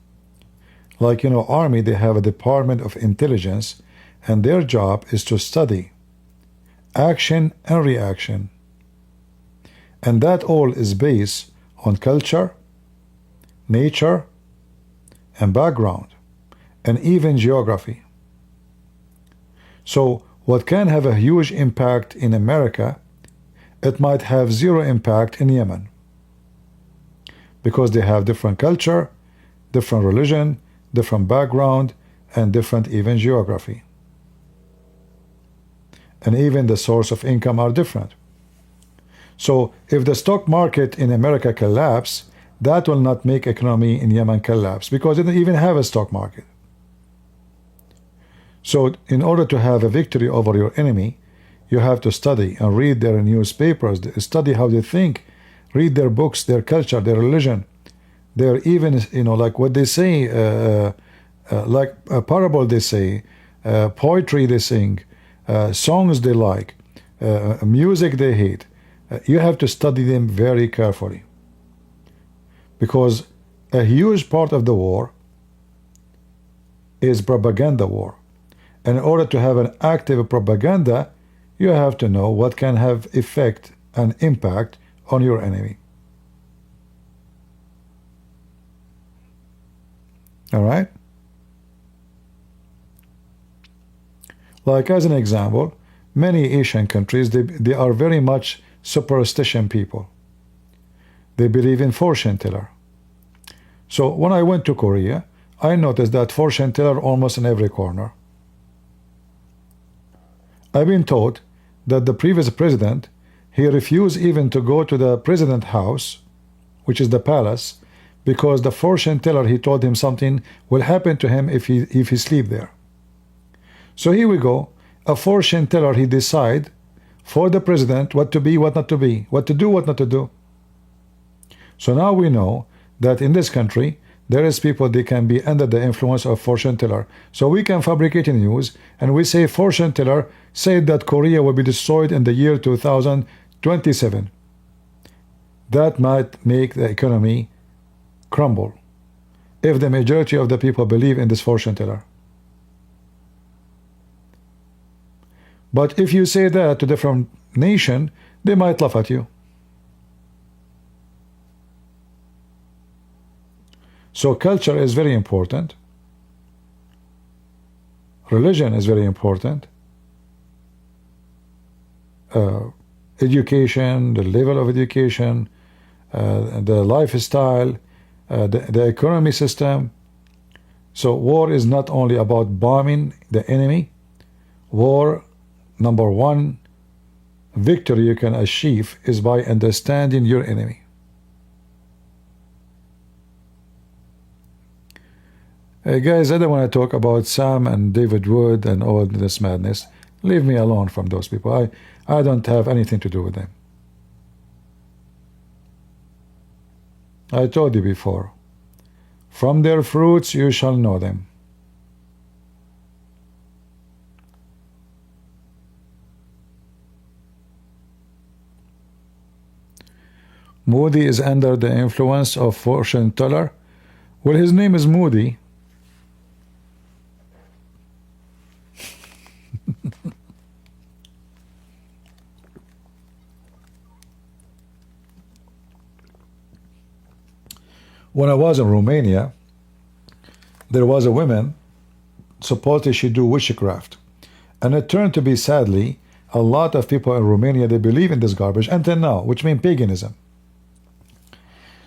Like, you know, Army, they have a Department of Intelligence, and their job is to study action and reaction. And that all is based on culture, nature, and background, and even geography. So what can have a huge impact in America, it might have zero impact in Yemen, because they have different culture, different religion, different background, and different even geography. And even the source of income are different. So if the stock market in America collapse, that will not make economy in Yemen collapse, because they don't even have a stock market. So in order to have a victory over your enemy, you have to study and read their newspapers, study how they think, read their books, their culture, their religion. They're even, you know, like what they say, like a parable they say, poetry they sing, songs they like, music they hate. You have to study them very carefully. Because a huge part of the war is propaganda war. And in order to have an active propaganda, you have to know what can have effect and impact on your enemy. All right? Like as an example, many Asian countries, they are very much superstition people. They believe in fortune teller. So when I went to Korea, I noticed that fortune teller almost in every corner. I've been told that the previous president, he refused even to go to the president house, which is the palace, because the fortune teller, he told him something will happen to him if he sleep there. So here we go, a fortune teller, he decide for the president what to be, what not to be, what to do, what not to do. So now we know that in this country, there is people, they can be under the influence of fortune teller. So we can fabricate a news, and we say fortune teller said that Korea will be destroyed in the year 2027. That might make the economy crumble if the majority of the people believe in this fortune teller. But if you say that to different nation, they might laugh at you. So culture is very important. Religion is very important. Education, the level of education, the lifestyle, the economy system. So war is not only about bombing the enemy. War, number one, victory you can achieve is by understanding your enemy. Hey guys, I don't want to talk about Sam and David Wood and all this madness. Leave me alone from those people. I don't have anything to do with them. I told you before, from their fruits you shall know them. Moody is under the influence of fortune teller. Well, his name is Moody. When I was in Romania, there was a woman, supposedly she do witchcraft. And it turned to be, sadly, a lot of people in Romania, they believe in this garbage until now, which means paganism.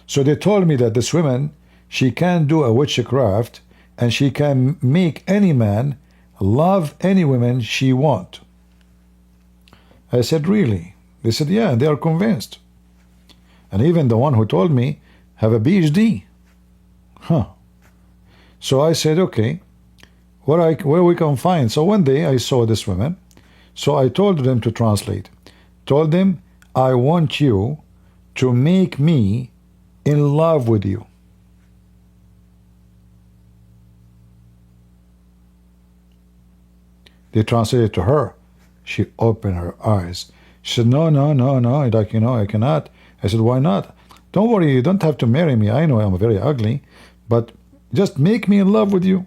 So they told me that this woman, she can do a witchcraft and she can make any man love any women she want. I said, really? They said, yeah, they are convinced. And even the one who told me have a PhD. Huh. So I said, okay, where we can find. So one day I saw this woman. So I told them to translate. Told them, I want you to make me in love with you. They translated to her. She opened her eyes. She said, no, no, no, no, like, I cannot. I said, why not? Don't worry, you don't have to marry me. I know I'm very ugly, but just make me in love with you.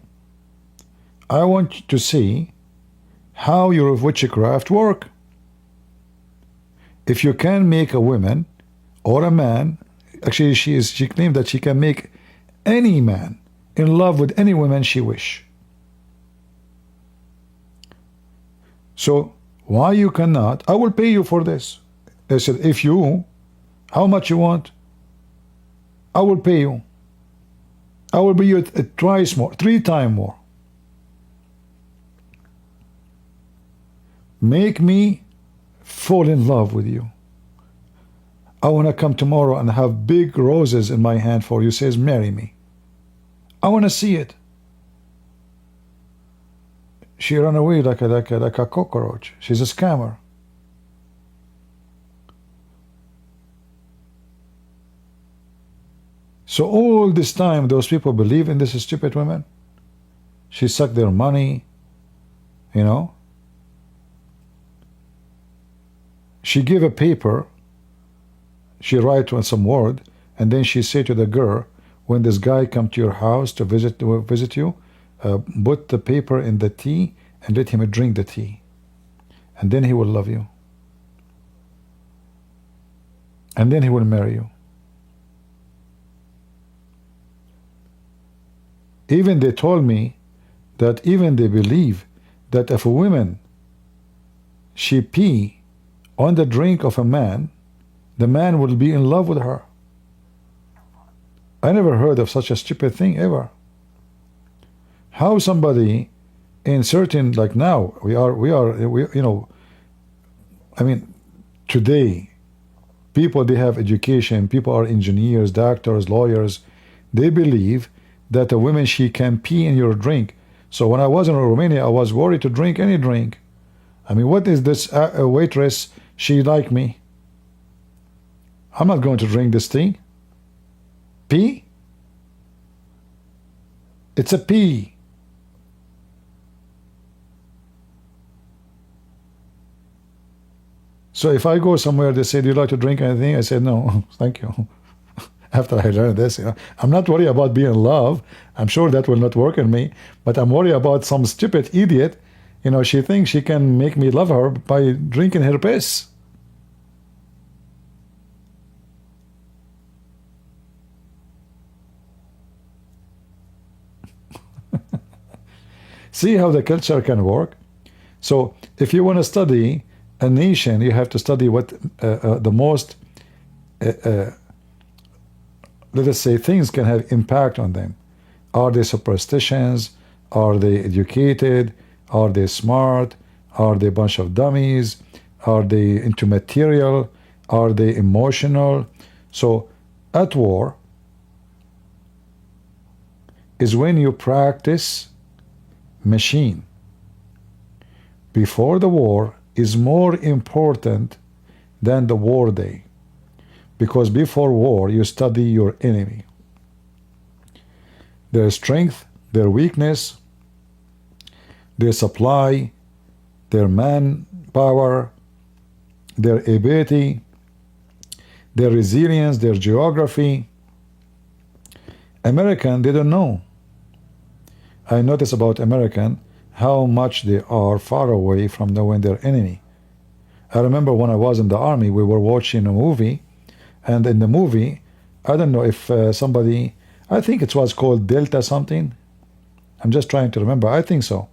I want to see how your witchcraft work. If you can make a woman or a man, actually she claimed that she can make any man in love with any woman she wish. So why you cannot? I will pay you for this. I said, if you, how much you want? I will pay you. I will pay you twice more, 3 times more. Make me fall in love with you. I want to come tomorrow and have big roses in my hand for you. Says, marry me. I want to see it. She ran away like a cockroach. She's a scammer. So all this time, those people believe in this stupid woman. She sucked their money, She gave a paper. She write on some word, and then she say to the girl, when this guy come to your house to visit you, put the paper in the tea and let him drink the tea, and then he will love you, and then he will marry you. Even they told me that even they believe that if a woman she pee on the drink of a man, the man will be in love with her. I never heard of such a stupid thing ever. How somebody in certain, like now, I mean, today, people, they have education, people are engineers, doctors, lawyers, they believe that a woman, she can pee in your drink. So when I was in Romania, I was worried to drink any drink. I mean, what is this waitress, she like me? I'm not going to drink this thing. Pee? It's a pee. So if I go somewhere, they say, do you like to drink anything? I said, no, thank you. After I learned this, I'm not worried about being in love. I'm sure that will not work in me, but I'm worried about some stupid idiot. She thinks she can make me love her by drinking her piss. See how the culture can work? So if you want to study a nation, you have to study what the most, let us say, things can have impact on them. Are they superstitions? Are they educated? Are they smart? Are they a bunch of dummies? Are they into material? Are they emotional? So at war is when you practice machine. Before the war is more important than the war day, because before war you study your enemy, their strength, their weakness, their supply, their manpower, their ability, their resilience, their geography. American, they don't know. I notice about American how much they are far away from knowing their enemy. I remember when I was in the army, we were watching a movie, and in the movie, I don't know if somebody, I think it was called Delta something. I'm just trying to remember. I think so.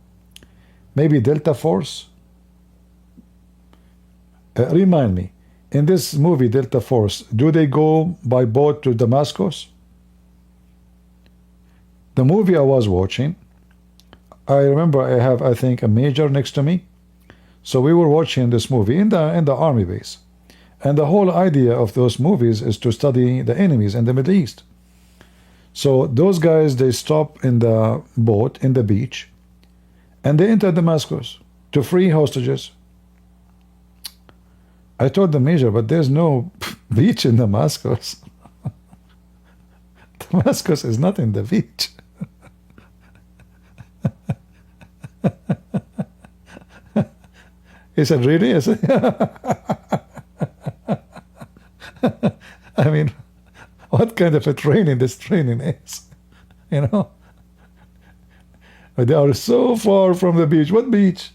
Maybe Delta Force. Remind me. In this movie, Delta Force, do they go by boat to Damascus? The movie I was watching, I remember I have, I think, a major next to me. So we were watching this movie in the army base. And the whole idea of those movies is to study the enemies in the Middle East. So those guys, they stop in the boat in the beach, and they enter Damascus to free hostages. I told the major, but there's no beach in Damascus. Damascus is not in the beach. He said, really? I said, I mean, what kind of a training this training is? You know? They are so far from the beach. What beach?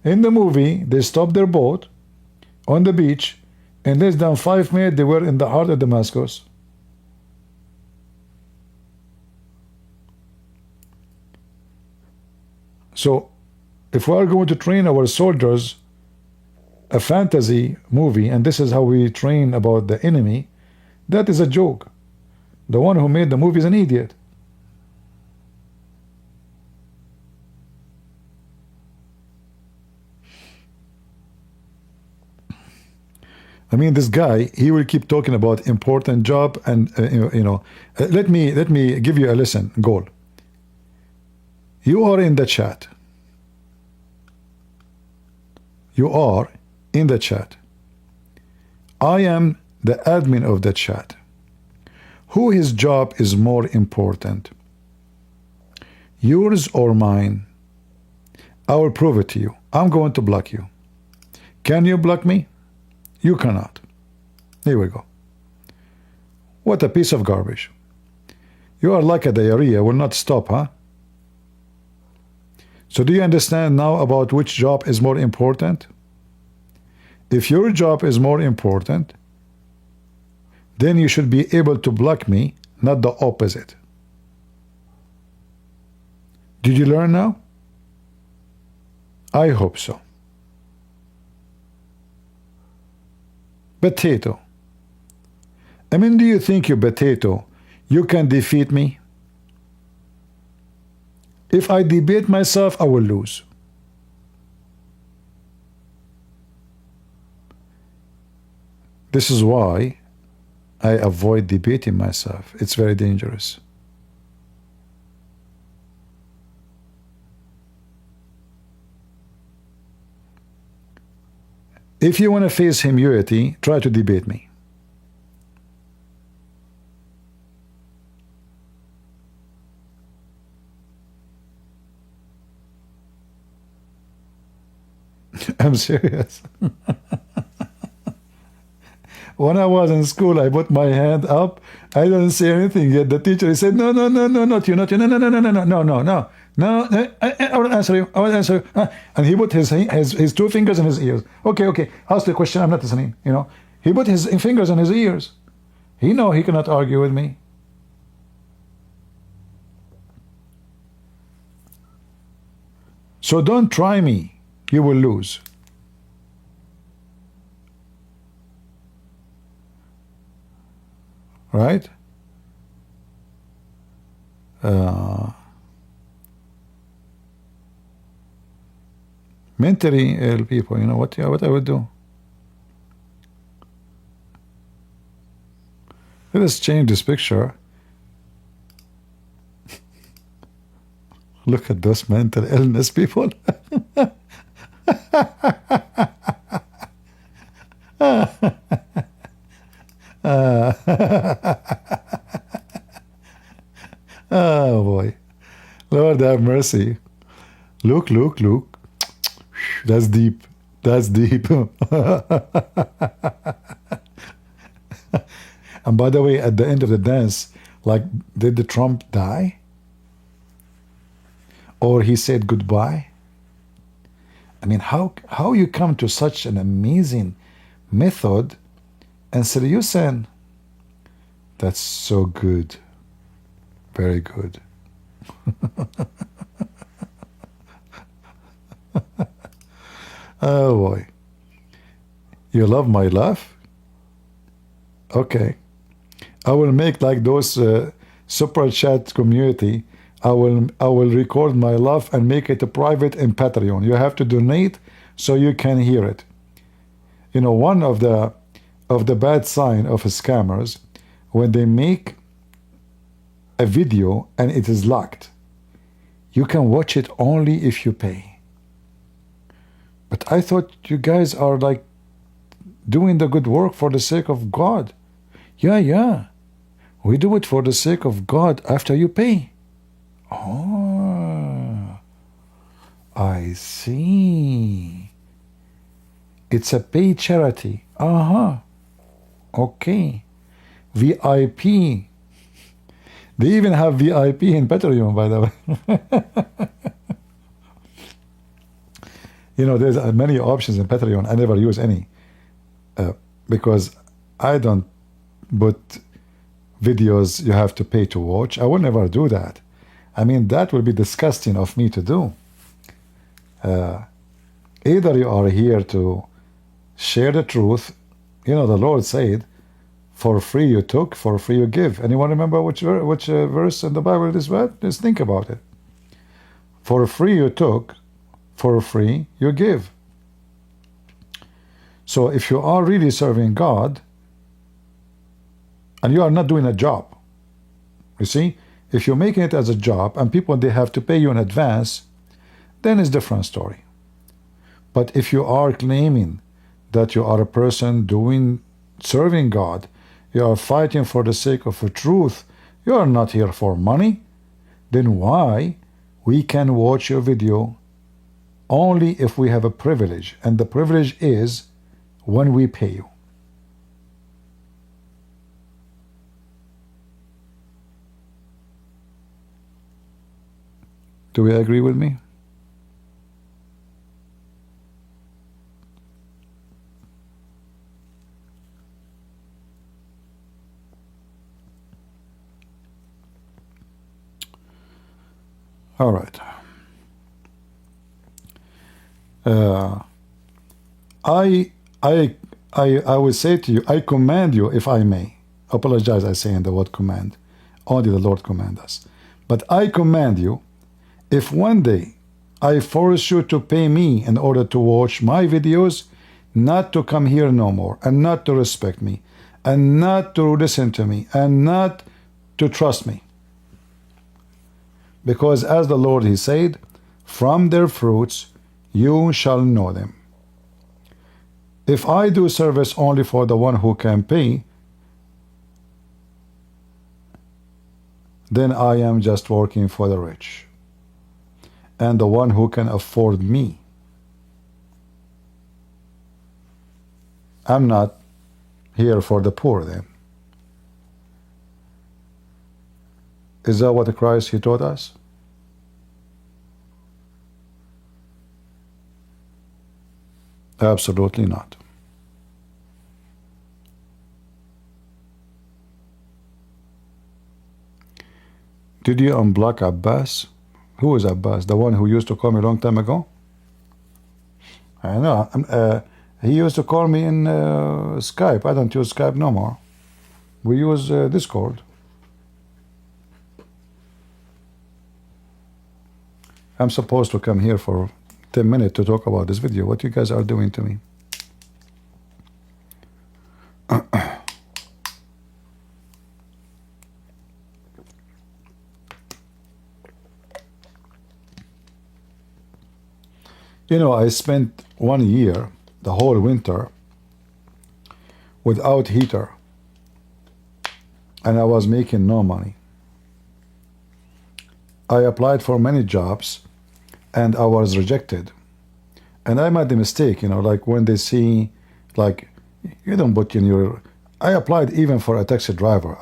In the movie, they stopped their boat on the beach, and less than 5 minutes, they were in the heart of Damascus. So, if we are going to train our soldiers a fantasy movie, and this is how we train about the enemy, that is a joke. The one who made the movie is an idiot. I mean, this guy, he will keep talking about important job, and let me give you a lesson goal. You are in the chat. You are in the chat. I am the admin of the chat. Who his job is more important? Yours or mine? I will prove it to you. I'm going to block you. Can you block me? You cannot. Here we go. What a piece of garbage. You are like a diarrhea, will not stop, huh? So do you understand now about which job is more important? If your job is more important, then you should be able to block me, not the opposite. Did you learn now? I hope so. Potato. I mean, do you think, you potato, you can defeat me? If I debate myself, I will lose. This is why I avoid debating myself. It's very dangerous. If you want to face humility, try to debate me. I'm serious. When I was in school, I put my hand up. I didn't say anything yet. The teacher said, no, no, no, no, not you, not you. No, no, no, no, no, no, no, no, no. No, I will answer you. I will answer you. And he put his 2 fingers in his ears. Okay, ask the question. I'm not listening. You know, he put his fingers in his ears. He know he cannot argue with me. So don't try me. You will lose. Right? Mentally ill people, you know what I would do? Let us change this picture. Look at those mental illness people. Oh boy. Lord have mercy. Look. That's deep. That's deep. And by the way, at the end of the dance, like, did the Trump die? Or he said goodbye? I mean, how you come to such an amazing method and solution? That's so good. Very good. Oh boy. You love my laugh? Okay. I will make like those super chat community I will record my laugh and make it private in Patreon. You have to donate so you can hear it. You know, one of the bad sign of scammers, when they make a video and it is locked, you can watch it only if you pay. But I thought you guys are like doing the good work for the sake of God. Yeah. We do it for the sake of God after you pay. Oh, I see. It's a paid charity. Okay. VIP. They even have VIP in Patreon, by the way. You know, there's many options in Patreon. I never use any because I don't put videos you have to pay to watch. I will never do that. I mean, that would be disgusting of me to do. Either you are here to share the truth. You know, the Lord said, for free you took, for free you give. Anyone remember which verse in the Bible is that? Just think about it. For free you took, for free you give. So if you are really serving God, and you are not doing a job, you see, if you're making it as a job and people, they have to pay you in advance, then it's a different story. But if you are claiming that you are a person serving God, you are fighting for the sake of the truth, you are not here for money, then why we can watch your video only if we have a privilege, and the privilege is when we pay you. Do we agree with me? All right. I would say to you, I command you, if I may. Apologize, I say in the word command. Only the Lord command us. But I command you, if one day I force you to pay me in order to watch my videos, not to come here no more, and not to respect me, and not to listen to me, and not to trust me. Because as the Lord, he said, from their fruits you shall know them. If I do service only for the one who can pay, then I am just working for the rich and the one who can afford me. I'm not here for the poor then. Is that what Christ, he taught us? Absolutely not. Did you unblock Abbas? Who is Abbas? The one who used to call me a long time ago? I know. He used to call me in Skype. I don't use Skype no more. We use Discord. I'm supposed to come here for 10 minutes to talk about this video. What you guys are doing to me? You know, I spent 1 year, the whole winter, without heater, and I was making no money. I applied for many jobs and I was rejected. And I made the mistake, you know, like when they see, like, you don't put in your... I applied even for a taxi driver.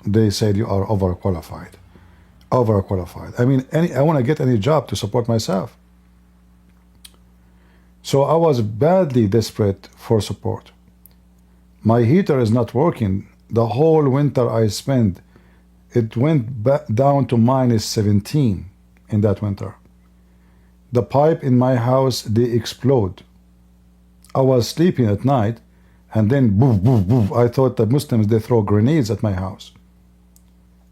They said you are overqualified. Overqualified. I mean, I want to get any job to support myself. So I was badly desperate for support. My heater is not working. The whole winter I spent, it went down to -17 in that winter. The pipe in my house, they explode. I was sleeping at night, and then boof, boof, boof. I thought the Muslims, they throw grenades at my house.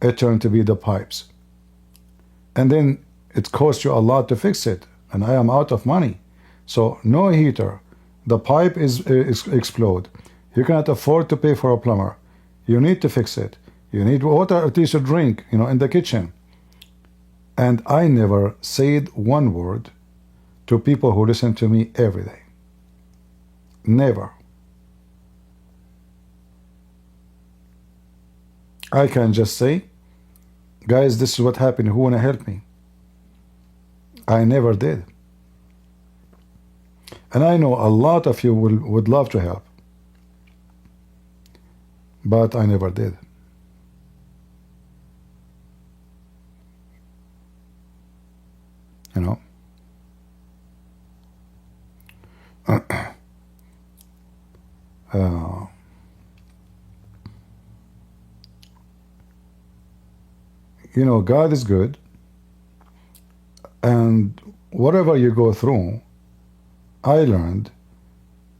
It turned to be the pipes. and then it costs you a lot to fix it, and I am out of money. So no heater, the pipe is explode. You cannot afford to pay for a plumber. You need to fix it. You need water at least to drink, in the kitchen. And I never said one word to people who listen to me every day. Never. I can just say, guys, this is what happened. Who wanna help me? I never did. And I know a lot of you would love to help, but I never did. You know? God is good, and whatever you go through, I learned,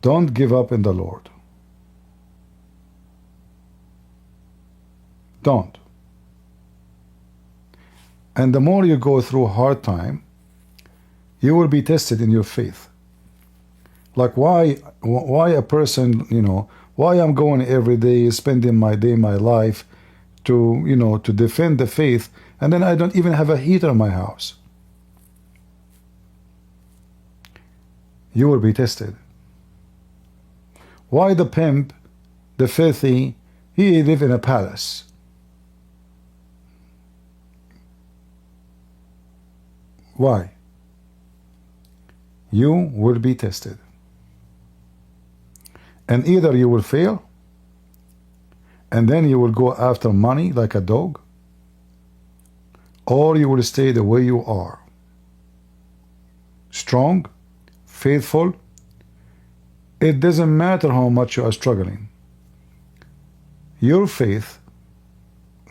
don't give up in the Lord. Don't. And the more you go through hard time, you will be tested in your faith. Like why a person, why I'm going every day, spending my day, my life to defend the faith, and then I don't even have a heater in my house. You will be tested. Why the pimp, the filthy, he live in a palace? Why? You will be tested. And either you will fail, and then you will go after money like a dog, or you will stay the way you are. Strong, faithful. It doesn't matter how much you are struggling. Your faith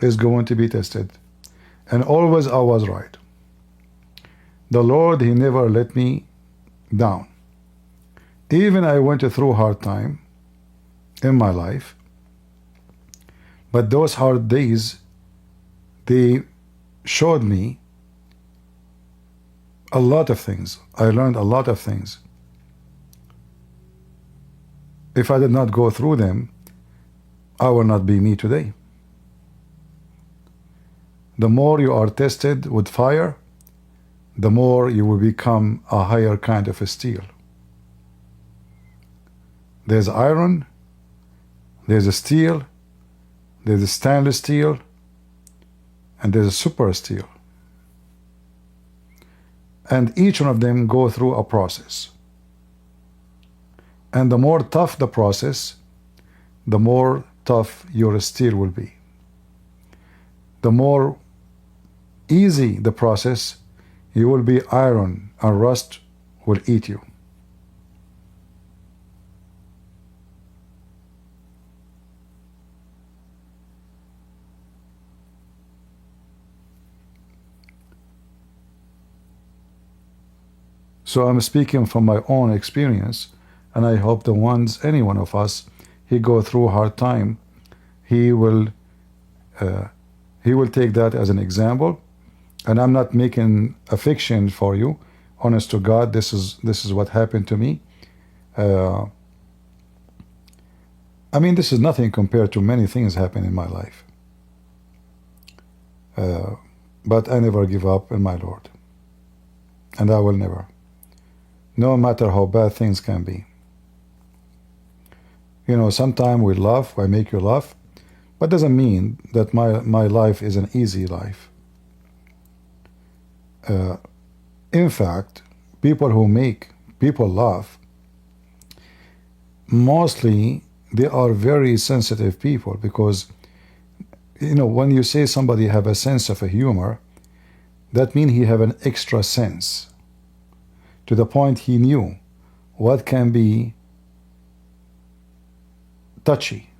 is going to be tested. And always I was right. The Lord, He never let me down. Even I went through hard time in my life, but those hard days, they showed me a lot of things. I learned a lot of things. If I did not go through them, I will not be me today. The more you are tested with fire, the more you will become a higher kind of a steel. There's iron, there's a steel, there's a stainless steel, and there's a super steel. And each one of them go through a process. And the more tough the process, the more tough your steel will be. The more easy the process, you will be iron, and rust will eat you. So I'm speaking from my own experience, and I hope any one of us, he go through a hard time, he will take that as an example. And I'm not making a fiction for you. Honest to God, this is what happened to me. This is nothing compared to many things happen in my life. But I never give up in my Lord. And I will never. No matter how bad things can be. Sometimes we laugh, I make you laugh, but doesn't mean that my life is an easy life. In fact, people who make people laugh, mostly they are very sensitive people, because when you say somebody have a sense of a humor, that means he have an extra sense, to the point he knew what can be touchy,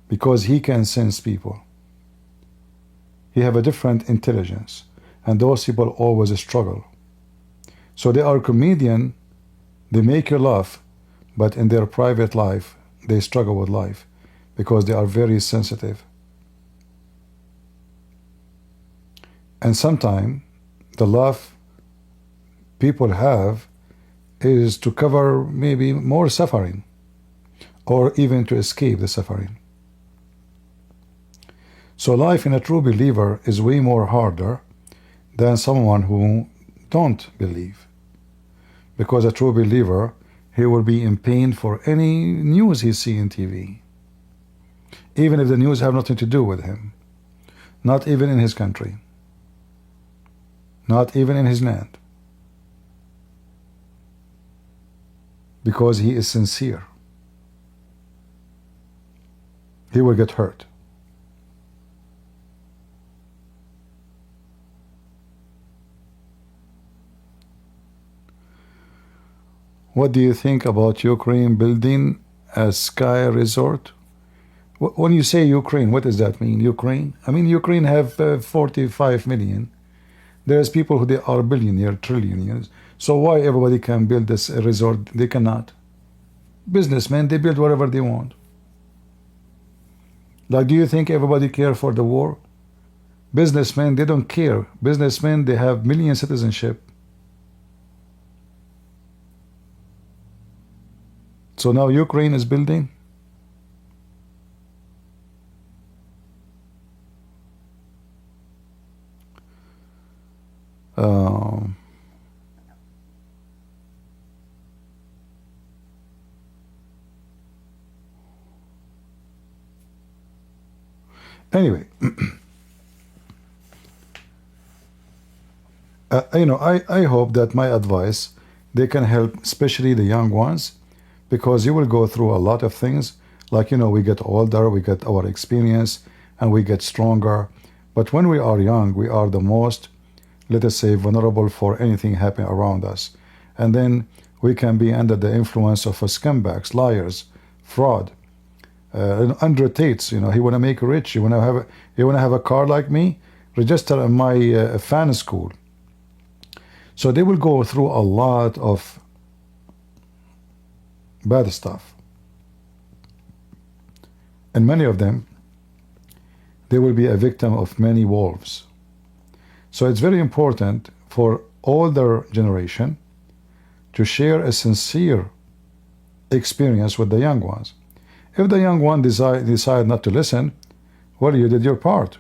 because he can sense people. He have a different intelligence. And those people always struggle. So they are comedian, they make you laugh, but in their private life, they struggle with life because they are very sensitive. And sometimes the love people have is to cover maybe more suffering, or even to escape the suffering. So life in a true believer is way more harder than someone who don't believe. Because a true believer, he will be in pain for any news he sees in TV. Even if the news have nothing to do with him. Not even in his country. Not even in his land. Because he is sincere. He will get hurt. What do you think about Ukraine building a sky resort? When you say Ukraine, what does that mean? Ukraine? I mean, Ukraine have 45 million. There's people who they are billionaire, trillionaires. So why everybody can build this resort? They cannot. Businessmen, they build whatever they want. Like, do you think everybody care for the war? Businessmen, they don't care. Businessmen, they have million citizenship. So now Ukraine is building. Anyway, I hope that my advice, they can help, especially the young ones, because you will go through a lot of things. Like, we get older, we get our experience, and we get stronger. But when we are young, we are the most, let us say, vulnerable for anything happening around us. And then we can be under the influence of scumbags, liars, fraud. Andrew Tate's, he want to make rich. You want to have a car like me? Register in my fan school. So they will go through a lot of bad stuff. And many of them, they will be a victim of many wolves. So it's very important for older generation to share a sincere experience with the young ones. If the young one decide not to listen, well, you did your part,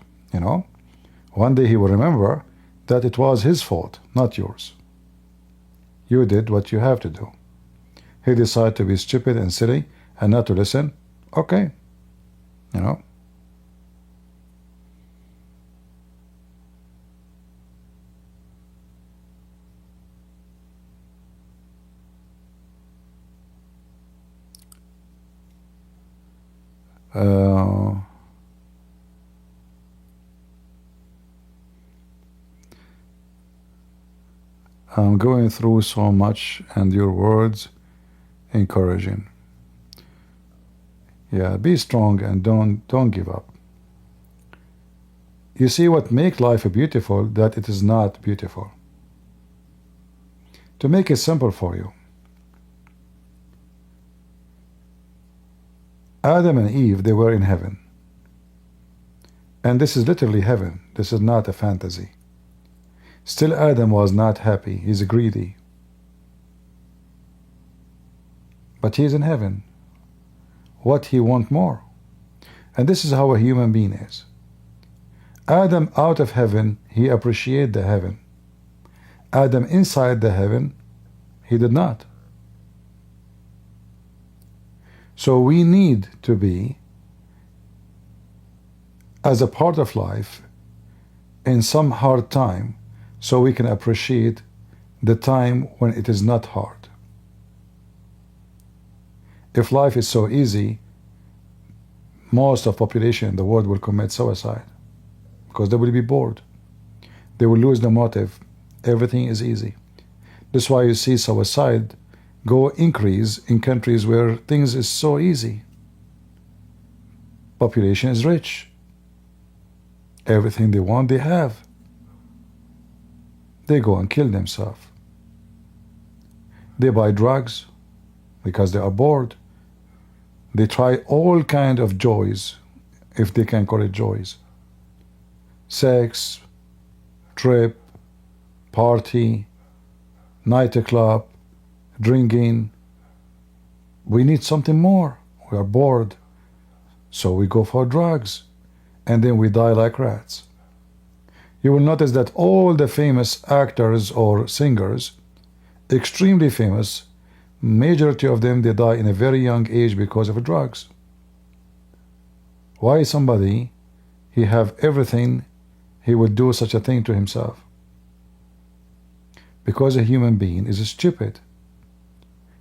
One day he will remember that it was his fault, not yours. You did what you have to do. He decided to be stupid and silly and not to listen. Okay. I'm going through so much, and your words encouraging. Yeah, be strong and don't give up. You see what make life beautiful, that it is not beautiful. To make it simple for you, Adam and Eve, they were in heaven. And this is literally heaven. This is not a fantasy. Still, Adam was not happy. He's greedy. But he's in heaven. What he want more? And this is how a human being is. Adam out of heaven, he appreciated the heaven. Adam inside the heaven, he did not. So we need to be, as a part of life, in some hard time, so we can appreciate the time when it is not hard. If life is so easy, most of the population in the world will commit suicide because they will be bored. They will lose the motive. Everything is easy. That's why you see suicide go increase in countries where things is so easy. Population is rich. Everything they want, they have. They go and kill themselves. They buy drugs because they are bored. They try all kind of joys, if they can call it joys. Sex, trip, party, nightclub, drinking. We need something more. We are bored. So we go for drugs. And then we die like rats. You will notice that all the famous actors or singers, extremely famous, majority of them, they die in a very young age because of drugs. Why somebody, he have everything, he would do such a thing to himself? Because a human being is stupid.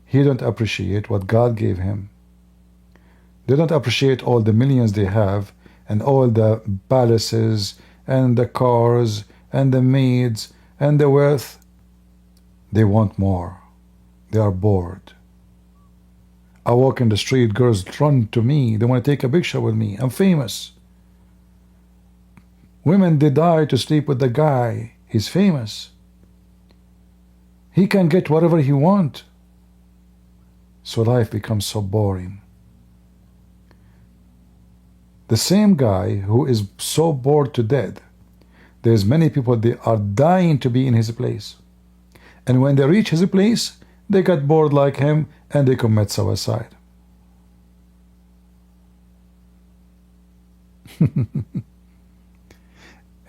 He don't appreciate what God gave him. They don't appreciate all the millions they have and all the palaces and the cars and the maids and the wealth. They want more. They are bored. I walk in the street, girls run to me. They want to take a picture with me. I'm famous. Women, they die to sleep with the guy. He's famous. He can get whatever he wants. So life becomes so boring. The same guy who is so bored to death, there's many people, they are dying to be in his place. And when they reach his place, they get bored like him and they commit suicide.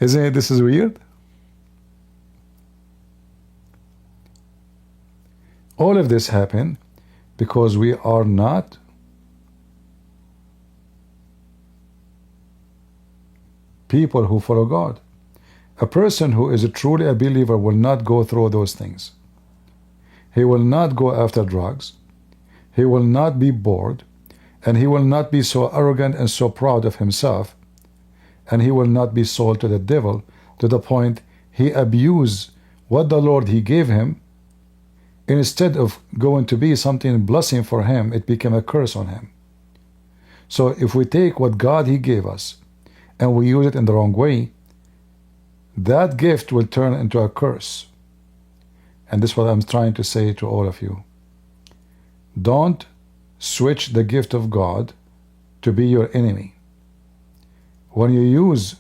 Isn't it, this is weird? All of this happened because we are not people who follow God. A person who is truly a believer will not go through those things. He will not go after drugs. He will not be bored. And he will not be so arrogant and so proud of himself. And he will not be sold to the devil to the point he abuse what the Lord he gave him. Instead of going to be something blessing for him, it became a curse on him. So if we take what God he gave us and we use it in the wrong way, that gift will turn into a curse. And this is what I'm trying to say to all of you. Don't switch the gift of God to be your enemy. When you use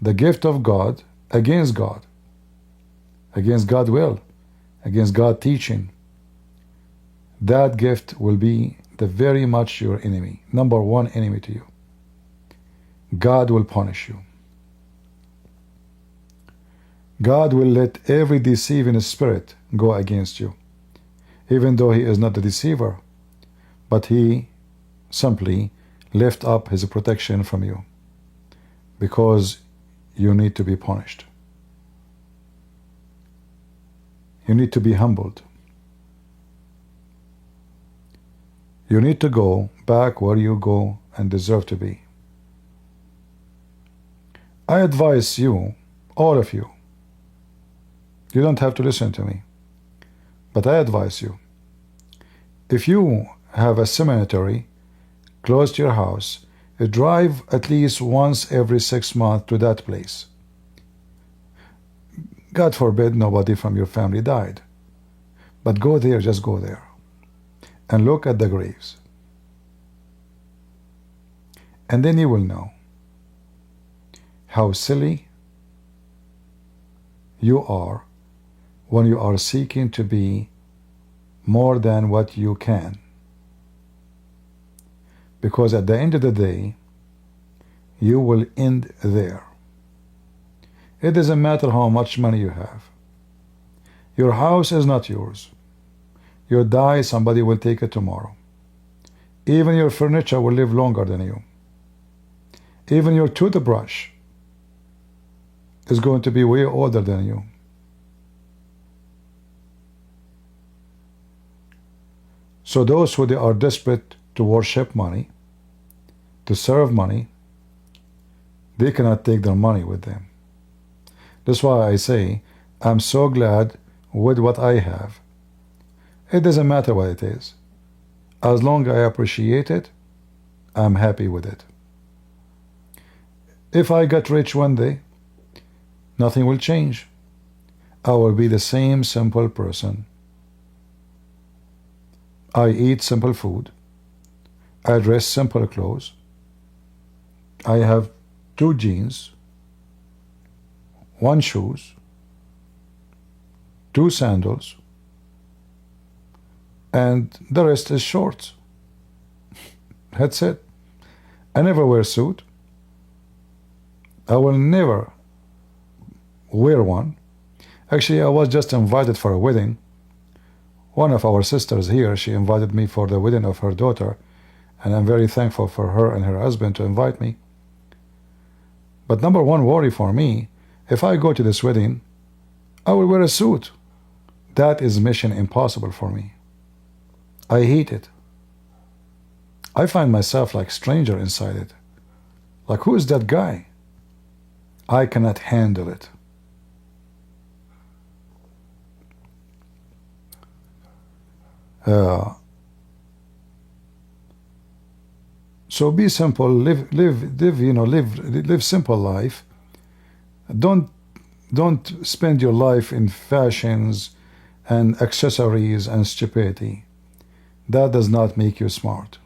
the gift of God against God, against God's will, against God's teaching, that gift will be the very much your enemy, number one enemy to you. God will punish you. God will let every deceiving spirit go against you, even though he is not the deceiver, but he simply lift up his protection from you because you need to be punished. You need to be humbled. You need to go back where you go and deserve to be. I advise you, all of you, you don't have to listen to me, but I advise you, if you have a cemetery close to your house, drive at least once every 6 months to that place. God forbid nobody from your family died, but go there, just go there, and look at the graves. And then you will know how silly you are when you are seeking to be more than what you can. Because at the end of the day, you will end there. It doesn't matter how much money you have. Your house is not yours. You die, somebody will take it tomorrow. Even your furniture will live longer than you. Even your toothbrush is going to be way older than you. So those who they are desperate to worship money, to serve money, they cannot take their money with them. That's why I say, I'm so glad with what I have. It doesn't matter what it is. As long as I appreciate it, I'm happy with it. If I get rich one day, nothing will change. I will be the same simple person. I eat simple food. I dress simple clothes. I have 2 jeans, 1 shoes, 2 sandals, and the rest is shorts. That's it. I never wear a suit. I will never wear one. Actually, I was just invited for a wedding. One of our sisters here, she invited me for the wedding of her daughter, and I'm very thankful for her and her husband to invite me. But number one worry for me, if I go to this wedding, I will wear a suit. That is mission impossible for me. I hate it. I find myself like stranger inside it. Like, who is that guy? I cannot handle it. So be simple, live simple life. Don't spend your life in fashions and accessories and stupidity. That does not make you smart.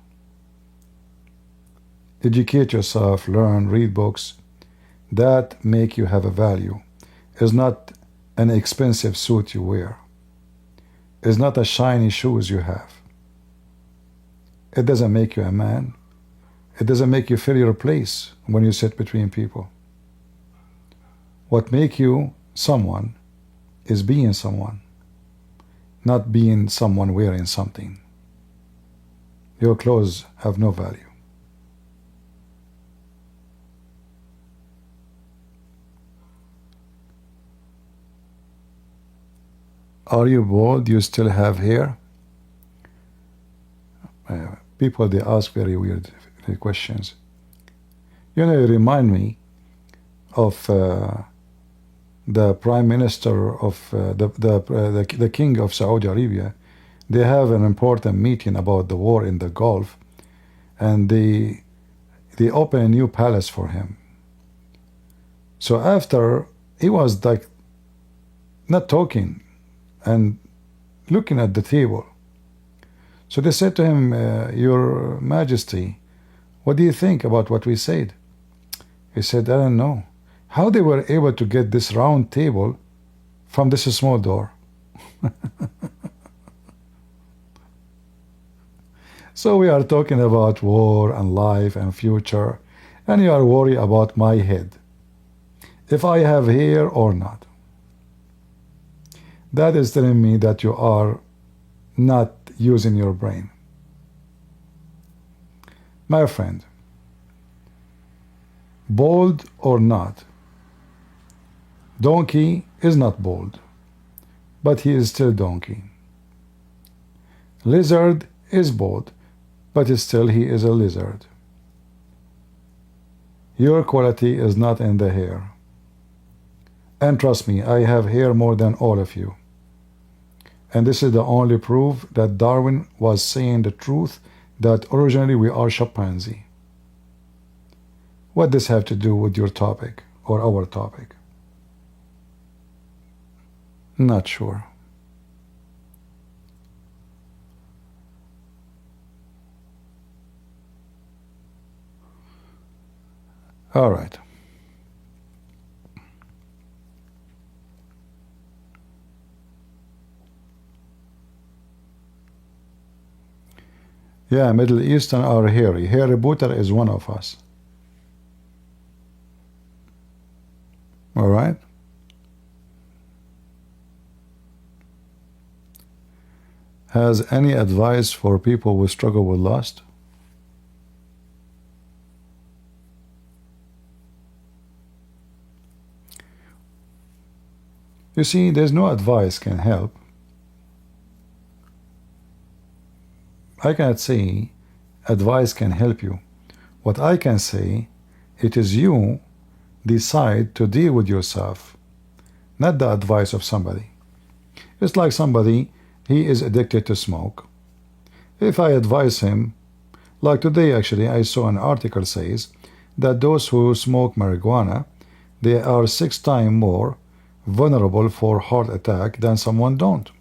Educate yourself, learn, read books. That make you have a value. It's not an expensive suit you wear. It's not a shiny shoes you have. It doesn't make you a man. It doesn't make you feel your place when you sit between people. What make you someone is being someone, not being someone wearing something. Your clothes have no value. Are you bald? You still have hair? People, they ask very weird questions. You remind me of the Prime Minister of the King of Saudi Arabia. They have an important meeting about the war in the Gulf, and they open a new palace for him. So after, he was like not talking and looking at the table. So they said to him, Your Majesty, what do you think about what we said? He said, I don't know. How they were able to get this round table from this small door? So we are talking about war and life and future, and you are worried about my head, if I have hair or not. That is telling me that you are not using your brain. My friend, bald or not, donkey is not bald, but he is still donkey. Lizard is bald, but still he is a lizard. Your quality is not in the hair. And trust me, I have hair more than all of you. And this is the only proof that Darwin was saying the truth, that originally we are chimpanzee. What does this have to do with your topic or our topic? Not sure. All right. Yeah, Middle Eastern are hairy. Harry Potter is one of us. All right. Has any advice for people who struggle with lust? You see, there's no advice can help. I cannot say advice can help you. What I can say, it is you decide to deal with yourself, not the advice of somebody. It's like somebody, he is addicted to smoke. If I advise him, like today actually I saw an article says that those who smoke marijuana, they are 6 times more vulnerable for heart attack than someone don't.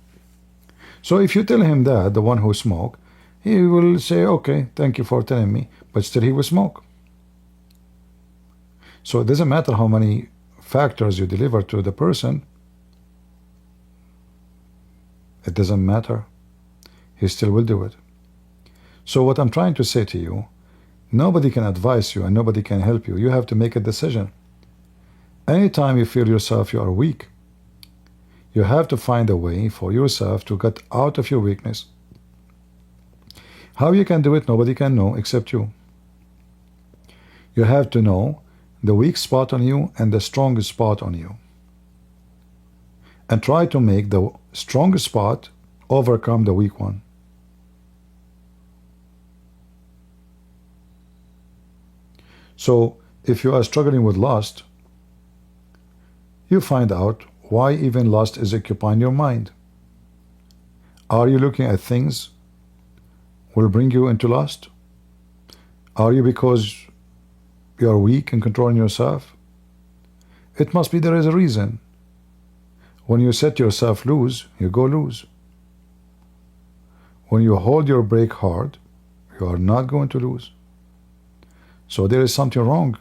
So if you tell him that, the one who smoke, he will say, okay, thank you for telling me, but still he will smoke. So it doesn't matter how many factors you deliver to the person. It doesn't matter. He still will do it. So what I'm trying to say to you, nobody can advise you and nobody can help you. You have to make a decision. Anytime you feel yourself you are weak, you have to find a way for yourself to get out of your weakness. How you can do it, nobody can know except you. You have to know the weak spot on you and the strongest spot on you. And try to make the strongest spot overcome the weak one. So, if you are struggling with lust, you find out why even lust is occupying your mind. Are you looking at things will bring you into lust? Are you because you are weak in controlling yourself? It must be there is a reason. When you set yourself loose, you go loose. When you hold your brake hard, you are not going to lose. So there is something wrong.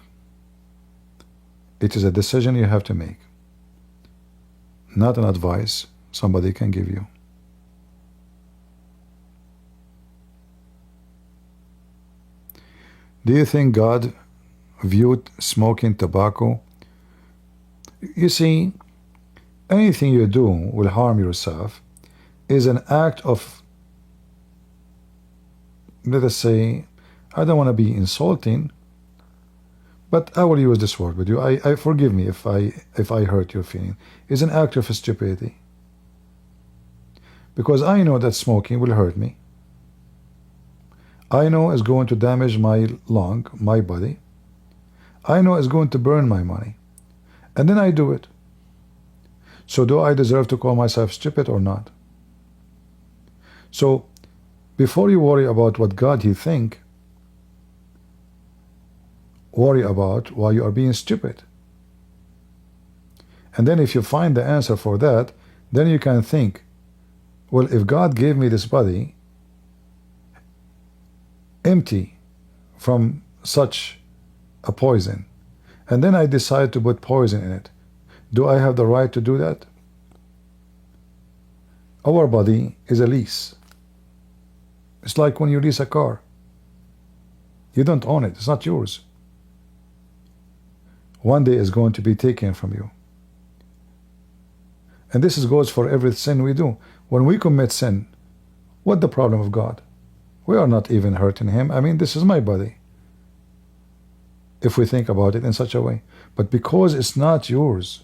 It is a decision you have to make, not an advice somebody can give you. Do you think God viewed smoking tobacco? You see, anything you do will harm yourself is an act of, let us say, I don't want to be insulting, but I will use this word with you. I forgive me if I hurt your feeling. It's an act of stupidity. Because I know that smoking will hurt me. I know it's going to damage my lung, my body. I know it's going to burn my money. And then I do it. So do I deserve to call myself stupid or not? So before you worry about what God He think, worry about why you are being stupid. And then if you find the answer for that, then you can think, well, if God gave me this body empty from such a poison, and then I decide to put poison in it, do I have the right to do that? Our body is a lease. It's like when you lease a car. You don't own it. It's not yours. One day it's going to be taken from you. And this goes for every sin we do. When we commit sin, what's the problem of God? We are not even hurting Him. I mean, this is my body, if we think about it in such a way. But because it's not yours,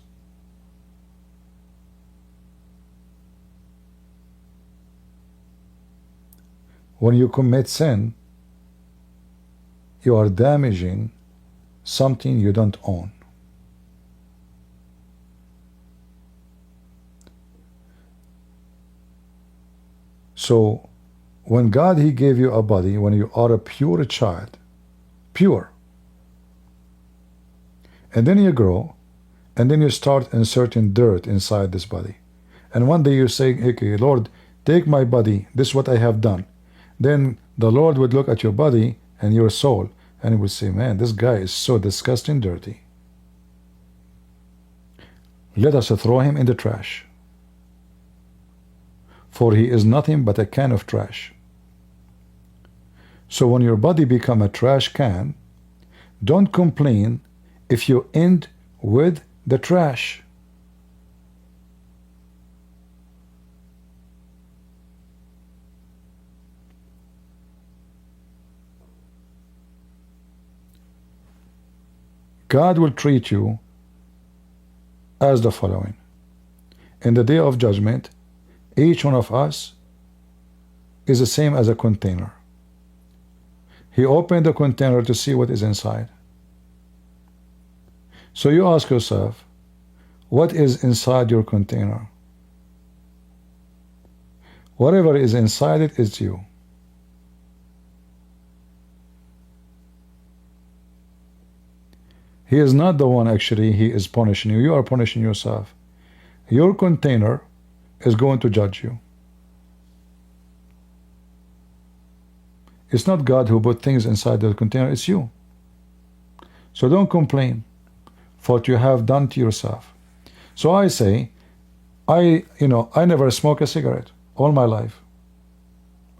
when you commit sin, you are damaging something you don't own. So when God He gave you a body, when you are a pure child, pure, and then you grow, and then you start inserting dirt inside this body, and one day you say, okay, Lord, take my body, this is what I have done. Then the Lord would look at your body and your soul, and He would say, man, this guy is so disgusting dirty. Let us throw him in the trash, for he is nothing but a can of trash. So when your body become a trash can, don't complain if you end with the trash. God will treat you as the following. In the day of judgment, each one of us is the same as a container. He opened the container to see what is inside. So you ask yourself, what is inside your container? Whatever is inside it is you. He is not the one actually, He is punishing you. You are punishing yourself. Your container is going to judge you. It's not God who put things inside the container, it's you. So don't complain for what you have done to yourself. So I say, I never smoke a cigarette. all my life,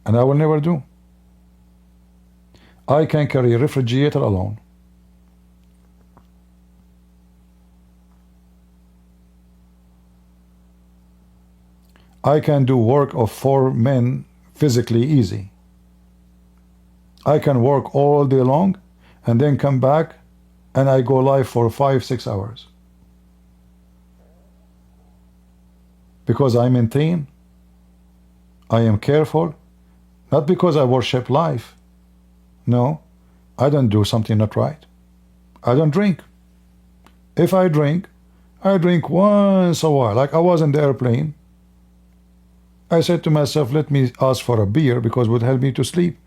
and I will never do. I can carry a refrigerator alone. I can do work of 4 men physically easy. I can work all day long and then come back and I go live for 5-6 hours. Because I maintain, I am careful, not because I worship life. No, I don't do something not right. I don't drink. If I drink once a while. Like I was in the airplane, I said to myself, let me ask for a beer because it would help me to sleep.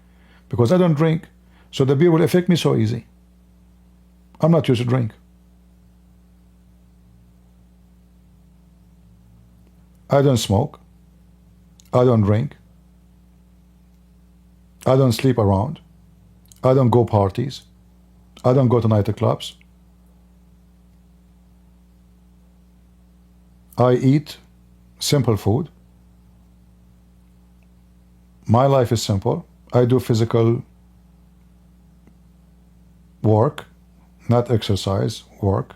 Because I don't drink, so the beer will affect me so easy. I'm not used to drink. I don't smoke. I don't drink. I don't sleep around. I don't go parties. I don't go to nightclubs. I eat simple food. My life is simple. I do physical work, not exercise, work.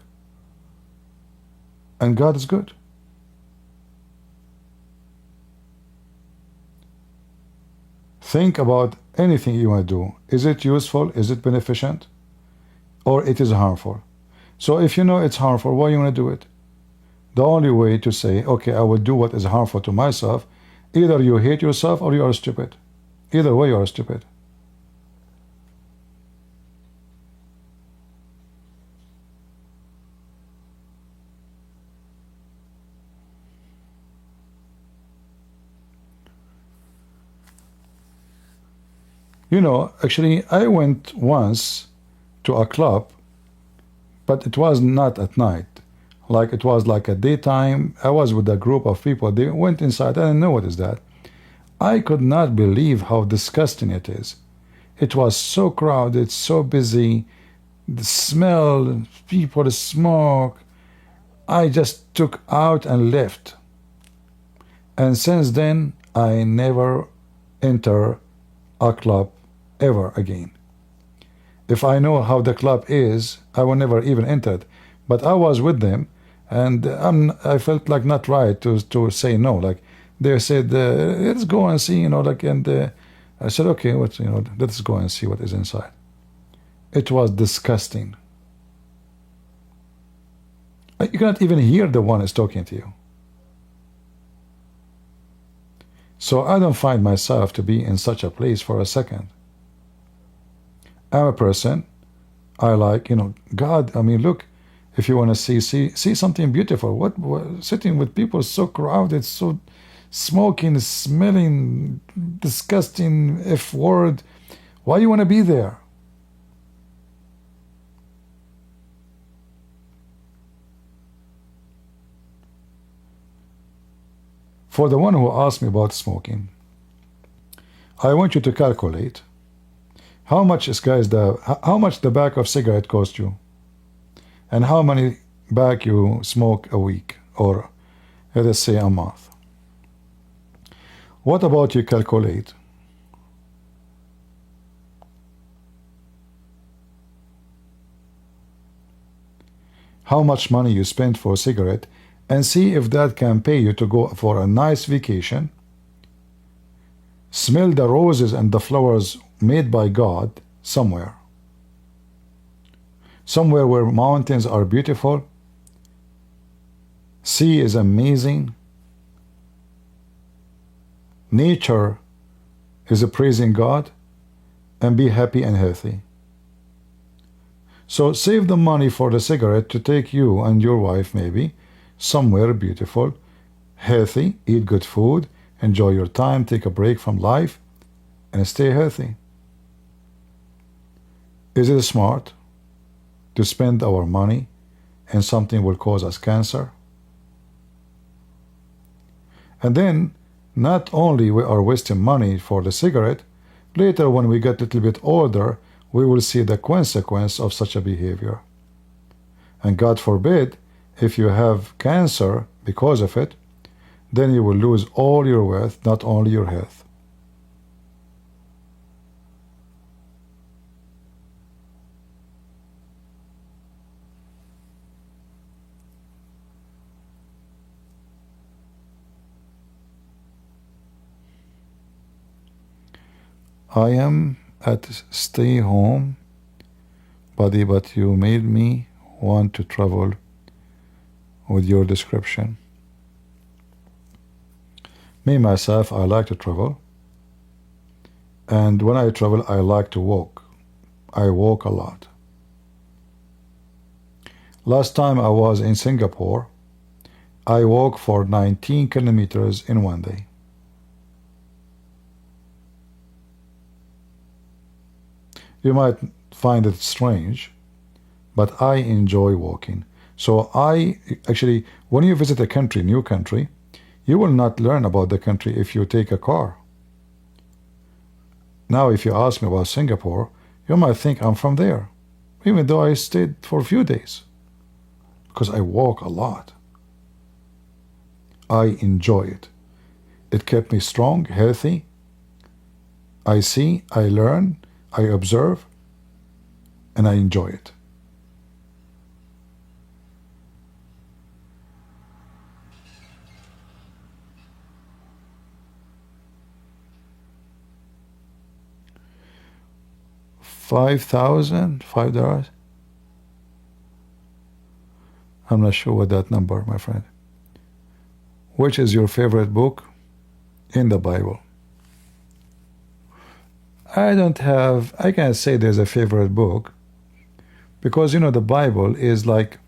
And God is good. Think about anything you want to do. Is it useful? Is it beneficent? Or it is harmful? So if you know it's harmful, why you want to do it? The only way to say, okay, I will do what is harmful to myself, either you hate yourself or you are stupid. Either way, you are stupid. You know, actually, I went once to a club, but it was not at night. Like it was like a daytime. I was with a group of people. They went inside. I didn't know what is that. I could not believe how disgusting it is. It was so crowded, so busy. The smell, people smoke. I just took out and left. And since then, I never enter a club ever again. If I know how the club is, I will never even enter it. But I was with them, and I felt like not right to say no. Like they said, let's go and see, like, and I said, okay, let's go and see what is inside. It was disgusting. You cannot even hear the one is talking to you. So I don't find myself to be in such a place for a second. I'm a person, I like, God, I mean, look, if you want to see something beautiful, what sitting with people so crowded, so smoking, smelling, disgusting F word, why you want to be there? For the one who asked me about smoking, I want you to calculate how much the pack of cigarette cost you, and how many pack you smoke a week, or let us say a month. What about you calculate how much money you spend for a cigarette, and see if that can pay you to go for a nice vacation, smell the roses and the flowers made by God somewhere where mountains are beautiful, sea is amazing, nature is praising God, and be happy and healthy. So save the money for the cigarette to take you and your wife maybe somewhere beautiful, healthy, eat good food, enjoy your time, take a break from life, and stay healthy. Is it smart to spend our money in something will cause us cancer? And then, not only we are wasting money for the cigarette, later when we get a little bit older, we will see the consequence of such a behavior. And God forbid, if you have cancer because of it, then you will lose all your wealth, not only your health. I am at stay home, buddy, but you made me want to travel with your description. Me, myself, I like to travel. And when I travel, I like to walk. I walk a lot. Last time I was in Singapore, I walked for 19 kilometers in one day. You might find it strange, but I enjoy walking. So actually, when you visit a country, new country, you will not learn about the country if you take a car. Now, if you ask me about Singapore, you might think I'm from there, even though I stayed for a few days, because I walk a lot. I enjoy it. It kept me strong, healthy. I see, I learn, I observe, and I enjoy it. $5,000? I'm not sure what that number, my friend. Which is your favorite book in the Bible? I can't say there's a favorite book, because the Bible is like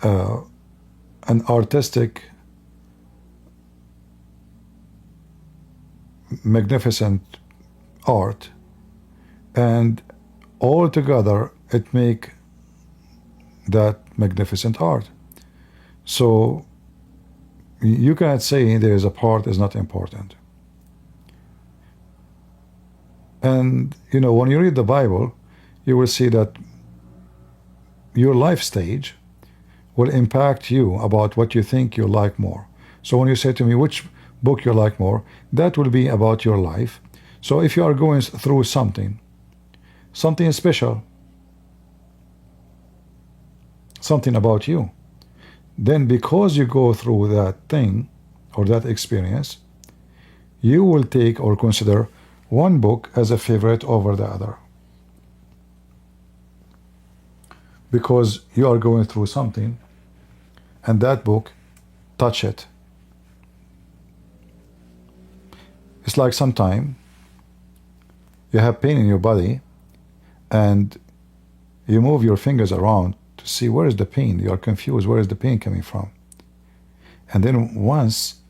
an artistic, magnificent art, and all together it make that magnificent art. So you cannot say there is a part is not important. And when you read the Bible, you will see that your life stage will impact you about what you think you like more. So when you say to me which book you like more, that will be about your life. So if you are going through something special, something about you, then because you go through that thing or that experience, you will take or consider one book as a favorite over the other, because you are going through something and that book touch it. It's like sometime you have pain in your body and you move your fingers around to see where is the pain. You are confused, where is the pain coming from? And then once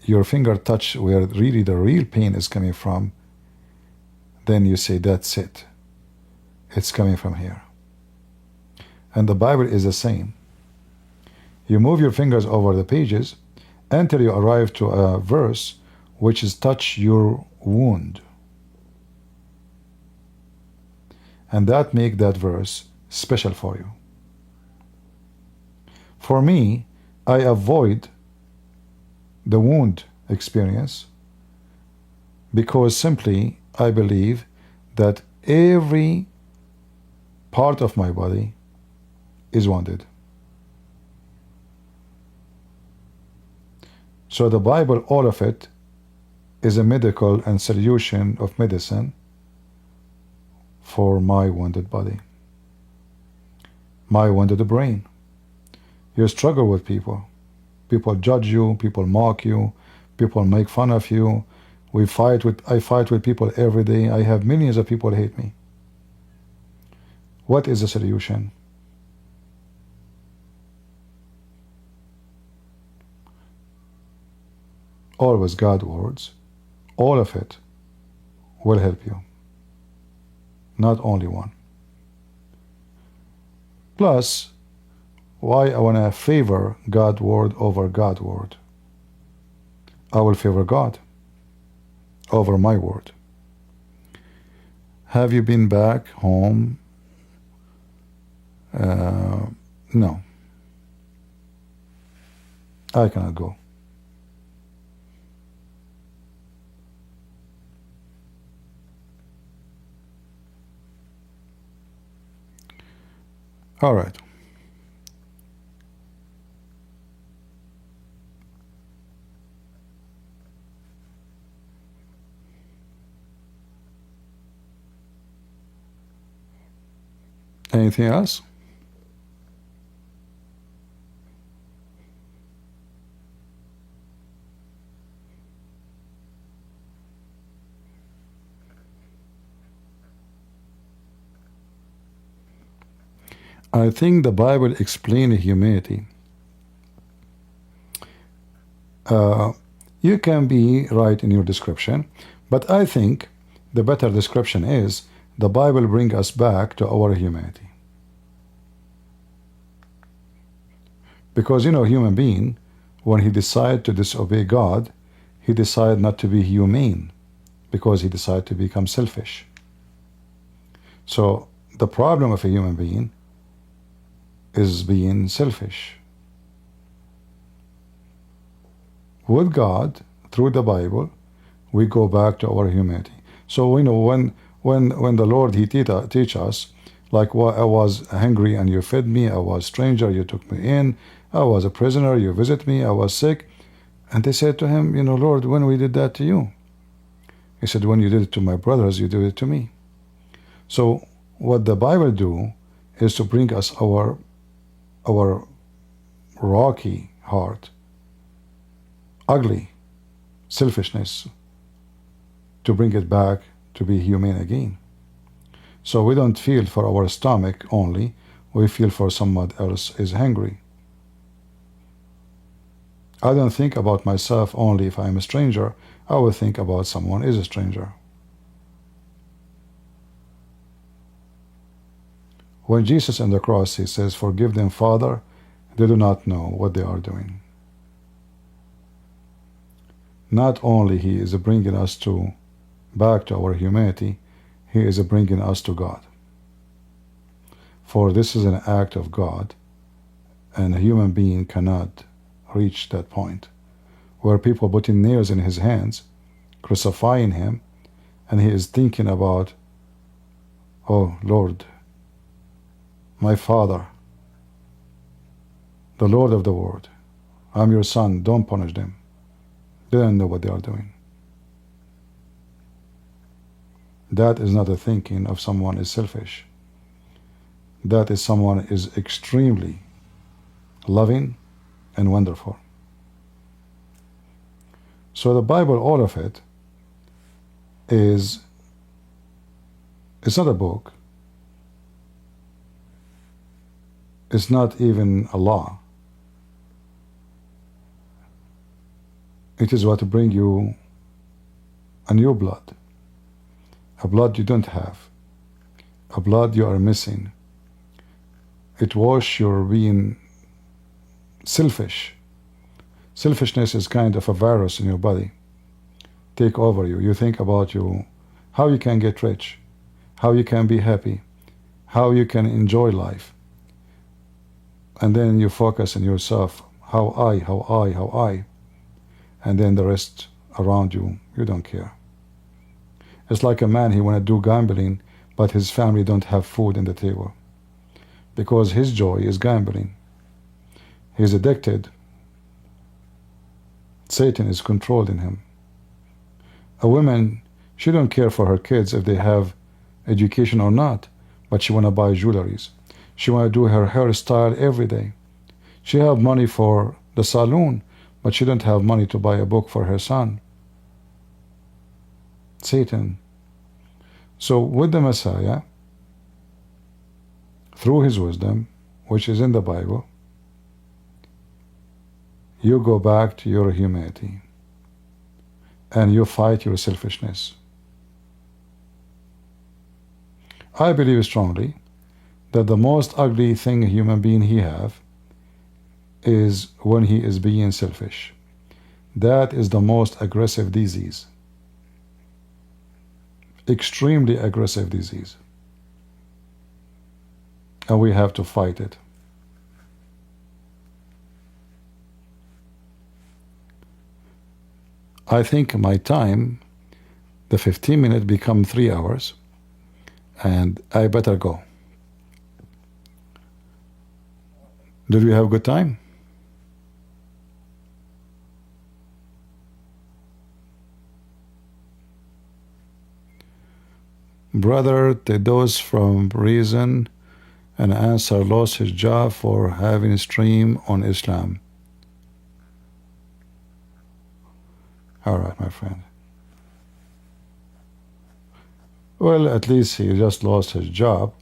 your finger touch where really the real pain is coming from, then you say, that's it. It's coming from here. And the Bible is the same. You move your fingers over the pages until you arrive to a verse which is touch your wound. And that make that verse special for you. For me, I avoid the wound experience because simply I believe that every part of my body is wounded. So the Bible, all of it, is a medical and solution of medicine for my wounded body, my wounded brain. You struggle with people. People judge you, people mock you, people make fun of you. I fight with people every day. I have millions of people hate me. What is the solution? Always God's words. All of it will help you. Not only one. Plus, why I want to favor God's word over God's word. I will favor God over my word. Have you been back home? No. I cannot go. All right. Anything else? I think the Bible explains humanity. You can be right in your description, but I think the better description is the Bible brings us back to our humanity. Because, human being, when he decides to disobey God, he decides not to be humane because he decides to become selfish. So the problem of a human being is being selfish. With God, through the Bible, we go back to our humanity. So when the Lord he teach us, like I was hungry and you fed me, I was stranger, you took me in, I was a prisoner, you visit me, I was sick. And they said to him, Lord, when we did that to you? He said, when you did it to my brothers, you did it to me. So what the Bible do is to bring us our rocky heart, ugly selfishness, to bring it back to be human again. So we don't feel for our stomach only, we feel for someone else is hungry. I don't think about myself only if I'm a stranger, I will think about someone is a stranger. When Jesus on the cross, he says, forgive them, Father, they do not know what they are doing. Not only he is bringing us back to our humanity, he is bringing us to God. For this is an act of God, and a human being cannot reach that point where people putting nails in his hands, crucifying him, and he is thinking about, oh Lord, my Father, the Lord of the world, I'm your son, don't punish them. They don't know what they are doing. That is not a thinking of someone is selfish. That is someone is extremely loving and wonderful. So the Bible, all of it, it's not a book. It's not even a law. It is what bring you a new blood, a blood you don't have, a blood you are missing. It wash your being selfish. Selfishness is kind of a virus in your body. Take over you. You think about how you can get rich, how you can be happy, how you can enjoy life. And then you focus on yourself, how I. And then the rest around you, you don't care. It's like a man, he want to do gambling, but his family don't have food on the table. Because his joy is gambling. He's addicted. Satan is controlling him. A woman, she don't care for her kids if they have education or not, but she want to buy jewelries. She want to do her hairstyle every day. She have money for the saloon, but she don't have money to buy a book for her son. Satan. So with the Messiah, through his wisdom, which is in the Bible, you go back to your humanity and you fight your selfishness. I believe strongly that the most ugly thing a human being he have is when he is being selfish. That is the most aggressive disease. Extremely aggressive disease. And we have to fight it. I think my time, the 15-minute become 3 hours, and I better go. Did we have a good time? Brother Tedos from Reason and Answer lost his job for having a stream on Islam. All right, my friend. Well, at least he just lost his job.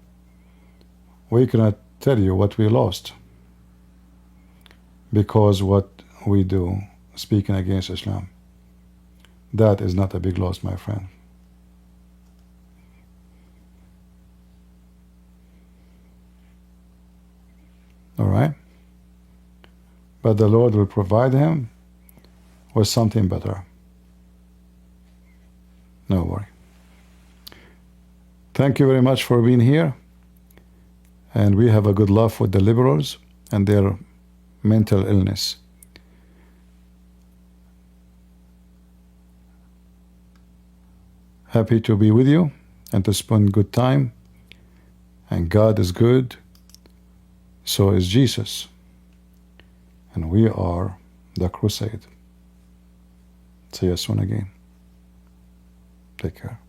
We cannot tell you what we lost, because what we do, speaking against Islam, that is not a big loss, my friend. All right? But the Lord will provide him with something better. No worry. Thank you very much for being here. And we have a good love with the liberals and their mental illness. Happy to be with you and to spend good time. And God is good. So is Jesus. And we are the crusade. See you soon again. Take care.